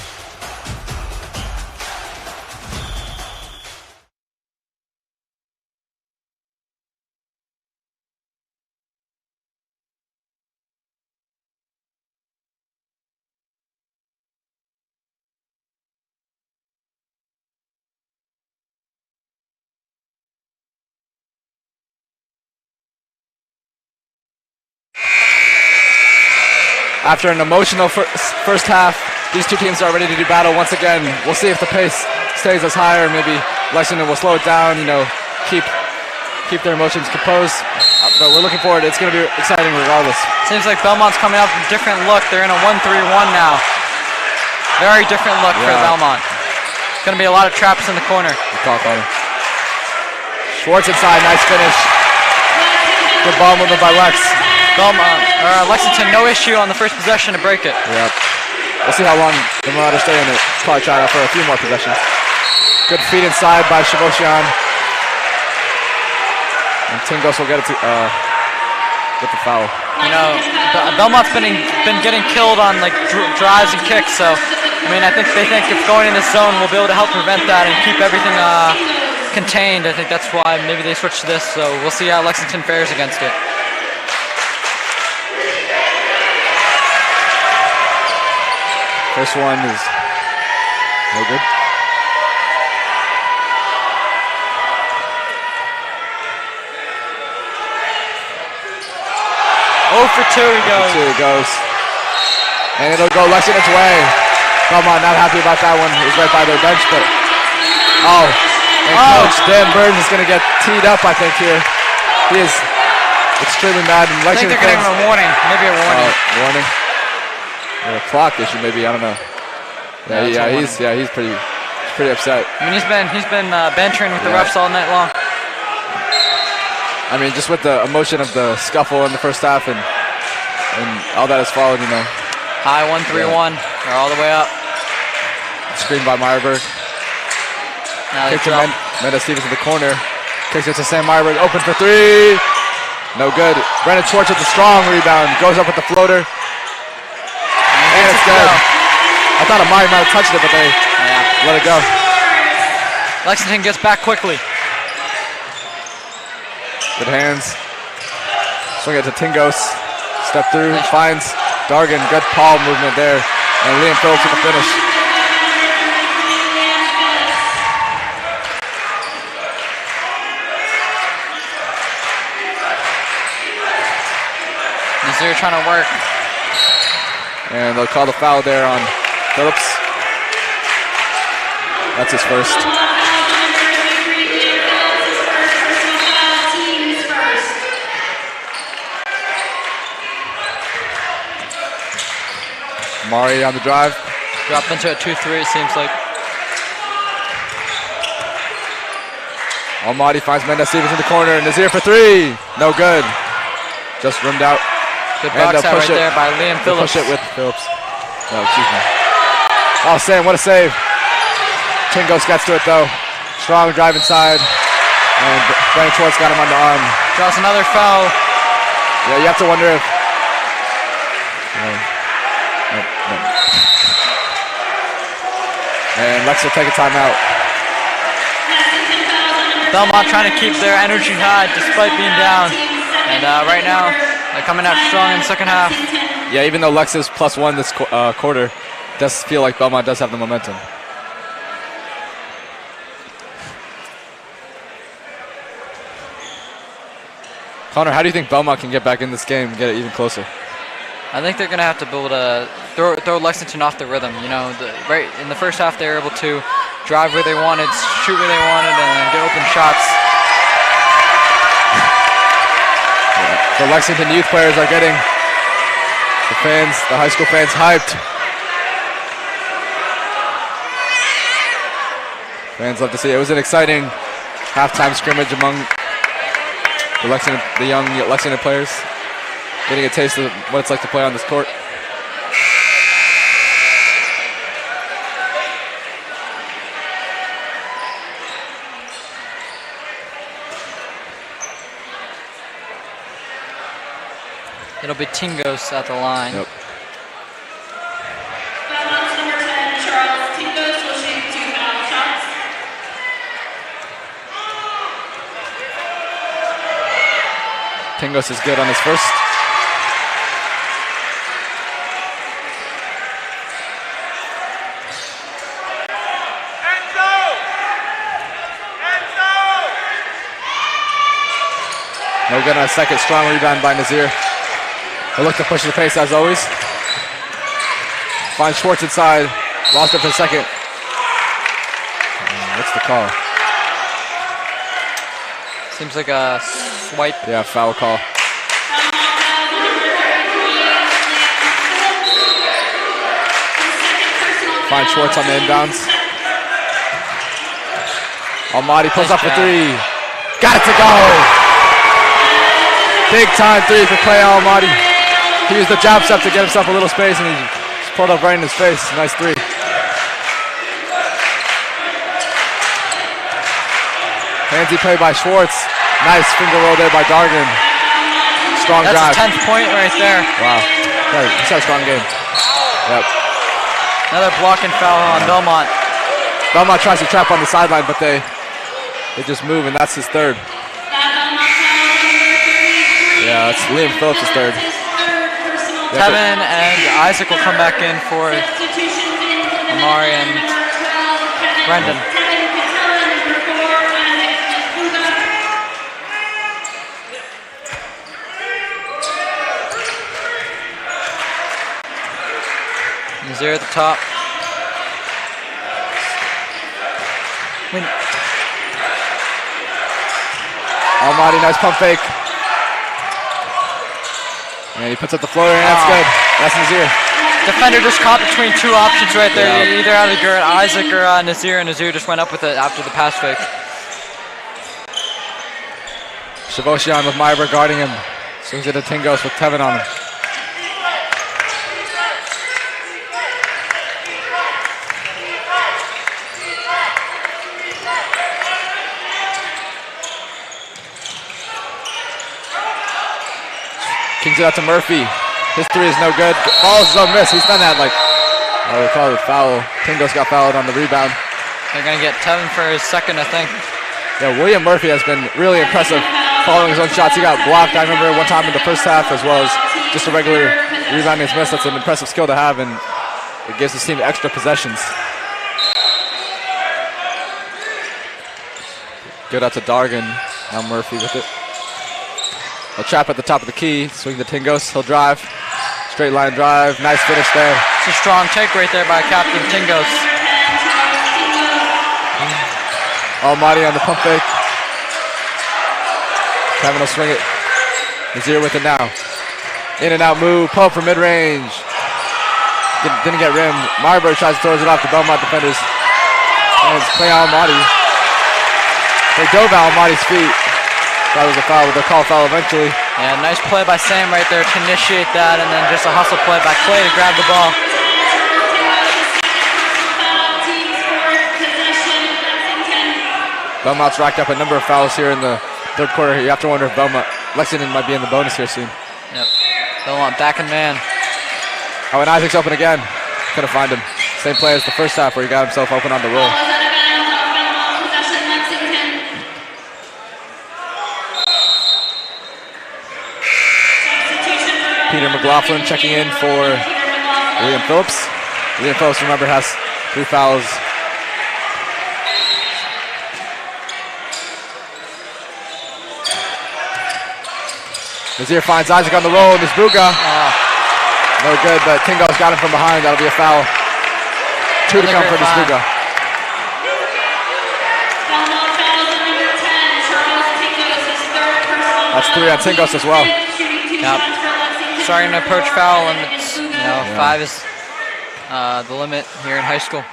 After an emotional first half, these two teams are ready to do battle once again. We'll see if the pace stays as high, or maybe Lexington will slow it down, keep their emotions composed. But we're looking forward. It's going to be exciting regardless. Seems like Belmont's coming out with a different look. They're in a 1-3-1 now. Very different look for Belmont. It's going to be a lot of traps in the corner. Good call, Connor. Schwartz inside, nice finish. Good ball movement by Lex. Lexington, no issue on the first possession to break it. Yep. We'll see how long the Marauders stay in it. Probably try it out for a few more possessions. Good feed inside by Shavoshian. And Tingos will get it to get the foul. Belmont's been getting killed on drives and kicks, so I think if going in this zone we'll be able to help prevent that and keep everything contained. I think that's why maybe they switched to this, so we'll see how Lexington fares against it. First one is no good. 0 for 2 he goes. And it'll go Lexington's way. Belmont not happy about that one. He's right by their bench, but Coach Dan Burns is going to get teed up, I think, here. He is extremely mad. And I think they're going to give him a warning. Maybe a warning. Warning. Or a clock issue, maybe. I don't know. He's pretty upset. He's been bantering with the refs all night long. Just with the emotion of the scuffle in the first half and all that has followed, High 1-3-1. They're all the way up. Screen by Meyerberg. Now Kicks to Menda Stevens in the corner. Kicks it to Sam Meyerberg. Open for three. No good. Brennan Schwartz with the strong rebound. Goes up with the floater. And it's good. I thought Amari might have touched it, but they let it go. Lexington gets back quickly. Good hands. Swing it to Tingos. Step through, finds Dargan. Good paw movement there. And Liam Phillips with the finish. Nazir trying to work. And they'll call the foul there on Phillips. That's his first. Mari on the drive. Drop into a 2-3, it seems like. Almighty finds Mendez Stevens in the corner. Nazir for three. No good. Just rimmed out. Good box out right there by Liam Phillips. Push it with Phillips. No, excuse me. Oh, Sam, what a save. Tingos gets to it, though. Strong drive inside. And Brandon Schwartz got him on the arm. Draws another foul. Yeah, you have to wonder if... And Lex will take a timeout. Belmont trying to keep their energy high despite being down. And right now, they're coming out strong in the second half. Yeah, even though Lex is +1 this quarter, it does feel like Belmont does have the momentum. Connor, how do you think Belmont can get back in this game and get it even closer? I think they're going to have to build throw Lexington off the rhythm. Right in the first half, they were able to drive where they wanted, shoot where they wanted, and get open shots. The Lexington youth players are getting the high school fans hyped. Fans love to see it. It was an exciting halftime scrimmage among the young Lexington players, getting a taste of what it's like to play on this court. It'll be Tingos at the line. Yep. Belmont's number 10, Charles Tingos, will shoot 2 foul shots. Tingos is good on his first. No good on a second. Strong rebound by Nazir. They look to push the pace as always. Finds Schwartz inside. Lost it for a second. What's the call? Seems like a swipe. Yeah, foul call. Finds Schwartz on the inbounds. Almaty pulls up for three. Got it to go! Big time three for Clay Almaty. He used the jab step to get himself a little space, and he just pulled up right in his face. Nice three. Handsy play by Schwartz. Nice finger roll there by Dargan. Strong drive. That's a 10th point right there. Wow. He's had a strong game. Yep. Another blocking foul on Belmont. Belmont tries to trap on the sideline, but they just move, and that's his third. Yeah, that's Liam Phillips' third. Tevin and Isaac will come back in for Amari and Brendan. Nazir at the top. Almaty, nice pump fake. And he puts up the floater, and that's good. That's Nazir. Defender just caught between two options right there. Yeah. Either out of Isaac or Nazir, and Nazir just went up with it after the pass fake. Shavoshian with Myber guarding him. Swings it to Tingos with Tevin on him. Kings it out to Murphy. His three is no good. Follows his own miss. He's done that like, we call it a foul. Tingos got fouled on the rebound. They're going to get Tevin for his second, I think. Yeah, William Murphy has been really impressive following his own shots. He got blocked, I remember, one time in the first half, as well as just a regular rebounding his miss. That's an impressive skill to have, and it gives his team extra possessions. Good out to Dargan. Now Murphy with it. A trap at the top of the key. Swing to Tingos. He'll drive. Straight line drive. Nice finish there. It's a strong take right there by Captain Tingos. Almaty on the pump fake. Kevin will swing it. Nazir with it now. In and out move. Pull for mid-range. Didn't get rimmed. Marbury tries to throw it off the Belmont defenders. And it's Clay Almaty. They dove Almaty's feet. That was a foul, but they'll call foul eventually. Yeah, nice play by Sam right there to initiate that, and then just a hustle play by Clay to grab the ball. Belmont's racked up a number of fouls here in the third quarter. You have to wonder if Lexington might be in the bonus here soon. Yep. Belmont back in man. Oh, and Isaac's open again. Couldn't find him. Same play as the first half where he got himself open on the roll. Peter McLaughlin checking in for William Phillips. William Phillips, remember, has 3 fouls. Nazir finds Isaac on the roll, and Nisbuga. No good, but Tingos got him from behind. That'll be a foul. 2 to come for Nisbuga. That's 3 on Tingos as well. Yep. Starting to approach foul limits. 5 is the limit here in high school.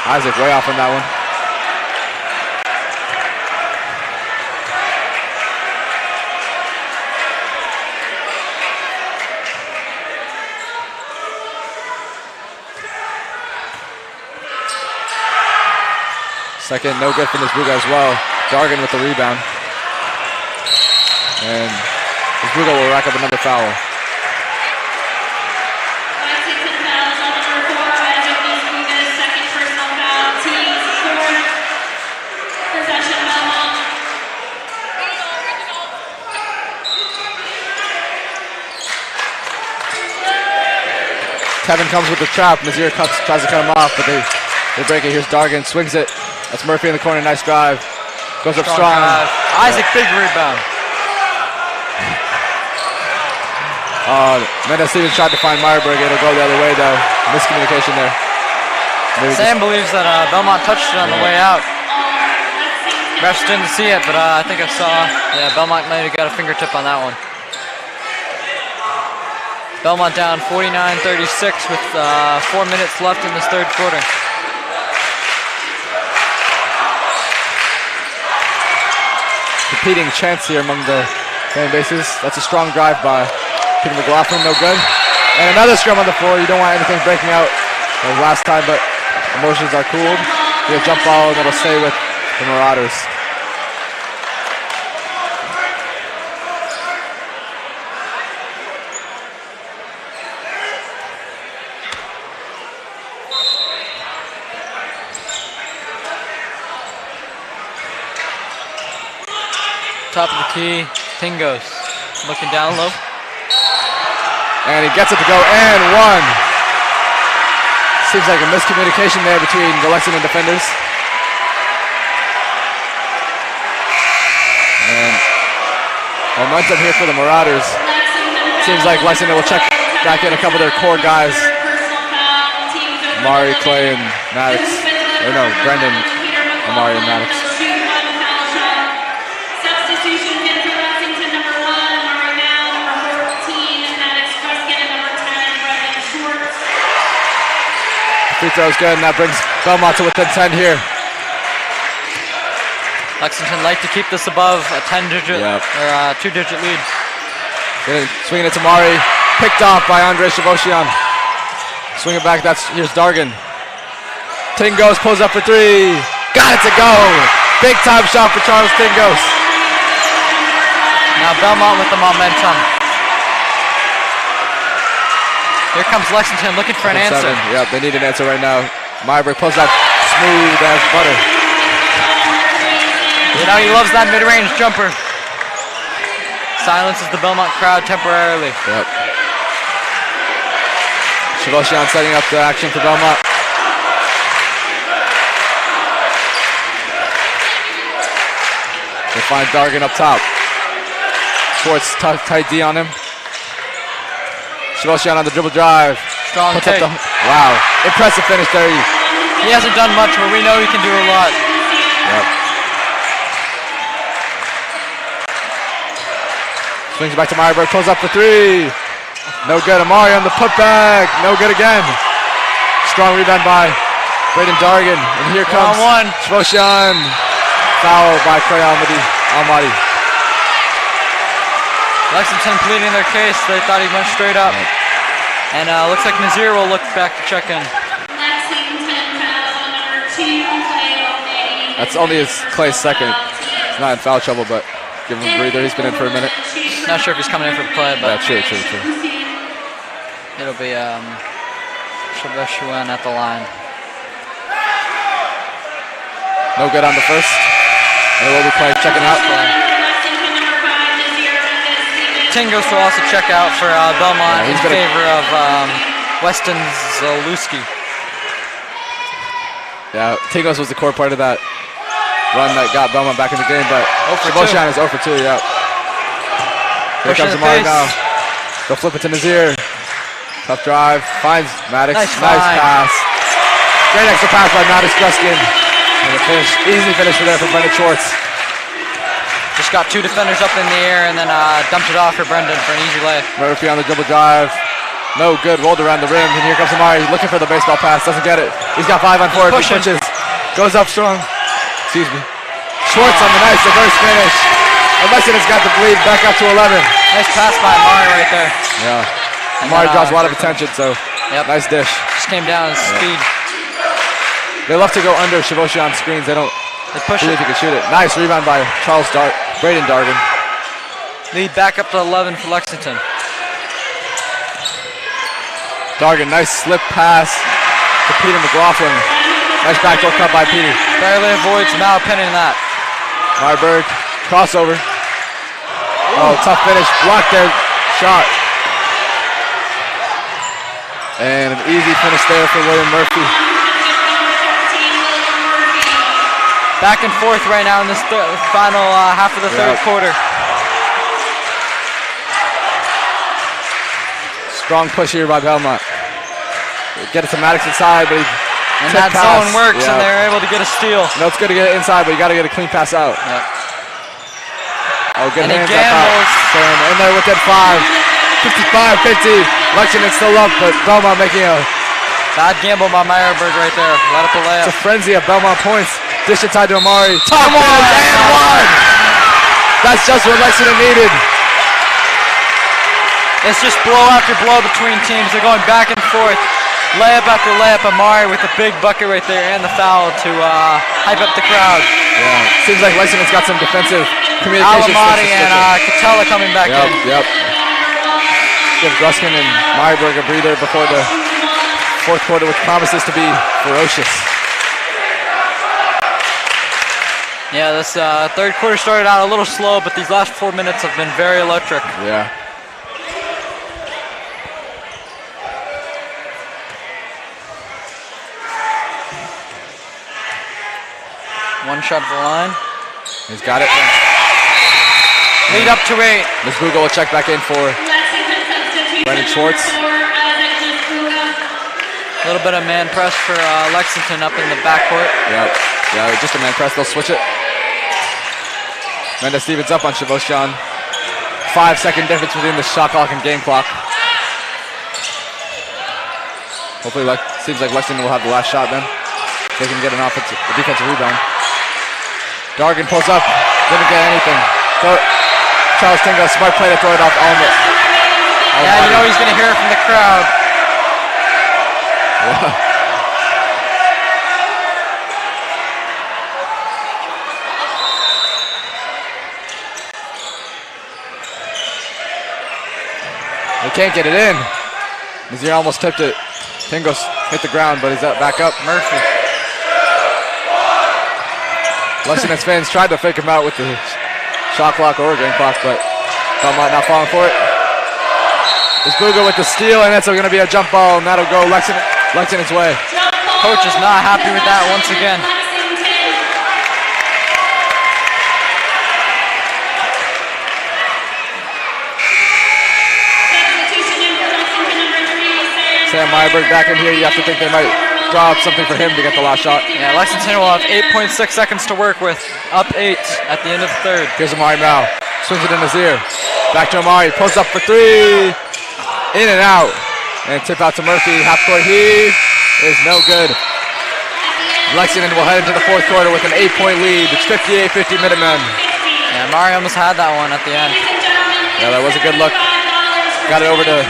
Isaac way off on that one. Second, no good from Nisbuga as well. Dargan with the rebound. And Nisbuga will rack up another foul. Lexington fouls on number 4 as of Nisbuga's second personal foul. Team's fourth possession Belmont. Kevin comes with the trap. Nazir tries to cut him off, but they break it. Here's Dargan, swings it. That's Murphy in the corner, nice drive. Goes up strong. Isaac, big rebound. Mendez Stevens tried to find Meyerberg. It'll go the other way though. Miscommunication there. Maybe Sam believes that Belmont touched it on the way out. Refs didn't see it, but I think I saw. Yeah, Belmont might have got a fingertip on that one. Belmont down 49-36 with 4 minutes left in this third quarter. Competing chants here among the fan bases. That's a strong drive by Peter McLaughlin, no good. And another scrum on the floor. You don't want anything breaking out as last time, but emotions are cooled. Be a jump ball, and it'll stay with the Marauders. Top of the key, Tingos looking down low. And he gets it to go and one. Seems like a miscommunication there between the Lexington defenders. And momentum here for the Marauders. Seems like Lexington will check back in a couple of their core guys. Amari, Clay, and Maddox. Or no, Brendan, Amari, and Maddox. Substitution in for Lexington, number 1, Amari Now, number 14, Maddox Prescott, and number 10, Brendan Schwartz. Free throw's good, and that brings Belmont to within 10 here. Lexington like to keep this above a 10-digit or 2-digit lead. Swinging it to Mari, picked off by Andre Shavoshian. Swing it back, here's Dargan. Tingos pulls up for 3. Got it to go! Big time shot for Charles Tingos. Now Belmont with the momentum. Here comes Lexington looking for an answer. Yep, they need an answer right now. Meyerberg pulls up smooth as butter. You know, he loves that mid-range jumper. Silences the Belmont crowd temporarily. Yep. Shavoshian setting up the action for Belmont. They find Dargan up top. Schwartz tight D on him. Shavoshian on the dribble drive. Strong Puts up take. Wow, impressive finish there. He hasn't done much, but we know he can do a lot. Yep. Swings it back to Meyerberg, pulls up for 3. No good. Amari on the putback. No good again. Strong rebound by Braden Dargan. And here comes Shavoshian. Foul by Clay Almadi. Lexington pleading their case. They thought he went straight up. And looks like Nazir will look back to check in. Lexington foul on number 2, Clay Almadi. That's only Clay's second. He's not in foul trouble, but give him a breather. He's been in for a minute. Not sure if he's coming in for the play, but true. It'll be Shavoshian at the line. No good on the first. And it will be Clay checking out. Tingos will also check out for Belmont in favor of Weston Zalewski. Yeah, Tingos was the core part of that run that got Belmont back in the game, but Shavoshian is 0 for 2, yeah. Here comes Amari now. They'll flip it to Nazir. Tough drive. Finds Maddox. Nice pass. Great extra pass by Maddox Gruskin. And a finish. Easy finish for Brendan Schwartz. Just got 2 defenders up in the air and then dumped it off for Brendan for an easy layup. Murphy on the dribble drive. No good. Rolled around the rim. And here comes Amari looking for the baseball pass. Doesn't get it. He's got 5 on 4. He pushes. Goes up strong. Excuse me. Schwartz on the nice reverse finish. Lexington's got the lead back up to 11. Nice pass by Amari right there. Yeah. Amari draws a lot of attention, so nice dish. Just came down in speed. They love to go under Shavoshian screens. They don't They push Believe he can shoot it. Nice rebound by Braden Dargan. Lead back up to 11 for Lexington. Dargan, nice slip pass to Peter McLaughlin. Nice backdoor cut by Petey. Barely avoids Mal pinning that. Marburg, crossover. Oh, tough finish. Blocked their shot. And an easy finish there for William Murphy. Back and forth right now in this final half of the third quarter. Strong push here by Belmont. Get it to Maddox inside, but and that zone works, and they're able to get a steal. No, it's good to get it inside, but you got to get a clean pass out. Oh, good hands up out. In there with that 55-50. Lexington still up, but Belmont making a bad gamble by Meyerberg right there. Let up a layup. It's a frenzy of Belmont points. Dish inside to Amari. Top and one! That's just what Lexington needed. It's just blow after blow between teams. They're going back and forth. Layup after layup. Amari with the big bucket right there and the foul to hype up the crowd. Yeah, seems like Lexington's got some defensive communication. Alamati and Catella coming back in. Yep. Give Gruskin and Meyerberg a breather before the fourth quarter, which promises to be ferocious. Yeah, this third quarter started out a little slow, but these last 4 minutes have been very electric. Yeah. One shot at the line. He's got it. Lead up to 8. Ms. Bugle will check back in for Brendan Schwartz. A little bit of man press for Lexington up in the backcourt. Yep. Yeah, just a man press. They'll switch it. Mendez Stevens up on Shavoshan. 5-second difference between the shot clock and game clock. Hopefully, seems like Lexington will have the last shot then. They can get a defensive rebound. Dargan pulls up. Didn't get anything. Charles Tingo, smart play to throw it off almost. Yeah, you know he's going to hear it from the crowd. Yeah. They can't get it in. Nazir almost tipped it. Tingos hit the ground, but he's back up. Murphy. Lexington's fans tried to fake him out with the shot clock or game clock, but Belmont not falling for it. It's Buga with the steal, and that's going to be a jump ball, and that'll go Lexington's way. Coach is not happy with that once again. Sam Meyerberg back in here. You have to think they might draw up something for him to get the last shot. Yeah, Lexington will have 8.6 seconds to work with. Up 8 at the end of the third. Here's Amari Mao. Swings it in Nazir. Back to Amari. Pulls up for 3. In and out. And tip out to Murphy. Half-court heave is no good. Lexington will head into the fourth quarter with an 8-point lead. It's 58-50 Minutemen. Yeah, Amari almost had that one at the end. Yeah, that was a good look. Got it over to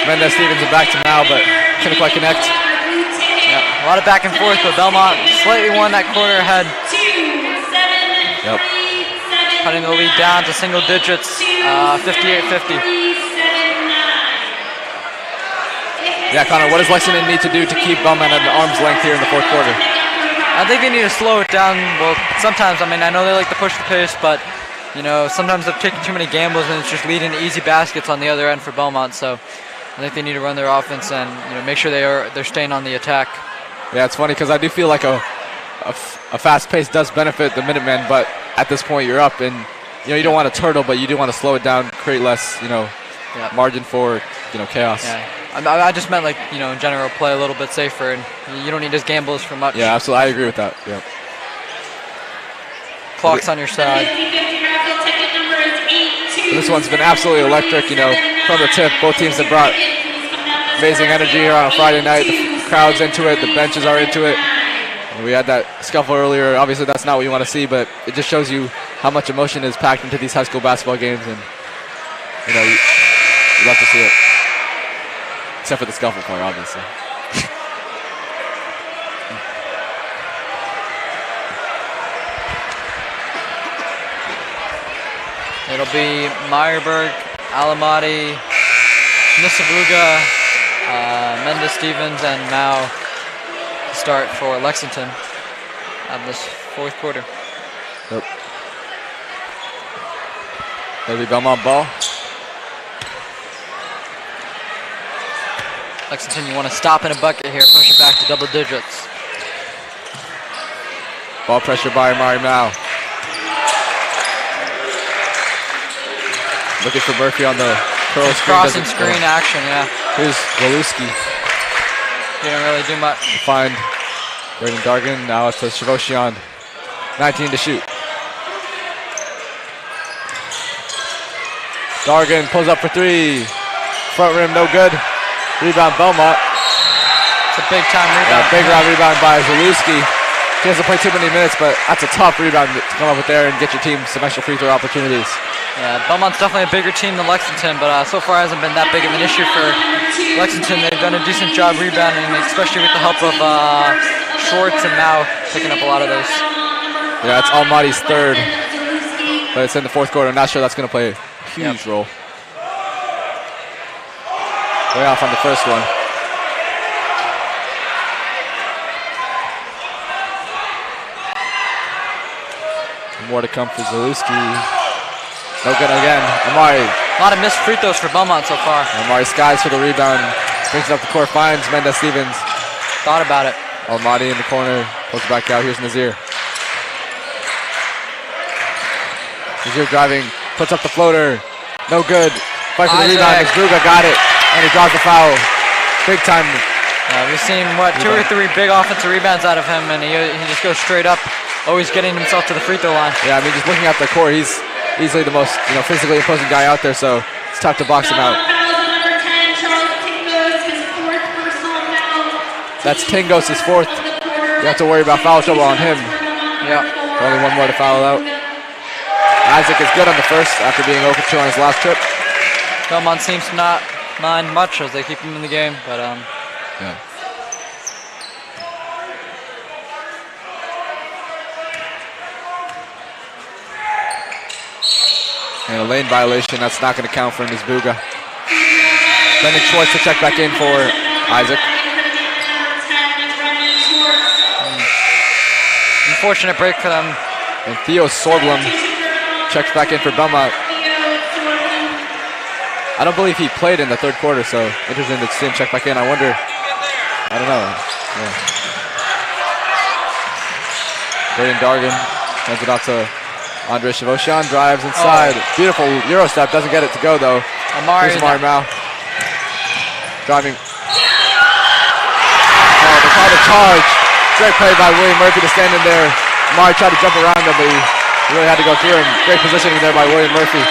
Mendez Stevens and back to Mao, but couldn't quite connect. Yeah, a lot of back and forth, but Belmont slightly won that quarter ahead. Yep. Cutting the lead down to single digits, 58-50. Yeah, Connor, what does Lexington need to do to keep Belmont at an arm's length here in the fourth quarter? I think they need to slow it down. Well, sometimes, I mean, I know they like to push the pace, but you know, sometimes they're taking too many gambles and it's just leading to easy baskets on the other end for Belmont. So I think they need to run their offense and make sure they're staying on the attack. Yeah, it's funny because I do feel like a fast pace does benefit the Minutemen, but at this point you're up and you don't want to turtle, but you do want to slow it down, create less margin for chaos. Yeah. I just meant in general play a little bit safer and you don't need his gambles for much. Yeah, absolutely, I agree with that. Yeah. Clock's on your side. This one's been absolutely electric, from the tip. Both teams have brought amazing energy here on a Friday night. The crowd's into it, the benches are into it. And we had that scuffle earlier. Obviously, that's not what you want to see, but it just shows you how much emotion is packed into these high school basketball games, and you love to see it. Except for the scuffle part, obviously. It'll be Meyerberg, Alamati, Nisabuga, Mendes Stevens, and Mao to start for Lexington at this fourth quarter. Yep. That'll be Belmont ball. Lexington, you want to stop in a bucket here, push it back to double digits. Ball pressure by Amari Mao. Looking for Murphy on the curl screen. Crossing screen action, yeah. Here's Waluski. Didn't really do much. Find Braden Dargan. Now it's to Shavoshian. 19 to shoot. Dargan pulls up for three. Front rim, no good. Rebound Belmont. It's a big time rebound. Yeah, big round rebound by Waluski. He hasn't played too many minutes, but that's a tough rebound to come up with there and get your team some extra free throw opportunities. Yeah, Belmont's definitely a bigger team than Lexington, but so far hasn't been that big of an issue for Lexington. They've done a decent job rebounding, especially with the help of Schwartz and Mao picking up a lot of those. Yeah, it's Almaty's third, but it's in the fourth quarter. I'm not sure that's going to play a huge role. Way off on the first one. More to come for Zaluski. No good again. Amari. A lot of missed free throws for Belmont so far. Amari skies for the rebound. Brings it up the court. Finds Mendes Stevens. Thought about it. Almaty in the corner. Pulls it back out. Here's Nazir. Nazir driving. Puts up the floater. No good. Fight for the rebound. Bruga got it. And he draws the foul. Big time. We've seen, two or three big offensive rebounds out of him, and he just goes straight up, always getting himself to the free throw line. Yeah, I mean, just looking at the court, he's easily the most physically imposing guy out there, so it's tough to box him out. That's Tingos' fourth. You have to worry about foul trouble on him. Yeah. Only one more to foul out. Isaac is good on the first after being 0 for 2 on his last trip. Belmont seems to not mind much as they keep him in the game, but yeah. And a lane violation, that's not going to count for Nisbuga. Brendan Schwartz to check back in for Isaac. Unfortunate break for them. And Theo Sorblum checks back in for Belmont. I don't believe he played in the third quarter, so interesting to see him check back in. I wonder, I don't know. Yeah. Braden Dargan hands it out to Andre Shavoshian, drives inside. Oh. Beautiful Euro step, doesn't get it to go though. Amari Mao. Driving. Oh, they called a charge. Great play by William Murphy to stand in there. Amari tried to jump around him, but he really had to go through him. Great positioning there by William Murphy.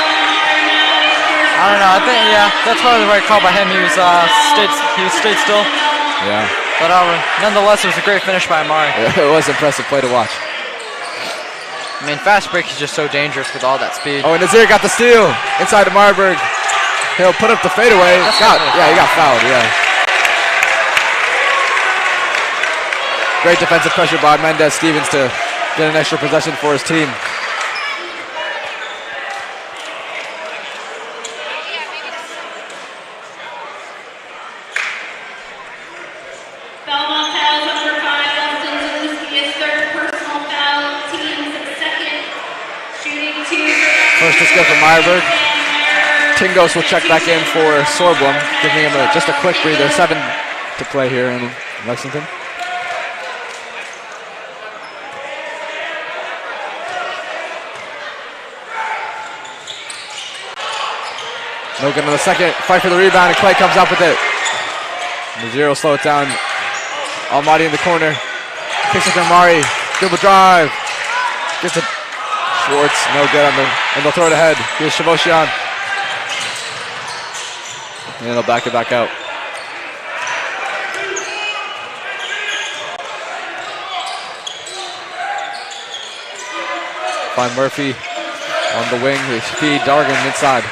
I don't know, I think, that's probably the right call by him. He stayed still. Yeah. But nonetheless, it was a great finish by Amari. Yeah, it was an impressive play to watch. I mean, fast break is just so dangerous with all that speed. Oh, and Nazir got the steal inside to Marburg. He'll put up the fadeaway. He got fouled, yeah. Great defensive pressure by Mendes Stevens to get an extra possession for his team. Belmont fouls number 5, Dustin Zaluski, his third personal foul, team's second. Shooting 2. First is good for Meyerberg. Tingos will check back in for Sorblum, giving him just a quick breather. 7 to play here in Lexington. No good on the second. Fight for the rebound, and Clay comes up with it. Nazir will slow it down. Almaty in the corner. Kicks it to Amari. Dribble drive. Gets it. Schwartz, no good on and they'll throw it ahead. Here's Shavoshian. And they'll back it back out. Find Murphy on the wing. They feed Dargan inside.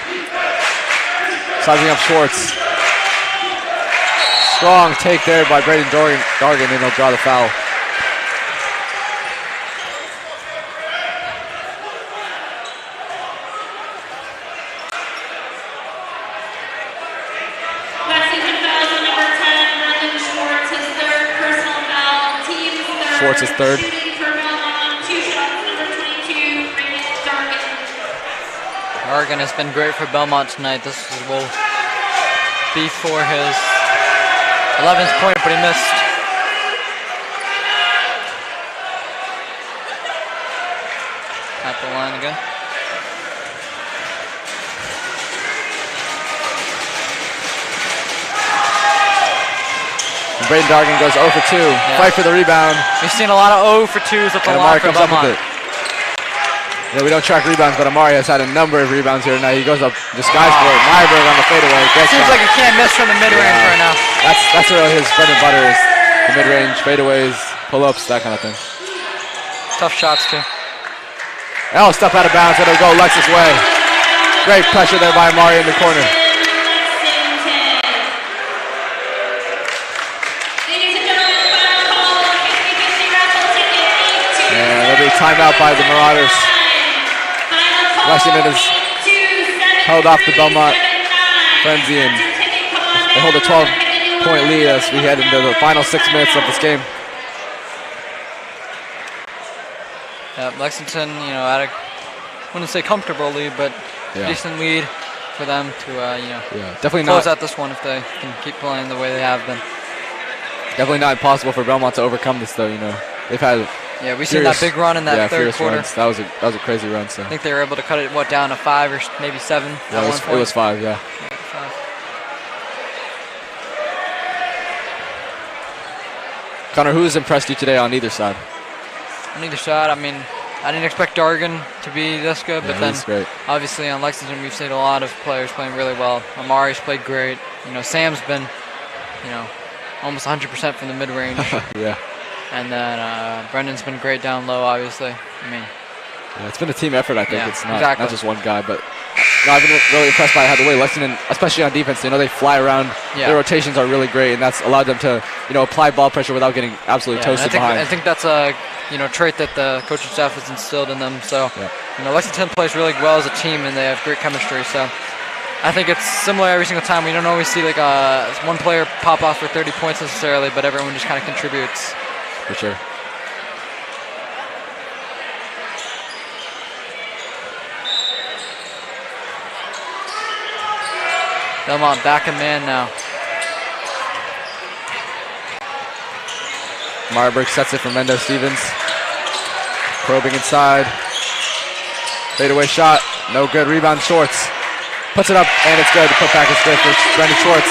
Sizing up Schwartz. Strong take there by Braden Dargan, and he'll draw the foul. Schwartz is third. Shooting for Belmont, 2 shots, number 22, Brandon Dargan. Dargan has been great for Belmont tonight. This will be for his 11th point, but he missed. At the line again. Braden Dargan goes 0 for 2. Fight for the rebound. We've seen a lot of 0 for 2s at the line for comes up Belmont. with it. Yeah, we don't track rebounds, but Amari has had a number of rebounds here tonight. He goes up, disguised for it. Myerberg on the fadeaway. Seems like he can't miss from the mid-range right now. That's really his bread and butter is the mid-range, fadeaways, pull-ups, that kind of thing. Tough shots too. Oh, step out of bounds. It'll go Lex's way. Great pressure there by Amari in the corner. And there'll be a timeout by the Marauders. Lexington has held off the Belmont frenzy and they hold a 12-point lead as we head into the final 6 minutes of this game. Yeah, Lexington, at a, wouldn't say comfortable lead, but decent lead for them to, definitely close not out this one if they can keep playing the way they have been. Definitely not impossible for Belmont to overcome this, though. They've had we've seen that big run in that third quarter. Runs. That was a crazy run. So I think they were able to cut it down to 5 or maybe 7 at one point. It was 5, yeah. 5. Connor, who has impressed you today on either side? On either side, I mean, I didn't expect Dargan to be this good, but then great. Obviously on Lexington we've seen a lot of players playing really well. Amari's played great. Sam's been, almost 100% from the mid-range. Yeah. And then Brendan's been great down low, obviously. It's been a team effort, I think. It's not just one guy, but I've been really impressed by how the way Lexington, especially on defense, they fly around. Yeah. Their rotations are really great, and that's allowed them to, apply ball pressure without getting absolutely toasted behind. I think that's a trait that the coaching staff has instilled in them. So, Lexington plays really well as a team, and they have great chemistry. So, I think it's similar every single time. We don't always see one player pop off for 30 points necessarily, but everyone just kind of contributes. For sure. Belmont back in man now. Myerberg sets it for Mendo Stevens. Probing inside. Fadeaway shot. No good. Rebound Schwartz. Puts it up, and it's good. The putback is good for Brendan Schwartz.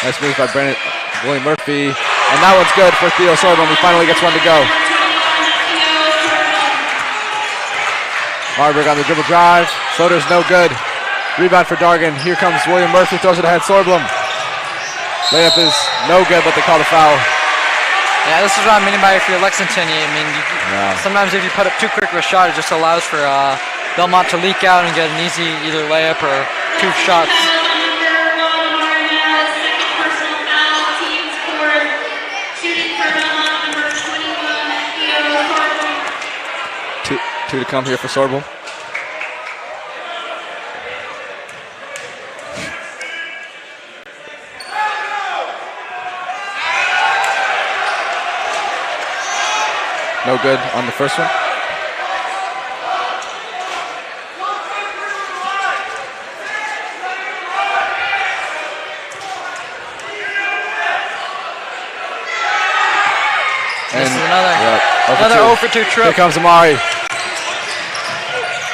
Nice move by William Murphy. And that one's good for Theo Sorbo. He finally gets one to go. Myerberg on the dribble drive. Floater's no good. Rebound for Dargan. Here comes William Murphy. Throws it ahead. Sorblum. Layup is no good, but they call the foul. Yeah, this is what I mean by if you're Lexington. Sometimes if you put up too quick of a shot, it just allows for Belmont to leak out and get an easy either layup or 2 shots. Two to come here for Sorbo. No good on the first one. This is another 0 for 2 trip. Here comes Amari.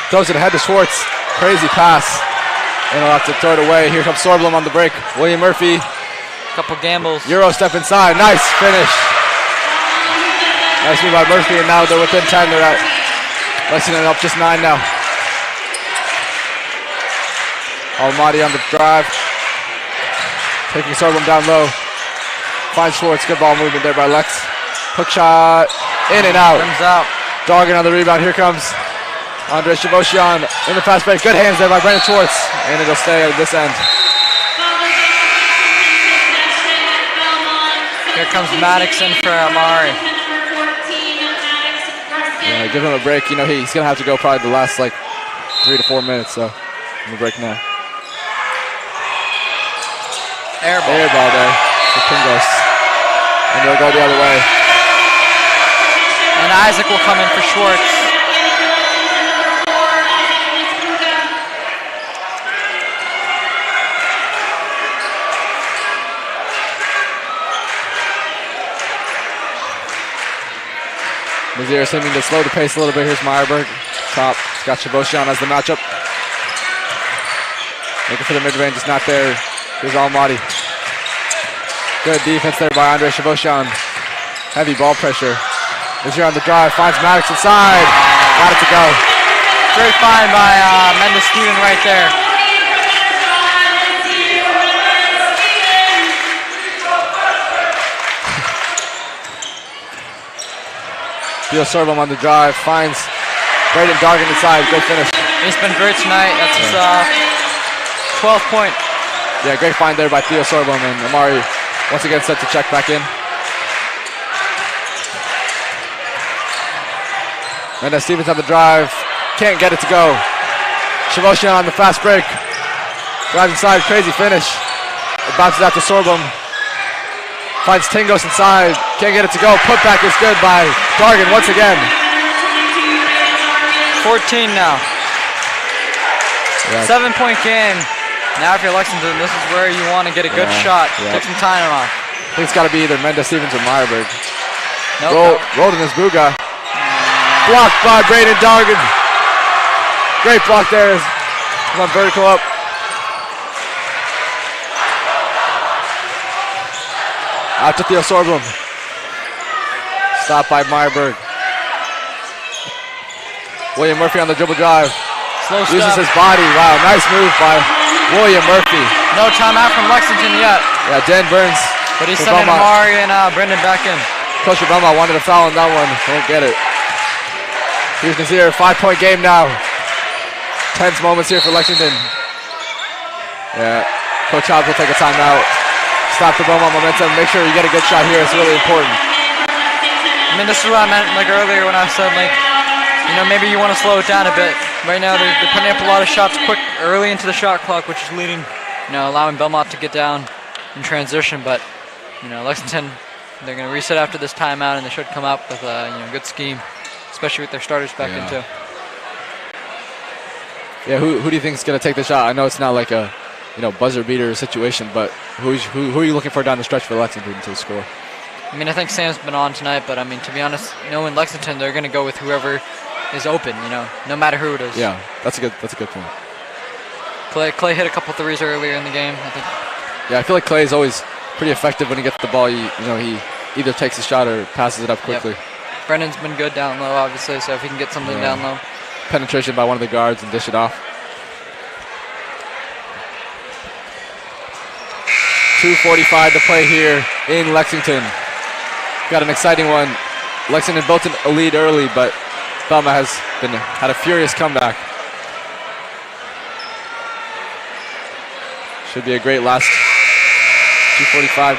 Throws it ahead to Schwartz. Crazy pass. And he'll have to throw it away. Here comes Sorblum on the break. William Murphy. Couple gambles. Euro step inside. Nice finish. Nice move by Murphy, and now they're within 10. They're at Lexington up just 9 now. Almaty on the drive. Taking Sorblum down low. Finds Schwartz. Good ball movement there by Lex. Hook shot. In and out. Rims out. Dargan on the rebound. Here comes Andre Shavoshian in the fast break. Good hands there by Brandon Schwartz. And it'll stay at this end. Here comes Maddox in for Amari. Yeah, give him a break. He's going to have to go probably the last 3 to 4 minutes. So, give him a break now. Air ball. Air ball there for Pringles. And they'll go the other way. And Isaac will come in for Schwartz. Mazier seeming to slow the pace a little bit. Here's Meyerberg. Top. Got Shaboshan as the matchup. Looking for the mid-range. It's not there. Here's Almaty. Good defense there by Andre Shaboshan. Heavy ball pressure. Mazier on the drive. Finds Maddox inside. Got it to go. Great find by Mendes Steven right there. Theo Sorbom on the drive, finds Braden Dargan inside, good finish. He's been great tonight. That's his 12th point. Yeah, great find there by Theo Sorbom, and Amari once again set to check back in. Mendes Stevens on the drive, can't get it to go. Shavoshan on the fast break. Drives inside, crazy finish. It bounces out to Sorbom. Finds Tingos inside, can't get it to go. Putback is good by Dargan once again. 14 now. Yeah. 7-point game. Now if you're Lexington, this is where you want to get a good shot. Take some time off. I think it's got to be either Mendes Stevens or Meyerberg. Nope. Rolled in his booga. Blocked by Braden Dargan. Great block there. Come on, vertical up. Out to Theo Sorbom. Stopped by Meyerberg. William Murphy on the dribble drive. Slow step. Uses his body. Wow, nice move by William Murphy. No timeout from Lexington yet. Yeah, Dan Burns. But he's sending Amari and Brendan back in. Coach of Belmont wanted a foul on that one. Won't get it. Here's Nazir. 5-point game now. Tense moments here for Lexington. Yeah, Coach Hobbs will take a timeout. Stop the Belmont momentum. Make sure you get a good shot here. It's really important. I mean, this is what I meant like earlier when I said, like, you know, maybe you want to slow it down a bit. Right now, they're putting up a lot of shots quick early into the shot clock, which is leading, you know, allowing Belmont to get down in transition. But, you know, Lexington, they're going to reset after this timeout, and they should come up with a good scheme, especially with their starters back in too. Yeah, who do you think is going to take the shot? I know it's not like a buzzer beater situation, but who are you looking for down the stretch for Lexington to score? I mean, I think Sam's been on tonight, but I mean, to be honest, in Lexington, they're going to go with whoever is open, no matter who it is. Yeah, that's a good point. Clay hit a couple threes earlier in the game, I think. Yeah, I feel like Clay is always pretty effective when he gets the ball. He either takes a shot or passes it up quickly. Yep. Brendan's been good down low, obviously, so if he can get something down low. Penetration by one of the guards and dish it off. 2:45 to play here in Lexington. Got an exciting one. Lexington built a lead early, but Belmont had a furious comeback. Should be a great last 2:45.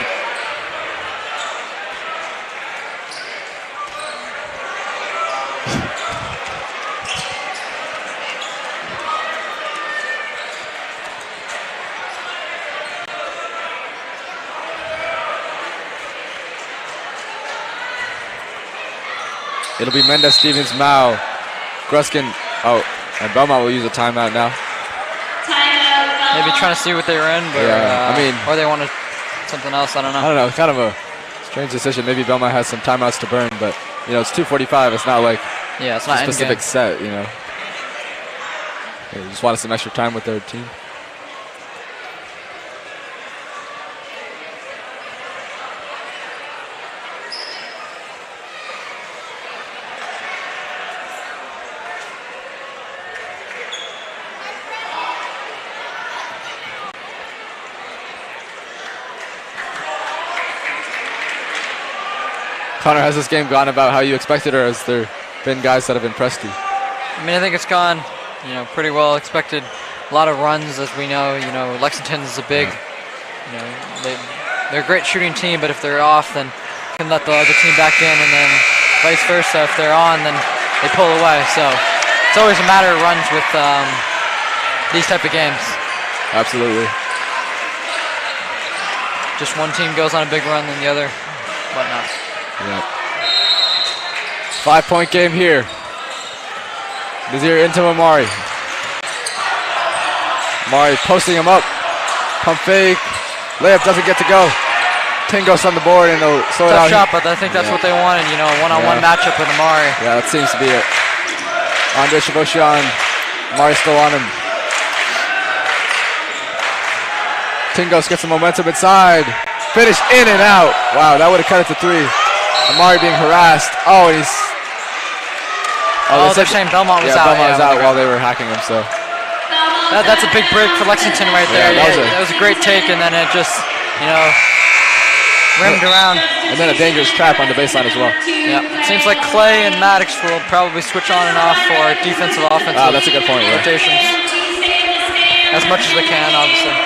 It'll be Mendes, Stevens, Mao, Gruskin. Oh, and Belmont will use a timeout now. Maybe trying to see what they were in, but or they wanted something else. I don't know. I don't know. It's kind of a strange decision. Maybe Belmont has some timeouts to burn, but it's 2:45. It's not like it's not a specific set. They just wanted some extra time with their team. Connor, has this game gone about how you expected, or has there been guys that have impressed you? I mean, I think it's gone, pretty well expected. A lot of runs, as we know. Lexington is a big, they're a great shooting team, but if they're off, then can let the other team back in, and then vice versa. If they're on, then they pull away. So it's always a matter of runs with these type of games. Absolutely. just one team goes on a big run, then the other whatnot. Yep. 5-point game here. Nazir into Amari. Amari posting him up. Pump fake. Layup doesn't get to go. Tingos on the board and they'll slow it out. Tough shot, but I think that's what they wanted, you know, a one-on-one matchup with Amari. Yeah, that seems to be it. Andre Shavoshan. Amari still on him. Tingos gets some momentum inside. Finish in and out. Wow, that would have cut it to 3. Amari being harassed. Oh, and he's... they're saying Belmont was out. Belmont was out while they were hacking him, so... That's a big break for Lexington right there. Yeah, that was a great take, and then it just, you know, rimmed around. And then a dangerous trap on the baseline as well. Yeah, it seems like Clay and Maddox will probably switch on and off for defensive, offensive that's a good point, yeah. rotations. As much as they can, obviously.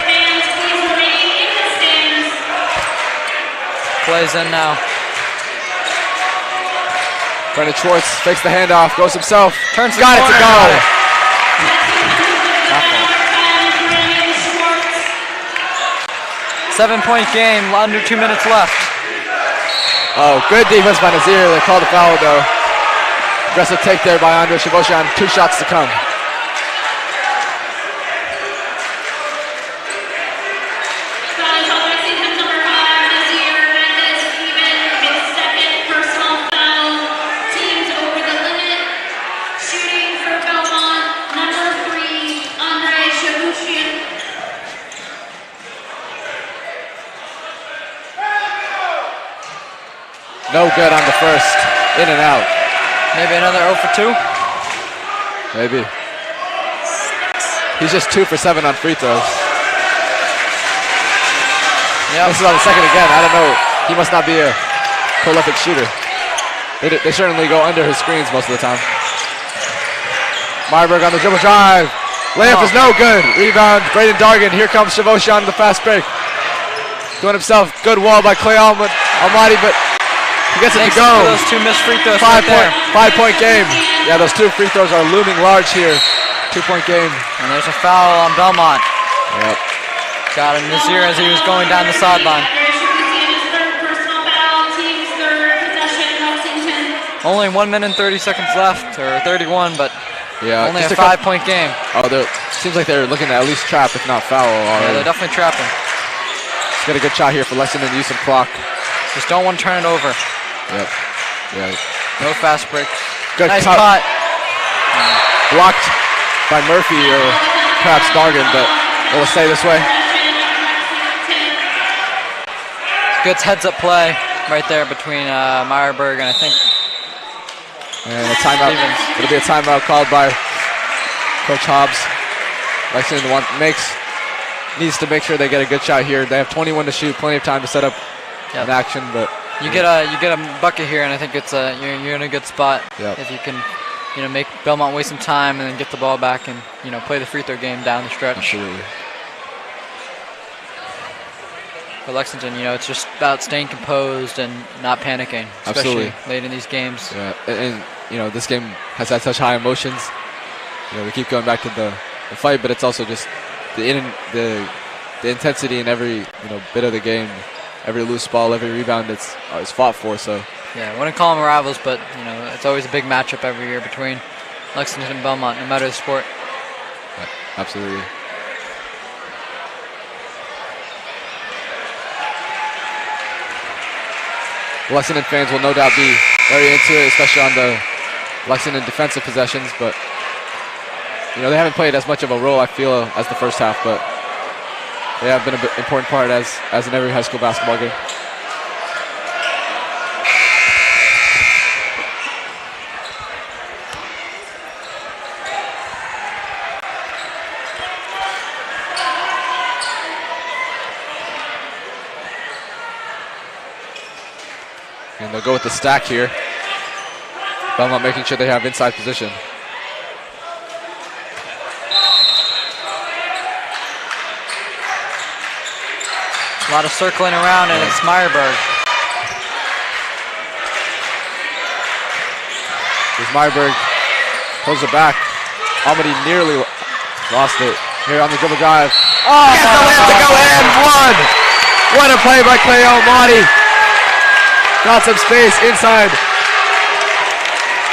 Clay's in now. Brendan Schwartz fakes the handoff, goes himself. Turns got it to go. 7-point game, under 2 minutes left. Oh, good defense by Nazir. They called the foul though. Aggressive take there by Andre Shavoshan. 2 shots to come. No good on the first. In and out. Maybe another 0 for 2? Maybe. He's just 2 for 7 on free throws. Yeah. This is on the second again. I don't know. He must not be a prolific shooter. They certainly go under his screens most of the time. Marburg on the dribble drive. Layup is no good. Rebound, Braden Dargan. Here comes Shavoshan on the fast break. Doing himself. Good wall by Clay Almighty, but he gets it to go. Those 2 missed free throws right there. 5-point game. Yeah, those 2 free throws are looming large here. 2-point game. And there's a foul on Belmont. Yep. Got him Nazir as he was going down the sideline. Only 1 minute and 30 seconds left, or 31, but yeah, only a 5-point game. Oh, seems like they're looking to at least trap, if not foul. Yeah, they're definitely trapping. Let's get a good shot here for Lexington to use some clock. Just don't want to turn it over. Yep. Yeah. No fast break. Good nice cut. cut. Blocked by Murphy or perhaps Dargan, but it will stay this way. Good heads-up play right there between Meyerberg and I think. And a timeout. It'll be a timeout called by Coach Hobbs. Lexington needs to make sure they get a good shot here. They have 21 to shoot, plenty of time to set up an action, but you get a bucket here, and I think it's you're in a good spot if you can, make Belmont waste some time and then get the ball back and play the free throw game down the stretch. Absolutely. For Lexington, it's just about staying composed and not panicking, especially late in these games. Yeah, and this game has had such high emotions. We keep going back to the fight, but it's also just the intensity in every bit of the game, every loose ball, every rebound that's fought for. So yeah, I wouldn't call them rivals, but it's always a big matchup every year between Lexington and Belmont, no matter the sport. Yeah, absolutely. Lexington fans will no doubt be very into it, especially on the Lexington defensive possessions, but they haven't played as much of a role, I feel, as the first half, but they have been an important part as in every high school basketball game. And they'll go with the stack here. Belmont making sure they have inside position. A lot of circling around, and it's Meyerberg. There's Meyerberg. Pulls it back. Almighty nearly lost it. Here on the dribble drive. Oh, yes, the layup to go in. 1. What a play by Clay Almighty. Got some space inside.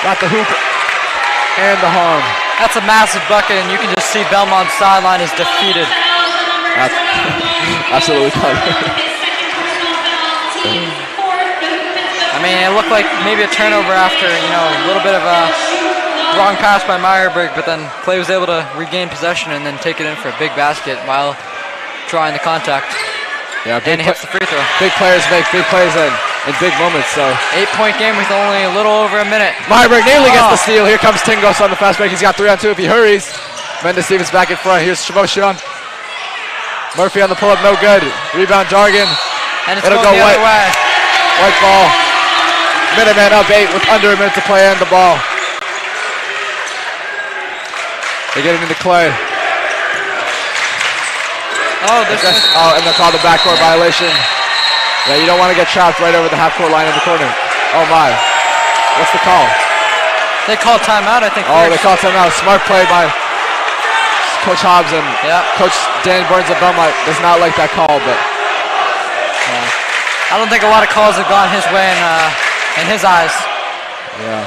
Got the hoop and the harm. That's a massive bucket, and you can just see Belmont's sideline is defeated. Absolutely covered. I mean, it looked like maybe a turnover after, a little bit of a wrong pass by Meyerberg, but then Clay was able to regain possession and then take it in for a big basket while drawing the contact. Yeah, and he hits the free throw. Big players make big plays in big moments. So 8-point game with only a little over a minute. Meyerberg nearly gets the steal. Here comes Tingos on the fast break. He's got 3-on-2 if he hurries. Mendes Stevens back in front. Here's Shimoshon. Murphy on the pull-up, no good. Rebound, Jargon. And it's It'll going go the other way. White ball. Minutemen up 8 with under a minute to play and the ball. They get it into Clay. And they'll call the backcourt violation. Yeah, you don't want to get trapped right over the half-court line in the corner. Oh my. What's the call? They called timeout, I think. Oh, they called timeout. Smart play by Coach Hobbs, and Coach Dan Burns of Belmont does not like that call, but I don't think a lot of calls have gone his way in his eyes. Yeah.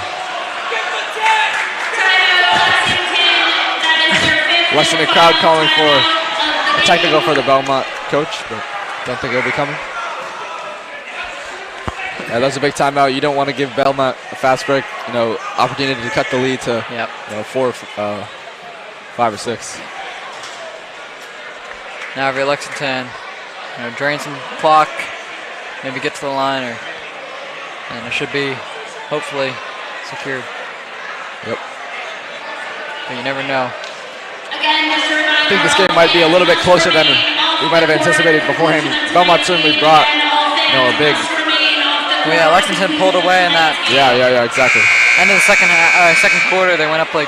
Lexington crowd calling for a technical for the Belmont coach, but don't think it'll be coming. Yeah, that was a big timeout. You don't want to give Belmont a fast break, opportunity to cut the lead to 4, 5 or 6. Now if you're Lexington, drain some clock, maybe get to the line, and it should be hopefully secured. Yep. But you never know. I think this game might be a little bit closer than we might have anticipated beforehand. Belmont certainly brought, a big. Well, yeah, Lexington pulled away in that. Yeah, exactly. End of the second quarter, they went up 10+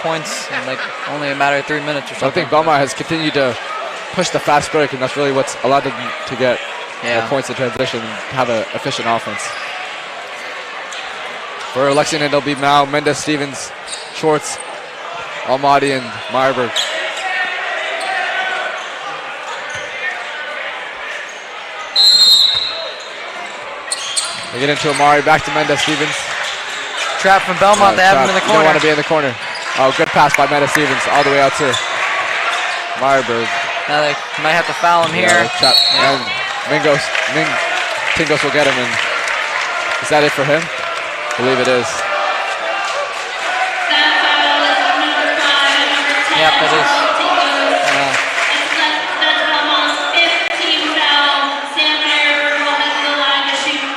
points in only a matter of 3 minutes or something. I think Belmont has continued to push the fast break, and that's really what's allowed them to get points in transition and have an efficient offense. For Lexington, it'll be Mao, Mendes, Stevens, Schwartz, Almaty, and Meyerberg. They get into Amari, back to Mendes Stevens. Trap from Belmont, they have him in the corner. You don't want to be in the corner. Oh, good pass by Mendes Stevens, all the way out to Meyerberg. Now they might have to foul him here. And Tingos will get him. And is that it for him? I believe it is. Yep, it is.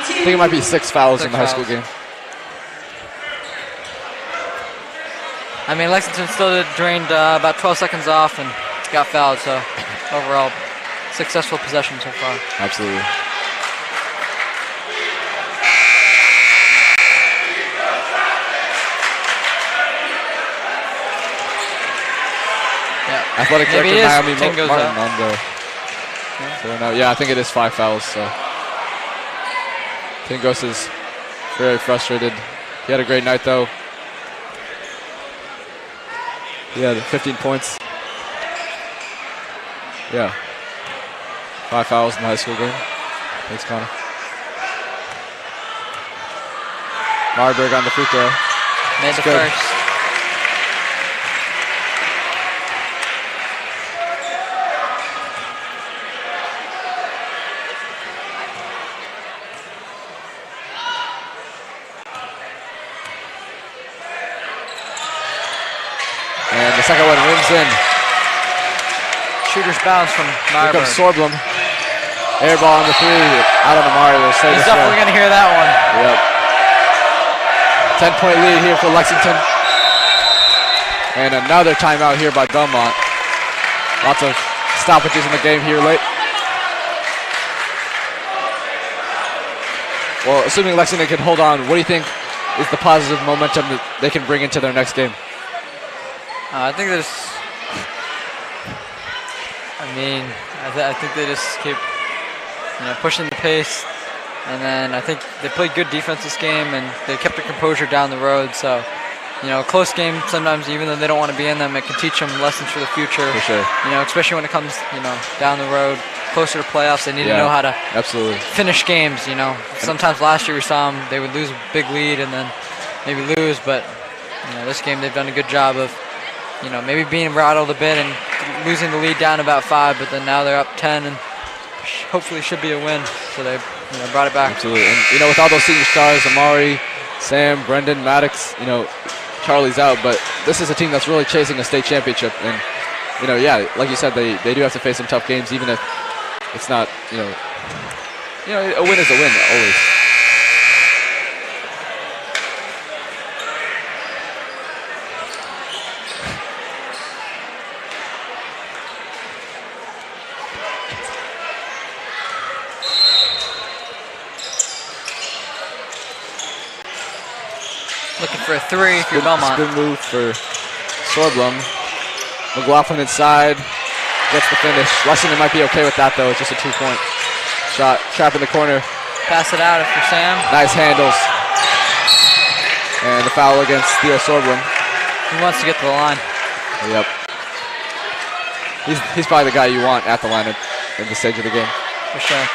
I think it might be 6 fouls in the high school game. I mean, Lexington still drained about 12 seconds off and got fouled, so overall, successful possession so far. Absolutely. Yeah. Athletic Maybe director Naomi Martin out. on the. Yeah, I think it is 5 fouls. So Tingos is very frustrated. He had a great night though. He had 15 points. Yeah. 5 fouls in the high school game. Thanks, Connor. Marburg on the free throw. Made the first. And the second one rims in. Shooter's bounce from Meyerberg. Here comes Sorblum. Air ball on the 3. Out on Amari. He's definitely going to hear that one. Yep. 10-point lead here for Lexington. And another timeout here by Belmont. Lots of stoppages in the game here late. Well, assuming Lexington can hold on, what do you think is the positive momentum that they can bring into their next game? I think there's. I think they just keep, pushing the pace, and then I think they played good defense this game, and they kept their composure down the road. So, close game sometimes, even though they don't want to be in them, it can teach them lessons for the future. For sure. Especially when it comes, down the road. closer to playoffs. They need to know how to finish games. You know, sometimes last year we saw them; they would lose a big lead and then maybe lose. But you know, this game they've done a good job of, you know, maybe being rattled a bit and losing the lead down about 5. But then now they're up 10 and hopefully should be a win. So they brought it back. Absolutely, and you know, with all those senior stars, Amari, Sam, Brendan, Maddox, you know, Charlie's out, but this is a team that's really chasing a state championship. And you know, yeah, like you said, they do have to face some tough games, even if it's not, you know, a win is a win always. Looking for a 3 if you're Belmont. Good move for Sorblum. McLaughlin inside, gets the finish. Lexington might be okay with that though. It's just a 2-point shot. Trap in the corner. Pass it out if you're Sam. Nice handles. And the foul against Theo Sorblum. He wants to get to the line. Yep. He's probably the guy you want at the line at this stage of the game. For sure.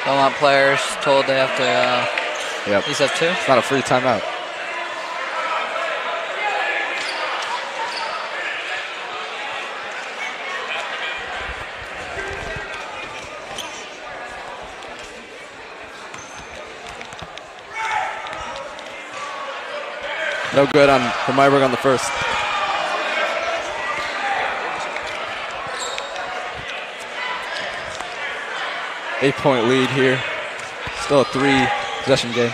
Belmont players told they have to at least have 2. It's not a free timeout. No good for Myberg on the first. Eight-point lead here. Still a 3-possession game.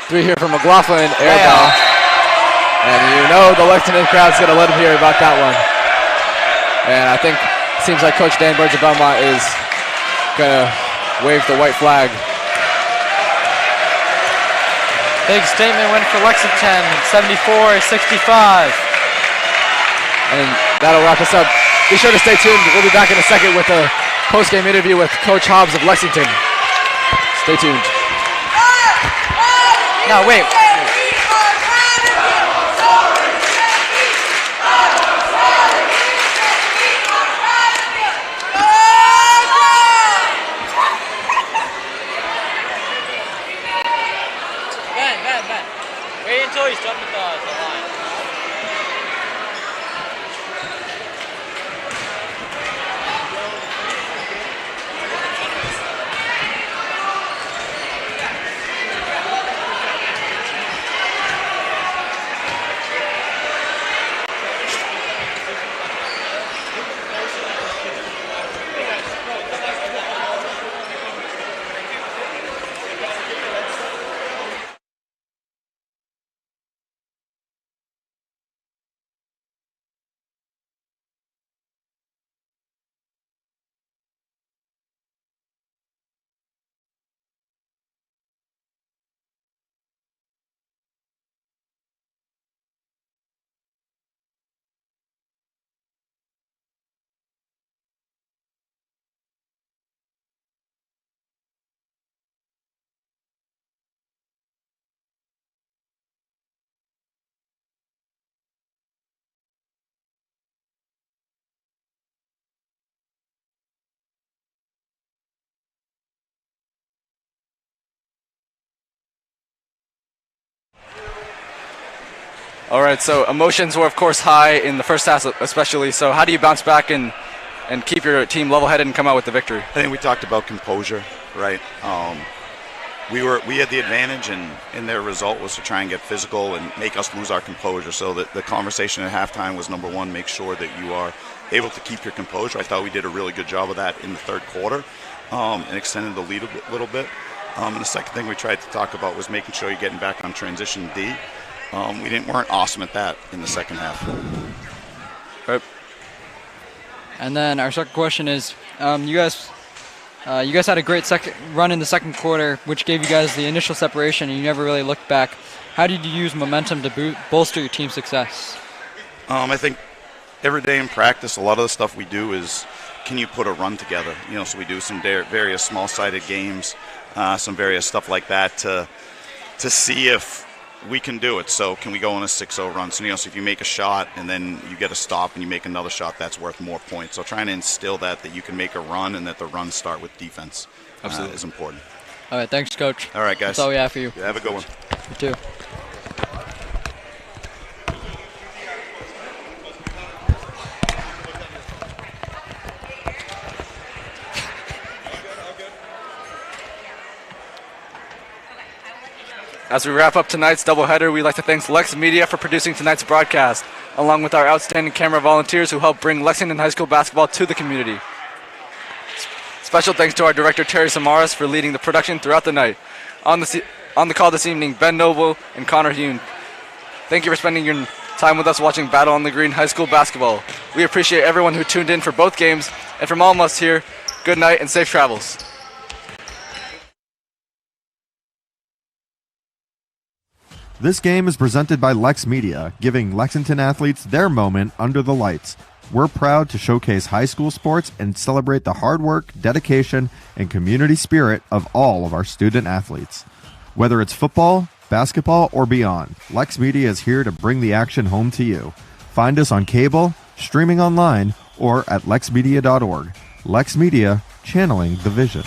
Three here from McLaughlin, air ball. And you know the Lexington crowd's going to let him hear about that one. And I think it seems like Coach Dan Burns of Belmont is going to wave the white flag. Big statement win for Lexington, 74-65. And that'll wrap us up. Be sure to stay tuned. We'll be back in a second with a post-game interview with Coach Hobbs of Lexington. Stay tuned. No, wait. Ben. Wait until he's done with the line. All right, so emotions were, of course, high in the first half especially. So how do you bounce back and keep your team level-headed and come out with the victory? I think we talked about composure, right? We had the advantage, and their result was to try and get physical and make us lose our composure. So that the conversation at halftime was, number one, make sure that you are able to keep your composure. I thought we did a really good job of that in the third quarter and extended the lead a little bit. And the second thing we tried to talk about was making sure you're getting back on transition D. We weren't awesome at that in the second half. Right. And then our second question is, you guys You guys had a great second run in the second quarter, which gave you guys the initial separation, and you never really looked back. How did you use momentum to bolster your team's success? I think every day in practice, a lot of the stuff we do is, can you put a run together? So we do some various small-sided games, some various stuff like that to see if we can do it. So can we go on a 6-0 run? So, so if you make a shot and then you get a stop and you make another shot, that's worth more points. So trying to instill that you can make a run and that the runs start with defense is important. All right, thanks, Coach. All right, guys. That's all we have for you. Yeah, have a good one. You too. As we wrap up tonight's doubleheader, we'd like to thank LexMedia for producing tonight's broadcast, along with our outstanding camera volunteers who help bring Lexington High School basketball to the community. Special thanks to our director, Terry Samaras, for leading the production throughout the night. On the call this evening, Ben Noble and Connor Hune. Thank you for spending your time with us watching Battle on the Green High School basketball. We appreciate everyone who tuned in for both games, and from all of us here, good night and safe travels. This game is presented by LexMedia, giving Lexington athletes their moment under the lights. We're proud to showcase high school sports and celebrate the hard work, dedication, and community spirit of all of our student athletes. Whether it's football, basketball, or beyond, LexMedia is here to bring the action home to you. Find us on cable, streaming online, or at lexmedia.org. LexMedia, channeling the vision.